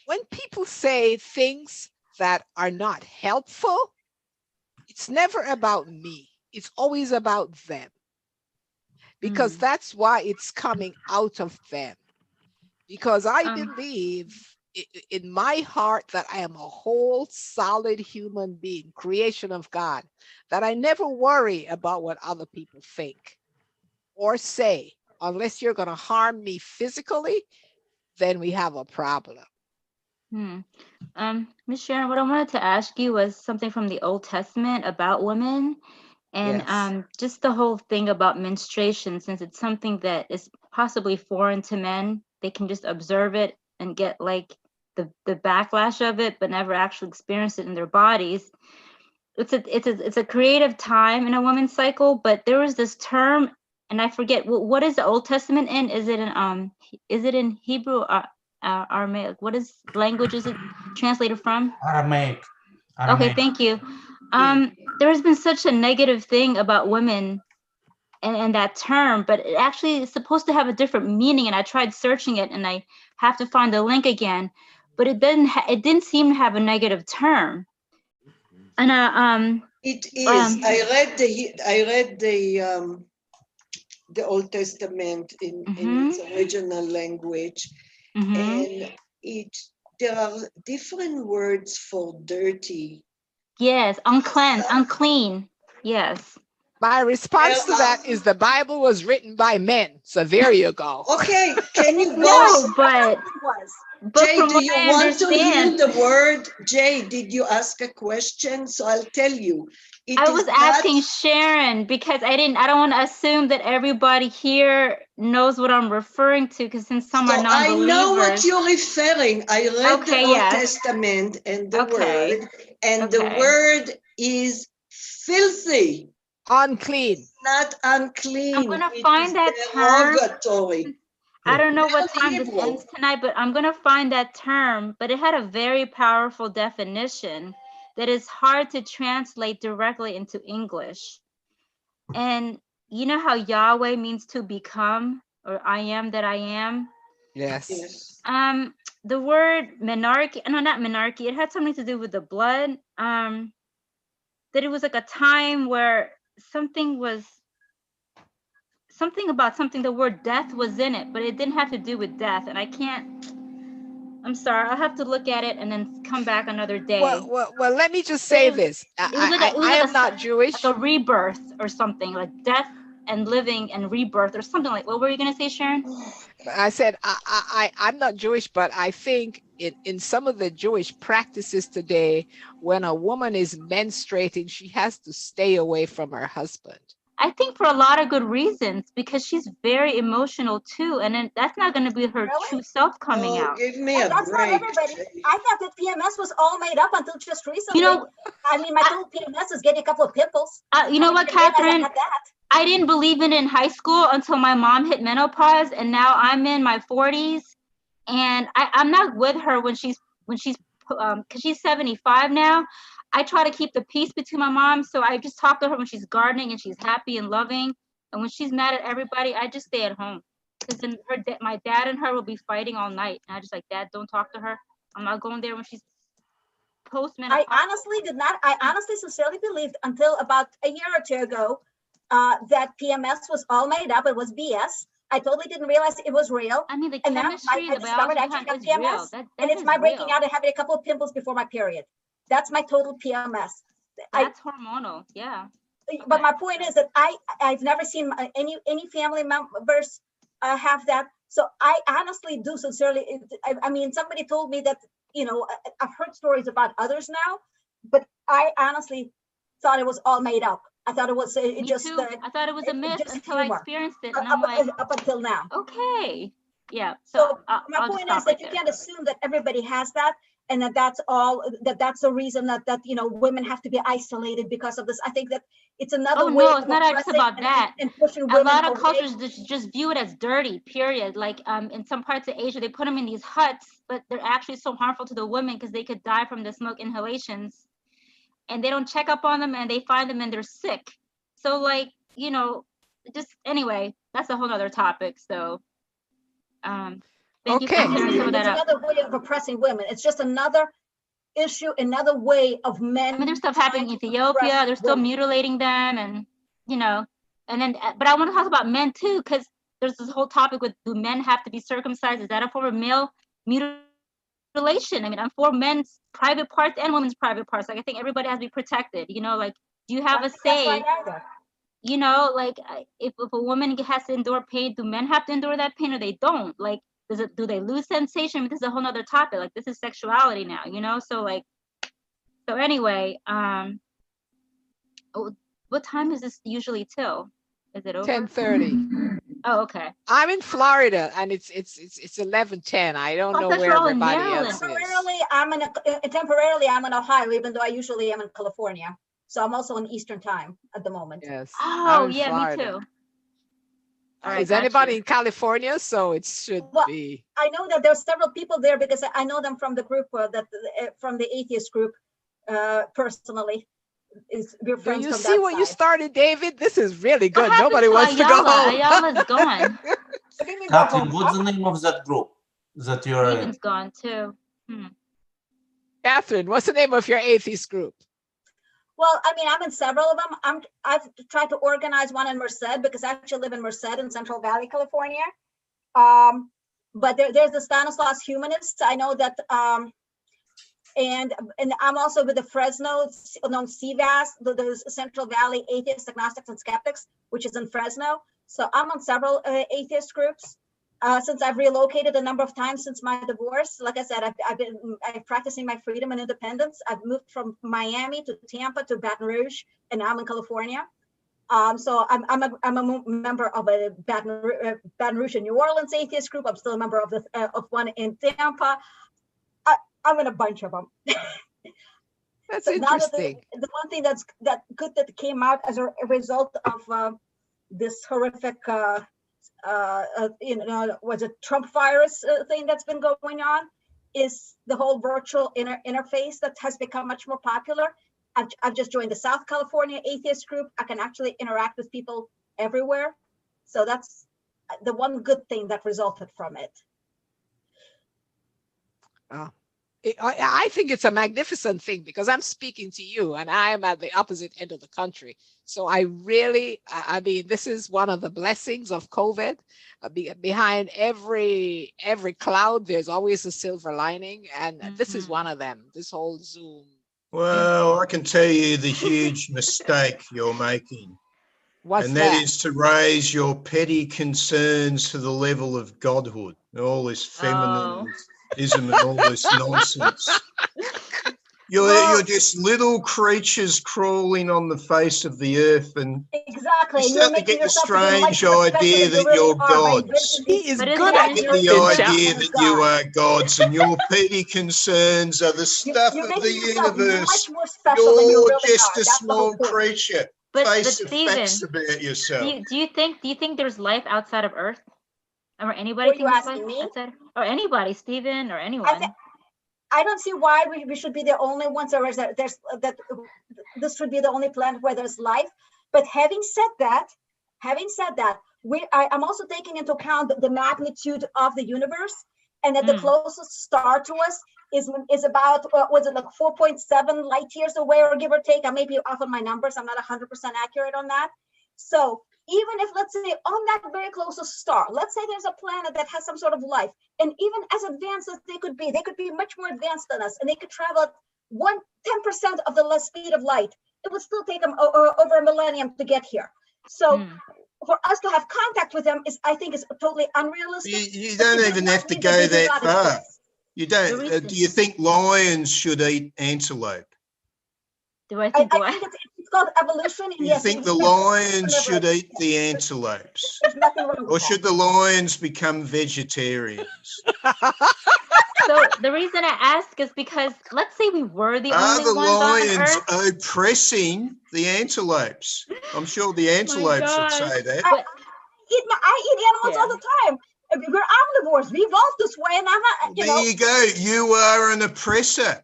When people say things that are not helpful, it's never about me. It's always about them. Because that's why it's coming out of them. Because I believe in my heart that I am a whole, solid human being, creation of God, that I never worry about what other people think or say. Unless you're going to harm me physically, then we have a problem. Ms. Sharon, what I wanted to ask you was something from the Old Testament about women, and just the whole thing about menstruation, since it's something that is possibly foreign to men. They can just observe it and get like the backlash of it, but never actually experience it in their bodies. It's a creative time in a woman's cycle, but there was this term, and I forget what is the Old Testament in? Is it in Hebrew? Aramaic. What is language is it translated from? Aramaic. Okay, thank you. There has been such a negative thing about women and that term, but it actually is supposed to have a different meaning. And I tried searching it, and I have to find the link again, but it didn't seem to have a negative term. And it is. I read the Old Testament in its original language, and there are different words for dirty. Yes, unclean. Yes. My response to that is the Bible was written by men. So there you go. Okay, can you No, but Jay, from do what you I want to hear understand, the word? Jay, did you ask a question? So I'll tell you. I was asking Sharon because I don't want to assume that everybody here knows what I'm referring to, because since some are non-believers. I know what you're referring. I read the Old Testament and the word, and the word is filthy. Unclean. Not unclean. I'm going to find that term. I don't know what time this ends tonight, but I'm going to find that term, but it had a very powerful definition that is hard to translate directly into English. And you know how Yahweh means to become, or I am that I am? Yes. The word menarche, no, not menarche, it had something to do with the blood. That it was like a time where something about something, the word death was in it, but it didn't have to do with death. And I'm sorry, I'll have to look at it and then come back another day. Well, let me just say this. I am not Jewish. Like a rebirth or something, like death and living and rebirth or something like. What were you gonna say, Sharon? I said I'm not Jewish, but I think in some of the Jewish practices today, when a woman is menstruating, she has to stay away from her husband. I think for a lot of good reasons, because she's very emotional too, and then that's not going to be her true self coming out. Give me a That's break. not everybody. I thought that PMS was all made up until just recently. You know, I mean, my total PMS is getting a couple of pimples. You know what, Catherine? I didn't believe in it in high school until my mom hit menopause, and now I'm in my 40s, and I'm not with her when she's because she's 75 now. I try to keep the peace between my mom, so I just talk to her when she's gardening and she's happy and loving, and when she's mad at everybody, I just stay at home, because then my dad and her will be fighting all night, and I just like, Dad, don't talk to her. I'm not going there when she's post-menopause. I honestly sincerely believed until about a year or two ago that PMS was all made up. It was BS. I totally didn't realize it was real. I mean, the and chemistry, now I discovered I actually got PMS, and it's my breaking out and having a couple of pimples before my period. That's my total PMS. That's hormonal, yeah. But my point is that I've never seen any family members have that. So I honestly do sincerely. I mean, somebody told me that, you know, I've heard stories about others now, but I honestly thought it was all made up. I thought it was I thought it was a myth until I experienced it, and I'm like, up until now. Okay, yeah. So my point is that you can't assume that everybody has that, and that's the reason that you know, women have to be isolated because of this. I think that it's another way. No, it's not just about that. And pushing a lot of away. cultures just view it as dirty, period. Like in some parts of Asia, they put them in these huts, but they're actually so harmful to the women because they could die from the smoke inhalations, and they don't check up on them, and they find them and they're sick. So like, you know, just anyway, that's a whole other topic. So thank you for clearing some of that up. It's another way of oppressing women. It's just another issue, another way of men. I mean, there's stuff happening in Ethiopia. They're still mutilating them, and you know, and then. But I want to talk about men too, because there's this whole topic with, do men have to be circumcised? Is that a form of male mutilation? I mean, I'm for men's private parts and women's private parts. Like, I think everybody has to be protected. You know, like, do you have a say? You know, like, if a woman has to endure pain, do men have to endure that pain, or they don't? Like, do they lose sensation? I mean, this is a whole other topic. Like, this is sexuality now, you know? So like, so anyway, what time is this usually till? Is it over? 10:30. Oh, okay. I'm in Florida, and it's 11:10. I don't know where everybody else is. Temporarily, I'm in Ohio, even though I usually am in California. So I'm also in Eastern time at the moment. Yes. Oh, yeah, Florida. Me too. Is anybody in California? So it should be. I know that there's several people there because I know them from the group from the atheist group personally. Do you see what you started, David? This is really good. Nobody wants to go home. Ayala's gone. Catherine, what's the name of that group that you're in? Steven's gone too. Catherine, what's the name of your atheist group? Well, I mean, I'm in several of them. I've tried to organize one in Merced because I actually live in Merced in Central Valley, California. But there's the Stanislaus Humanists. I know that, and I'm also with the Fresno, known CVAS, the Central Valley Atheists, Agnostics, and Skeptics, which is in Fresno. So I'm on several atheist groups. Since I've relocated a number of times since my divorce. Like I said, I've been practicing my freedom and independence. I've moved from Miami to Tampa to Baton Rouge, and now I'm in California. So I'm a member of a Baton Rouge and New Orleans atheist group. I'm still a member of one in Tampa. I'm in a bunch of them. That's interesting. The one thing that came out as a result of this horrific was a Trump virus thing that's been going on, is the whole virtual interface that has become much more popular. I've just joined the South California atheist group. I can actually interact with people everywhere. So that's the one good thing that resulted from it. I think it's a magnificent thing because I'm speaking to you and I am at the opposite end of the country. So I mean, this is one of the blessings of COVID. Behind every cloud, there's always a silver lining. And this is one of them, this whole Zoom. Well, I can tell you the huge mistake you're making. What's and that is to raise your petty concerns to the level of godhood. All this feminism and all this nonsense. You're just little creatures crawling on the face of the earth, and exactly. you start to get the strange idea that you're gods. He is good at the idea that you are gods, and your petty concerns are the stuff of the universe. You're just a small creature. But Face the Stephen, facts about yourself. Do you think there's life outside of Earth, or anybody think there's life outside, or anybody, Stephen, or anyone? I don't see why we should be the only ones that this should be the only planet where there's life. But having said that, I'm also taking into account the magnitude of the universe, and that the closest star to us is about, was it like 4.7 light years away, or give or take? I may be off on my numbers. I'm not 100% accurate on that. So even if, let's say, on that very closest star, let's say there's a planet that has some sort of life, and even as advanced as they could be much more advanced than us, and they could travel at 10% of the speed of light. It would still take them over a millennium to get here. So for us to have contact with them I think is totally unrealistic. You don't even have to go that far. You don't. Do you think lions should eat antelope? Do I think it's called evolution. And you think the lions should eat the antelopes? There's nothing wrong with or should the lions become vegetarians? So the reason I ask is because let's say we were the only ones on Earth. Are the lions oppressing the antelopes? I'm sure the antelopes would say that. I eat animals all the time. We're omnivores. We evolved this way, and I'm not. There you go. You are an oppressor.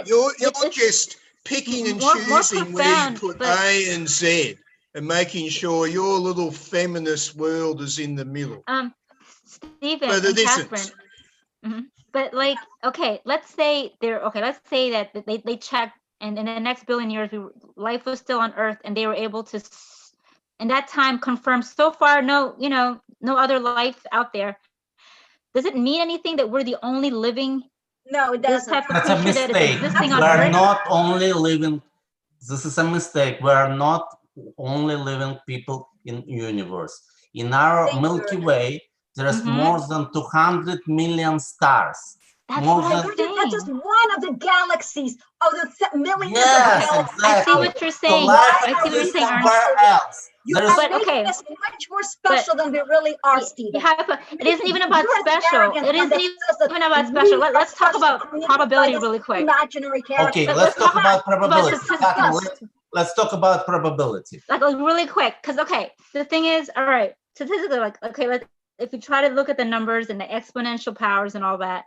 You're just picking and choosing where you put A and Z, and making sure your little feminist world is in the middle. Stephen and Catherine. But like, okay, let's say that they checked, and in the next billion years, life was still on Earth, and they were able to, in that time, confirm so far no other life out there. Does it mean anything that we're the only living? No, it doesn't. That's a mistake. We're not only living. This is a mistake. We are not only living people in universe. In our Milky Way, there is more than 200 million stars. That's that's just one of the galaxies of the millions of galaxies. Exactly. I see what you're saying. I see what you're saying. Where else? You are making us much more special than we really are, Stephen. It isn't even about special. It isn't even about special. Let's talk about probability really quick. Imaginary character. Okay, let's talk about probability. Let's talk about probability. Like really quick, because the thing is, all right, statistically, if you try to look at the numbers and the exponential powers and all that,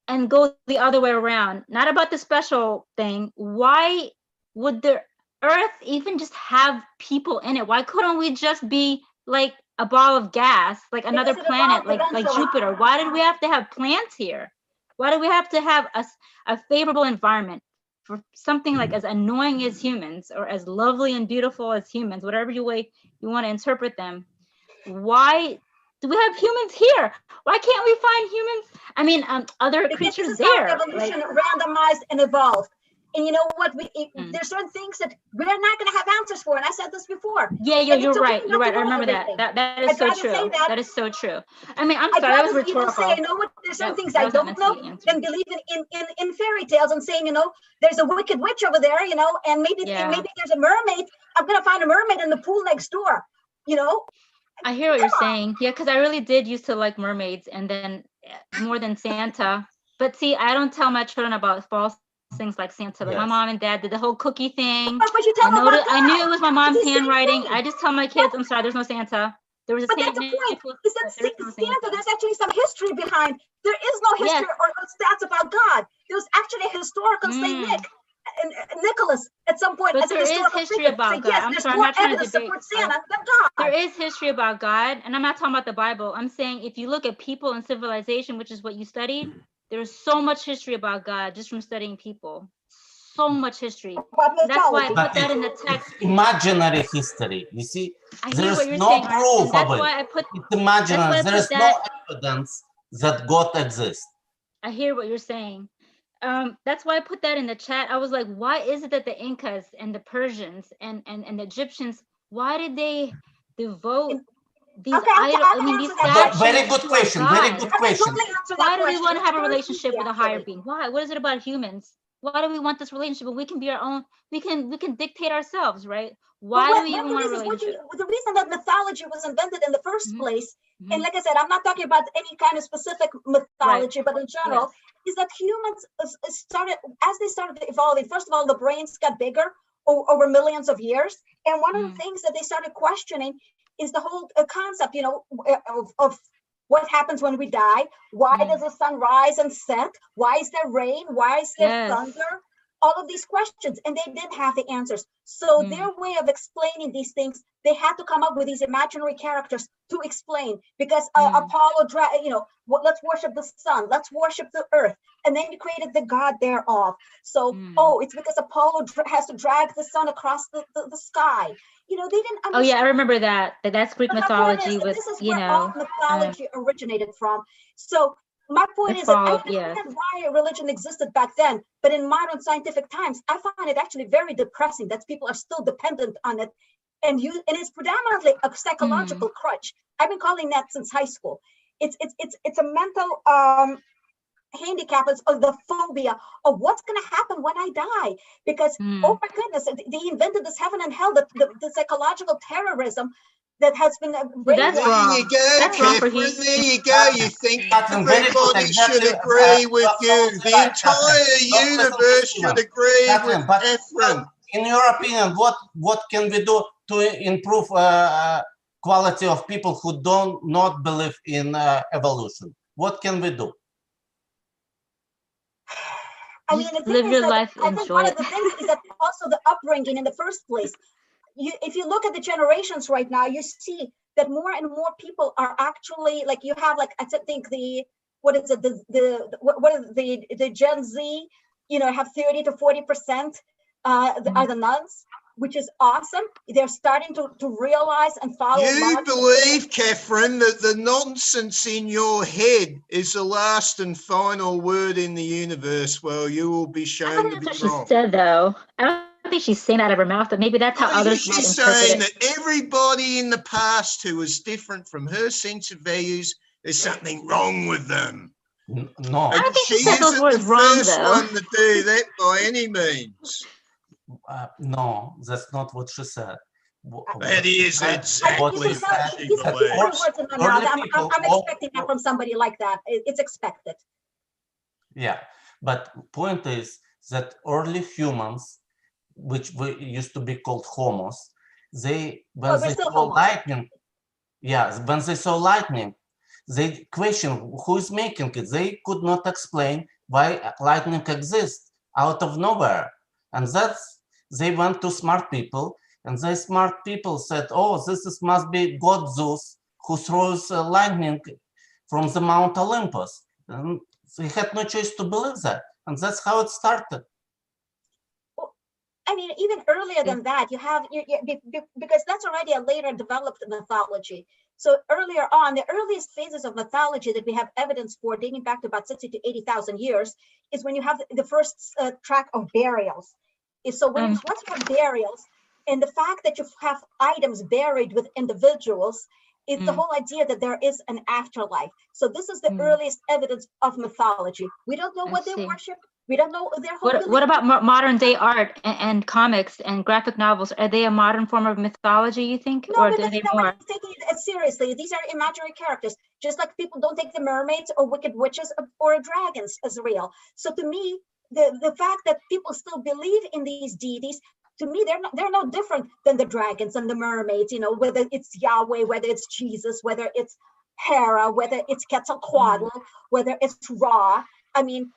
and go the other way around, not about the special thing, why would the Earth even just have people in it? Why couldn't we just be like a ball of gas, like another planet, like Jupiter? Why did we have to have plants here? Why do we have to have a favorable environment for something like as annoying as humans, or as lovely and beautiful as humans, whatever way you want to interpret them? Why do we have humans here? Why can't we find humans? I mean, other creatures there. Evolution randomized and evolved. And you know what? There's certain things that we're not going to have answers for. And I said this before. Yeah, you're right. You're right. I remember that. That is so true. That is so true. I mean, I'm sorry, that was rhetorical. Say, there's some things I don't know, than believe in fairy tales and saying, there's a wicked witch over there, and maybe there's a mermaid. I'm going to find a mermaid in the pool next door, I hear what you're saying. Yeah, because I really did used to like mermaids, and then more than Santa. But see, I don't tell my children about false things like Santa. Like my mom and dad did the whole cookie thing. But you tell them I knew it was my mom's handwriting. I just tell my kids, I'm sorry, there's no Santa. There was a But Saint that's the point, Nicholas. is that There is no Saint Santa, Nicholas. there's actually some history behind. There is no history Yes. or stats about God. There's actually a historical Saint Nick and Nicholas at some point But as a there is historical history figure. about So God. yes, I'm there's sorry, I'm more not trying to evidence debate. supports Santa than There God. is history about God, and I'm not talking about the Bible. I'm saying if you look at people and civilization, which is what you studied, there's so much history about God just from studying people. So much history. About That's why I mythology. put that in the text. It's imaginary history. You see, I there hear what is you're no saying, Art, proof and that's of it. why I put. It's That's imaginary. why I There put is no that. evidence that God exists. I hear what you're saying. That's why I put that in the chat. I was like, why is it that the Incas and the Persians and the Egyptians, why did they devote these Okay, I idols? I can mean, these answer that Very statues good to a question. Very god? good I can question. totally answer that Why do we question. want to It's have a very relationship easy, with a higher actually. being? Why? What is it about humans? Why do we want this relationship? When we can be our own, we can dictate ourselves, right? Why do we even want a relationship? The reason that mythology was invented in the first place, Mhm. and like I said, I'm not talking about any kind of specific mythology, but in general, is that humans started, as they started evolving, first of all, the brains got bigger over millions of years. And one of the things that they started questioning is the whole concept, of what happens when we die. Why does the sun rise and set? Why is there rain? Why is there thunder? All of these questions, and they didn't have the answers. So their way of explaining these things, they had to come up with these imaginary characters to explain, because Apollo, let's worship the sun, let's worship the earth, and then you created the god thereof. So, it's because Apollo has to drag the sun across the sky. They didn't understand. Oh yeah, I remember that. That's Greek But my point mythology is, with, this is where all mythology originated from. So my point is that I understand why a religion existed back then, but in modern scientific times, I find it actually very depressing that people are still dependent on it, and it's predominantly a psychological crutch. I've been calling that since high school. It's a mental handicap, of the phobia of what's going to happen when I die, because oh my goodness, they invented this heaven and hell, the psychological terrorism that has been there you go, Catherine. There you go. You think everybody should agree with you. The entire universe should agree with Catherine. In your opinion, what can we do to improve quality of people who don't not believe in evolution? What can we do? I mean, the thing is that I think one of the things is that also the upbringing in the first place. If you look at the generations right now, you see that more and more people are actually, like, you have, like, I think the Gen Z, have 30 to 40% are the nuns, which is awesome. They're starting to realize and follow. You believe, Catherine, that the nonsense in your head is the last and final word in the universe? Well, you will be shown to be That's wrong. what she said, though. I don't think she's saying that out of her mouth, but maybe that's how others might She's interpret saying it. that everybody in the past who was different from her sense of values, there's something wrong with them. No. I don't think she she said those isn't words the wrong, first though. one to do that by any means. No, that's not what she said. That is exactly what she believes. I'm expecting that from somebody like that. It's expected. Yeah, but point is that early humans, which used to be called homos, when they saw lightning, when they saw lightning, they questioned who is making it. They could not explain why lightning exists out of nowhere, and they went to smart people, and the smart people said, "Oh, must be God Zeus who throws lightning from the Mount Olympus." And they had no choice to believe that, and that's how it started. Well, I mean, even earlier than that, you have because that's already a later developed mythology. So earlier on, the earliest phases of mythology that we have evidence for, dating back to about 60 to 80,000 years, is when you have the first track of burials. So once you have burials, and the fact that you have items buried with individuals, is the whole idea that there is an afterlife. So this is the earliest evidence of mythology. We don't know what they worship. We don't know their whole belief. What about modern day art and comics and graphic novels? Are they a modern form of mythology, you think? No, or because are they nobody's taking it seriously. These are imaginary characters, just like people don't take the mermaids or wicked witches or dragons as real. So to me, the fact that people still believe in these deities to me, they're no different than the dragons and the mermaids, whether it's Yahweh, whether it's Jesus, whether it's Hera, whether it's Quetzalcoatl, whether it's Ra,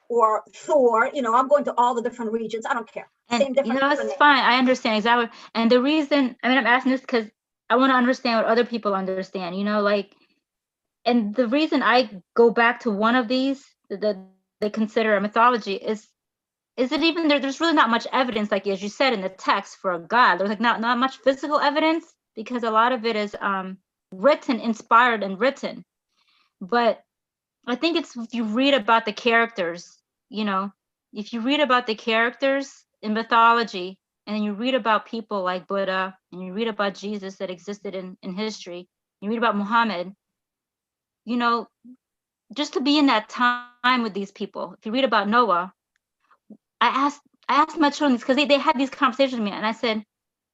or Thor, I'm going to all the different regions. I don't care. Same different. It's fine. I understand exactly. And the reason, I'm asking this because I want to understand what other people understand, and the reason I go back to one of these that they consider a mythology is it even there's really not much evidence, like as you said in the text, for a god. There's like not much physical evidence because a lot of it is written, inspired and written. But I think it's if you read about the characters, if you read about the characters in mythology and you read about people like Buddha and you read about Jesus that existed in history, you read about Muhammad, just to be in that time with these people. If you read about Noah, I asked my children this because they had these conversations with me, and I said,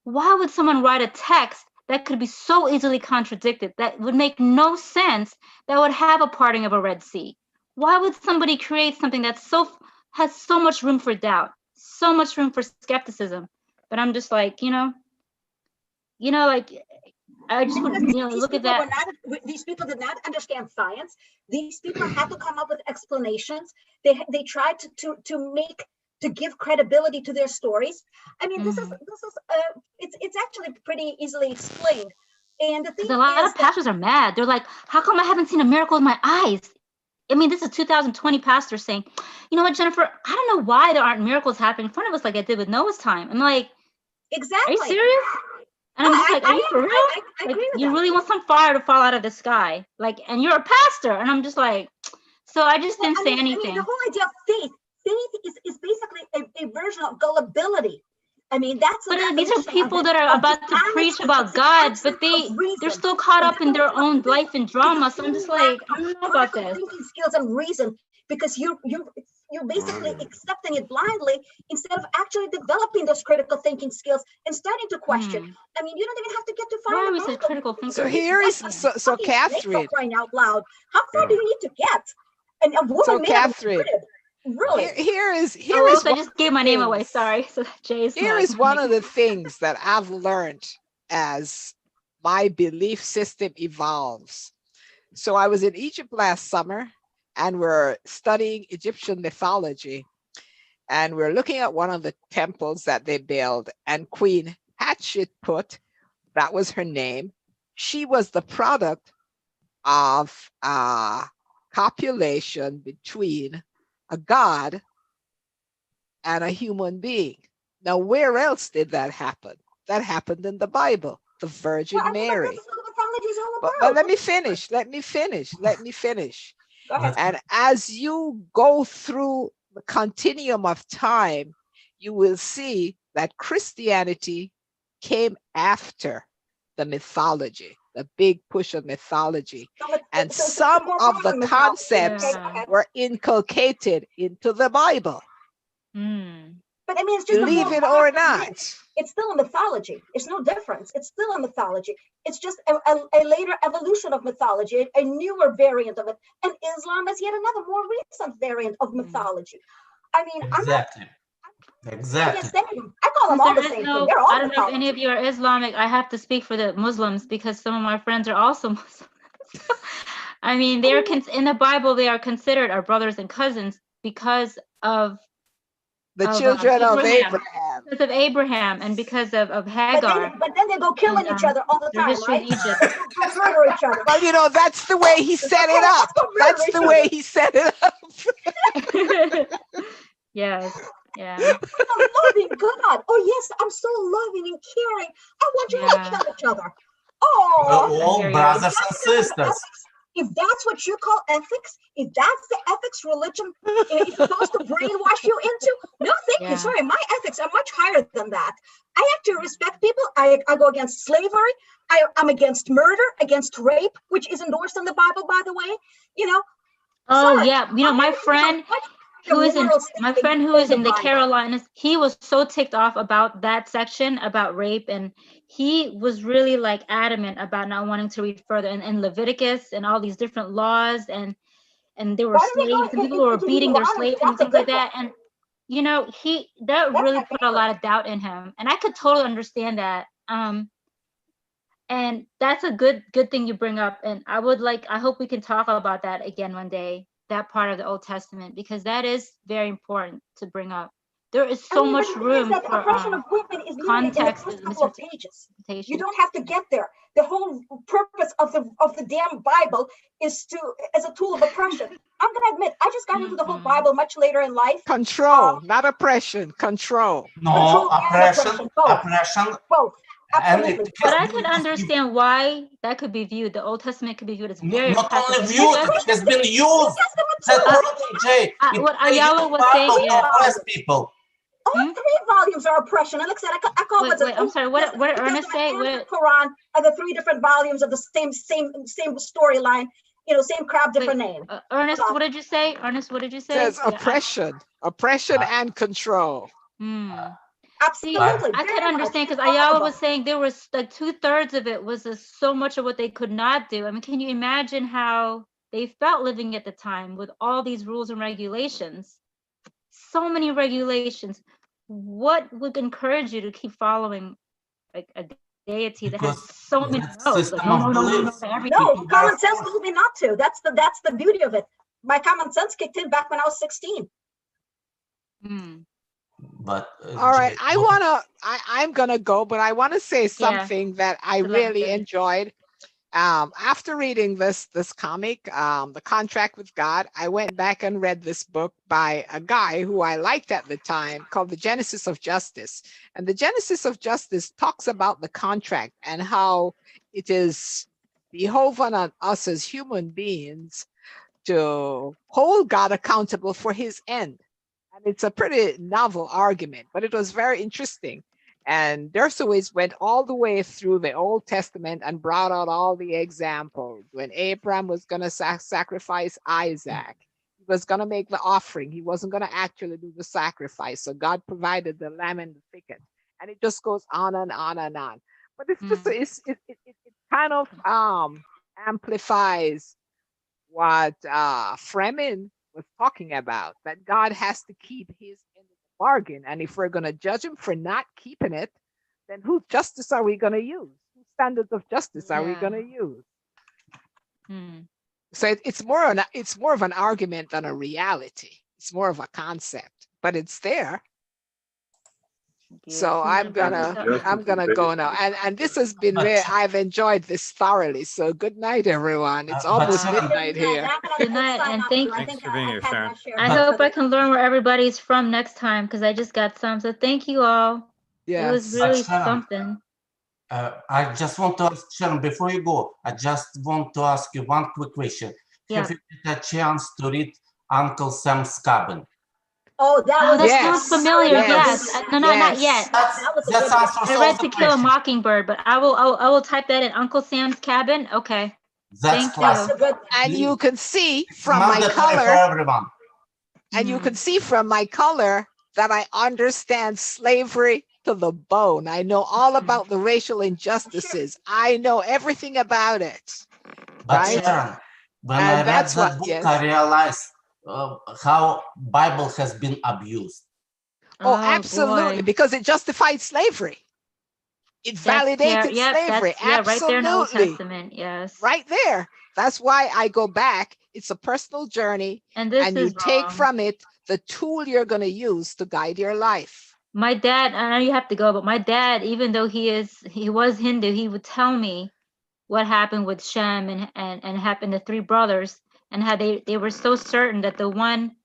why would someone write a text that could be so easily contradicted, that would make no sense, that would have a parting of a Red Sea? Why would somebody create something that has so much room for doubt, so much room for skepticism? But I'm just like, I just would, look at that. These people did not understand science. These people had to come up with explanations. They tried to give credibility to their stories. This is it's actually pretty easily explained. And the thing is, a lot of pastors are mad. They're like, how come I haven't seen a miracle with my eyes? This is 2020 pastor saying, you know what, Jennifer, I don't know why there aren't miracles happening in front of us like I did with Noah's time. I'm like, exactly. Are you serious? And I'm just like, are you for real? I agree with you that. really want some fire to fall out of the sky? And you're a pastor. And I'm just like, so I just didn't say anything. The whole idea of faith is basically a version of gullibility. That's. But these are people that are about to preach about God, but they're still caught up in their own life and drama. So I'm just like, I don't know about this. Thinking skills and reason, because you're basically accepting it blindly instead of actually developing those critical thinking skills and starting to question. You don't even have to get to find. Why are we such critical thinkers? So here is so Catherine. Crying out loud, how far do you need to get? And a woman so Catherine. Really? Here is I just gave my name away. Sorry. So Jay's here is one of the things that I've learned as my belief system evolves. So I was in Egypt last summer, and we're studying Egyptian mythology, and we're looking at one of the temples that they built, and Queen Hatshepsut, that was her name, she was the product of copulation between a god and a human being. Now, where else did that happen? That happened in the Bible, the Virgin Mary. But let me finish. Go ahead. And as you go through the continuum of time, you will see that Christianity came after the mythology, the big push of mythology. And some of the concepts were inculcated into the Bible. But it's just believe it or not. It's still a mythology. It's no difference. It's still a mythology. It's just a later evolution of mythology, a newer variant of it. And Islam is yet another more recent variant of mythology. Exactly. I call them all the same thing. They're all I don't know if any of you are Islamic. I have to speak for the Muslims because some of my friends are also Muslims. They're in the Bible, they are considered our brothers and cousins because of the children of Abraham. Because of Abraham and because of Hagar. But then they go killing each other all the time, right? Murder each other. Well, that's the way he set it up. That's the way he set it up. Yes. Yeah. I'm loving God. Oh yes, I'm so loving and caring. I want you to kill each other. Oh, all brothers and sisters. If that's what you call ethics, if that's the ethics religion is supposed to brainwash you into, no, thank you. Sorry, my ethics are much higher than that. I have to respect people. I go against slavery. I'm against murder, against rape, which is endorsed in the Bible, by the way. My friend who is in the Carolinas, he was so ticked off about that section about rape, and he was really adamant about not wanting to read further in Leviticus and all these different laws, and there were slaves and people who were beating their slaves and things like that. And you know, that really put a lot of doubt in him, and I could totally understand that. And that's a good thing you bring up, and I hope we can talk about that again one day, that part of the Old Testament, because that is very important to bring up. There is so much room for oppression of women is context in the first couple of pages. You don't have to get there. The whole purpose of the damn Bible is as a tool of oppression. I'm gonna admit, I just got into the whole Bible much later in life. Control, not oppression. Control. No, oppression. Both. Absolutely. But I can understand why that could be viewed. The Old Testament could be viewed as very not only viewed, it has been used. What Ayala was saying, oppress people. All 3 volumes are oppression. And like I said, I call it. Wait, I'm sorry. What Ernest say? The Quran are the 3 different volumes of the same storyline. You know, same crap, different name. Ernest, what did you say? Ernest, what did you say? It says oppression and control. Absolutely. I could understand, because Ayala was saying there was like 2/3 of it was so much of what they could not do. I mean, can you imagine how they felt living at the time with all these rules and regulations? So many regulations. What would encourage you to keep following like a deity that has so many no's? Like, no, common sense told me not to. That's the beauty of it. My common sense kicked in back when I was 16. But all right, I'm gonna go, but I want to say something that I really enjoyed. After reading this comic, The Contract with God, I went back and read this book by a guy who I liked at the time called The Genesis of Justice. And The Genesis of Justice talks about the contract and how it is beholden on us as human beings to hold God accountable for his end. And it's a pretty novel argument, but it was very interesting. And Dershowitz went all the way through the Old Testament and brought out all the examples. When Abraham was going to sacrifice Isaac, he was going to make the offering. He wasn't going to actually do the sacrifice. So God provided the lamb in the thicket. And it just goes on and on and on. But it's just, it kind of amplifies what Freeman was talking about, that God has to keep his end of the bargain. And if we're going to judge him for not keeping it, then whose justice are we going to use? Whose standards of justice are we going to use? So it's more of an argument than a reality. It's more of a concept, but it's there. So I'm gonna go now, and this has been I've enjoyed this thoroughly. So good night, everyone. It's almost midnight here. Good night, and Thanks for being here, Sharon. I hope I can learn where everybody's from next time, because I just got some. So thank you all. It was really something. I just want to ask Sharon, before you go, I just want to ask you one quick question. Have you had a chance to read Uncle Sam's Cabin? Oh, that sounds familiar. Yes. No, not yet. I read To Kill a Mockingbird, but I will type that in. Uncle Sam's Cabin. Okay. Thank you. And you can see from my color. And you can see from my color that I understand slavery to the bone. I know all about the racial injustices. I know everything about it. But Sharon, when I read that book, I realized how Bible has been abused. Oh, absolutely, boy. Because it justified slavery. It validated slavery. Absolutely. Right there in the Old Testament, yes. Right there. That's why I go back. It's a personal journey, and you take from it the tool you're going to use to guide your life. My dad, I know you have to go, but my dad, even though he was Hindu, he would tell me what happened with Shem and happened to 3 brothers, and how they were so certain that the one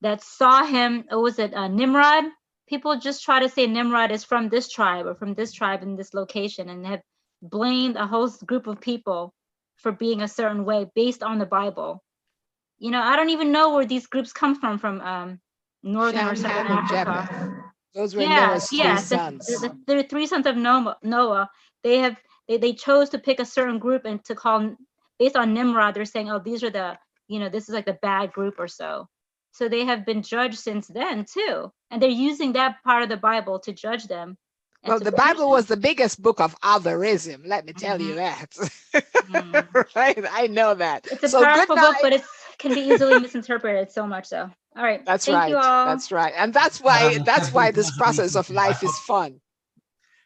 that saw him, was it Nimrod? People just try to say Nimrod is from this tribe or from this tribe in this location, and have blamed a whole group of people for being a certain way based on the Bible. You know, I don't even know where these groups come from northern or southern Africa. Those were Noah's 3 sons. The 3 sons of Noah. They chose to pick a certain group and to call, based on Nimrod, they're saying, oh, these are the, this is like the bad group or so. So they have been judged since then too. And they're using that part of the Bible to judge them. Well, the Bible was the biggest book of otherism. Let me tell you that. Right? I know that. It's a powerful book, but it can be easily misinterpreted so much so. All right. That's Thank right. you all. That's right. And that's Sharon, why it has been this pleasure process meeting of you. I life is hope- fun.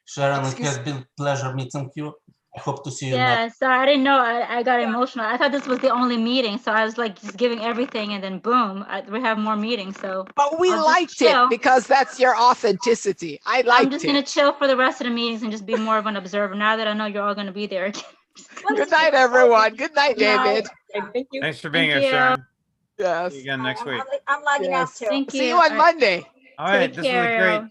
Sharon, it Excuse- has been pleasure meeting you. I hope to see you Yeah, next. sorry, I didn't know. I got emotional. I thought this was the only meeting, so I was like just giving everything, and then boom, we have more meetings. So But we I'll just liked it chill. because that's your authenticity. I I'm liked just it. gonna chill for the rest of the meetings and just be more of an observer. Now that I know you're all gonna be there. Good night, everyone. Good night, Good night. David. Okay, thank you. Thanks for being Thank here, you. Sharon. Yes. See you again next week. I'm logging Yes. off too. Thank you. See you on All right. Monday. All right, Take this was a care. great. All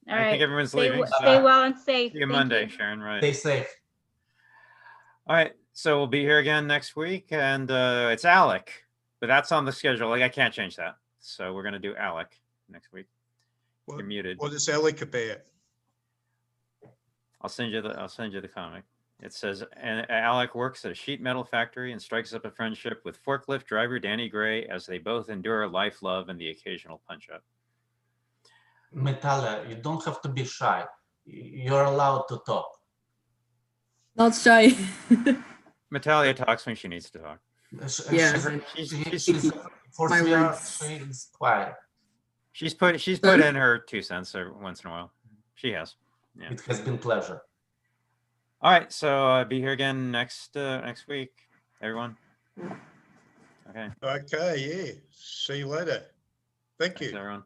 I right. think everyone's Stay, leaving. stay well and safe. See you Thank Monday, you. Sharon. Right. Stay safe. All right, so we'll be here again next week, and it's Alec, but that's on the schedule. Like I can't change that, so we're gonna do Alec next week. You're muted. What is Alec about? I'll send you the comic. It says Alec works at a sheet metal factory and strikes up a friendship with forklift driver Danny Gray as they both endure life, love, and the occasional punch up. Metalia, you don't have to be shy. You're allowed to talk. Not shy. Natalia talks when she needs to talk. Yes. For My sure, words. she's quiet. She's put in her 2 cents every once in a while. She has. Yeah. It has been pleasure. All right, so be here again next week, everyone. Okay. Okay, yeah. See you later. Thank Thanks, you. everyone.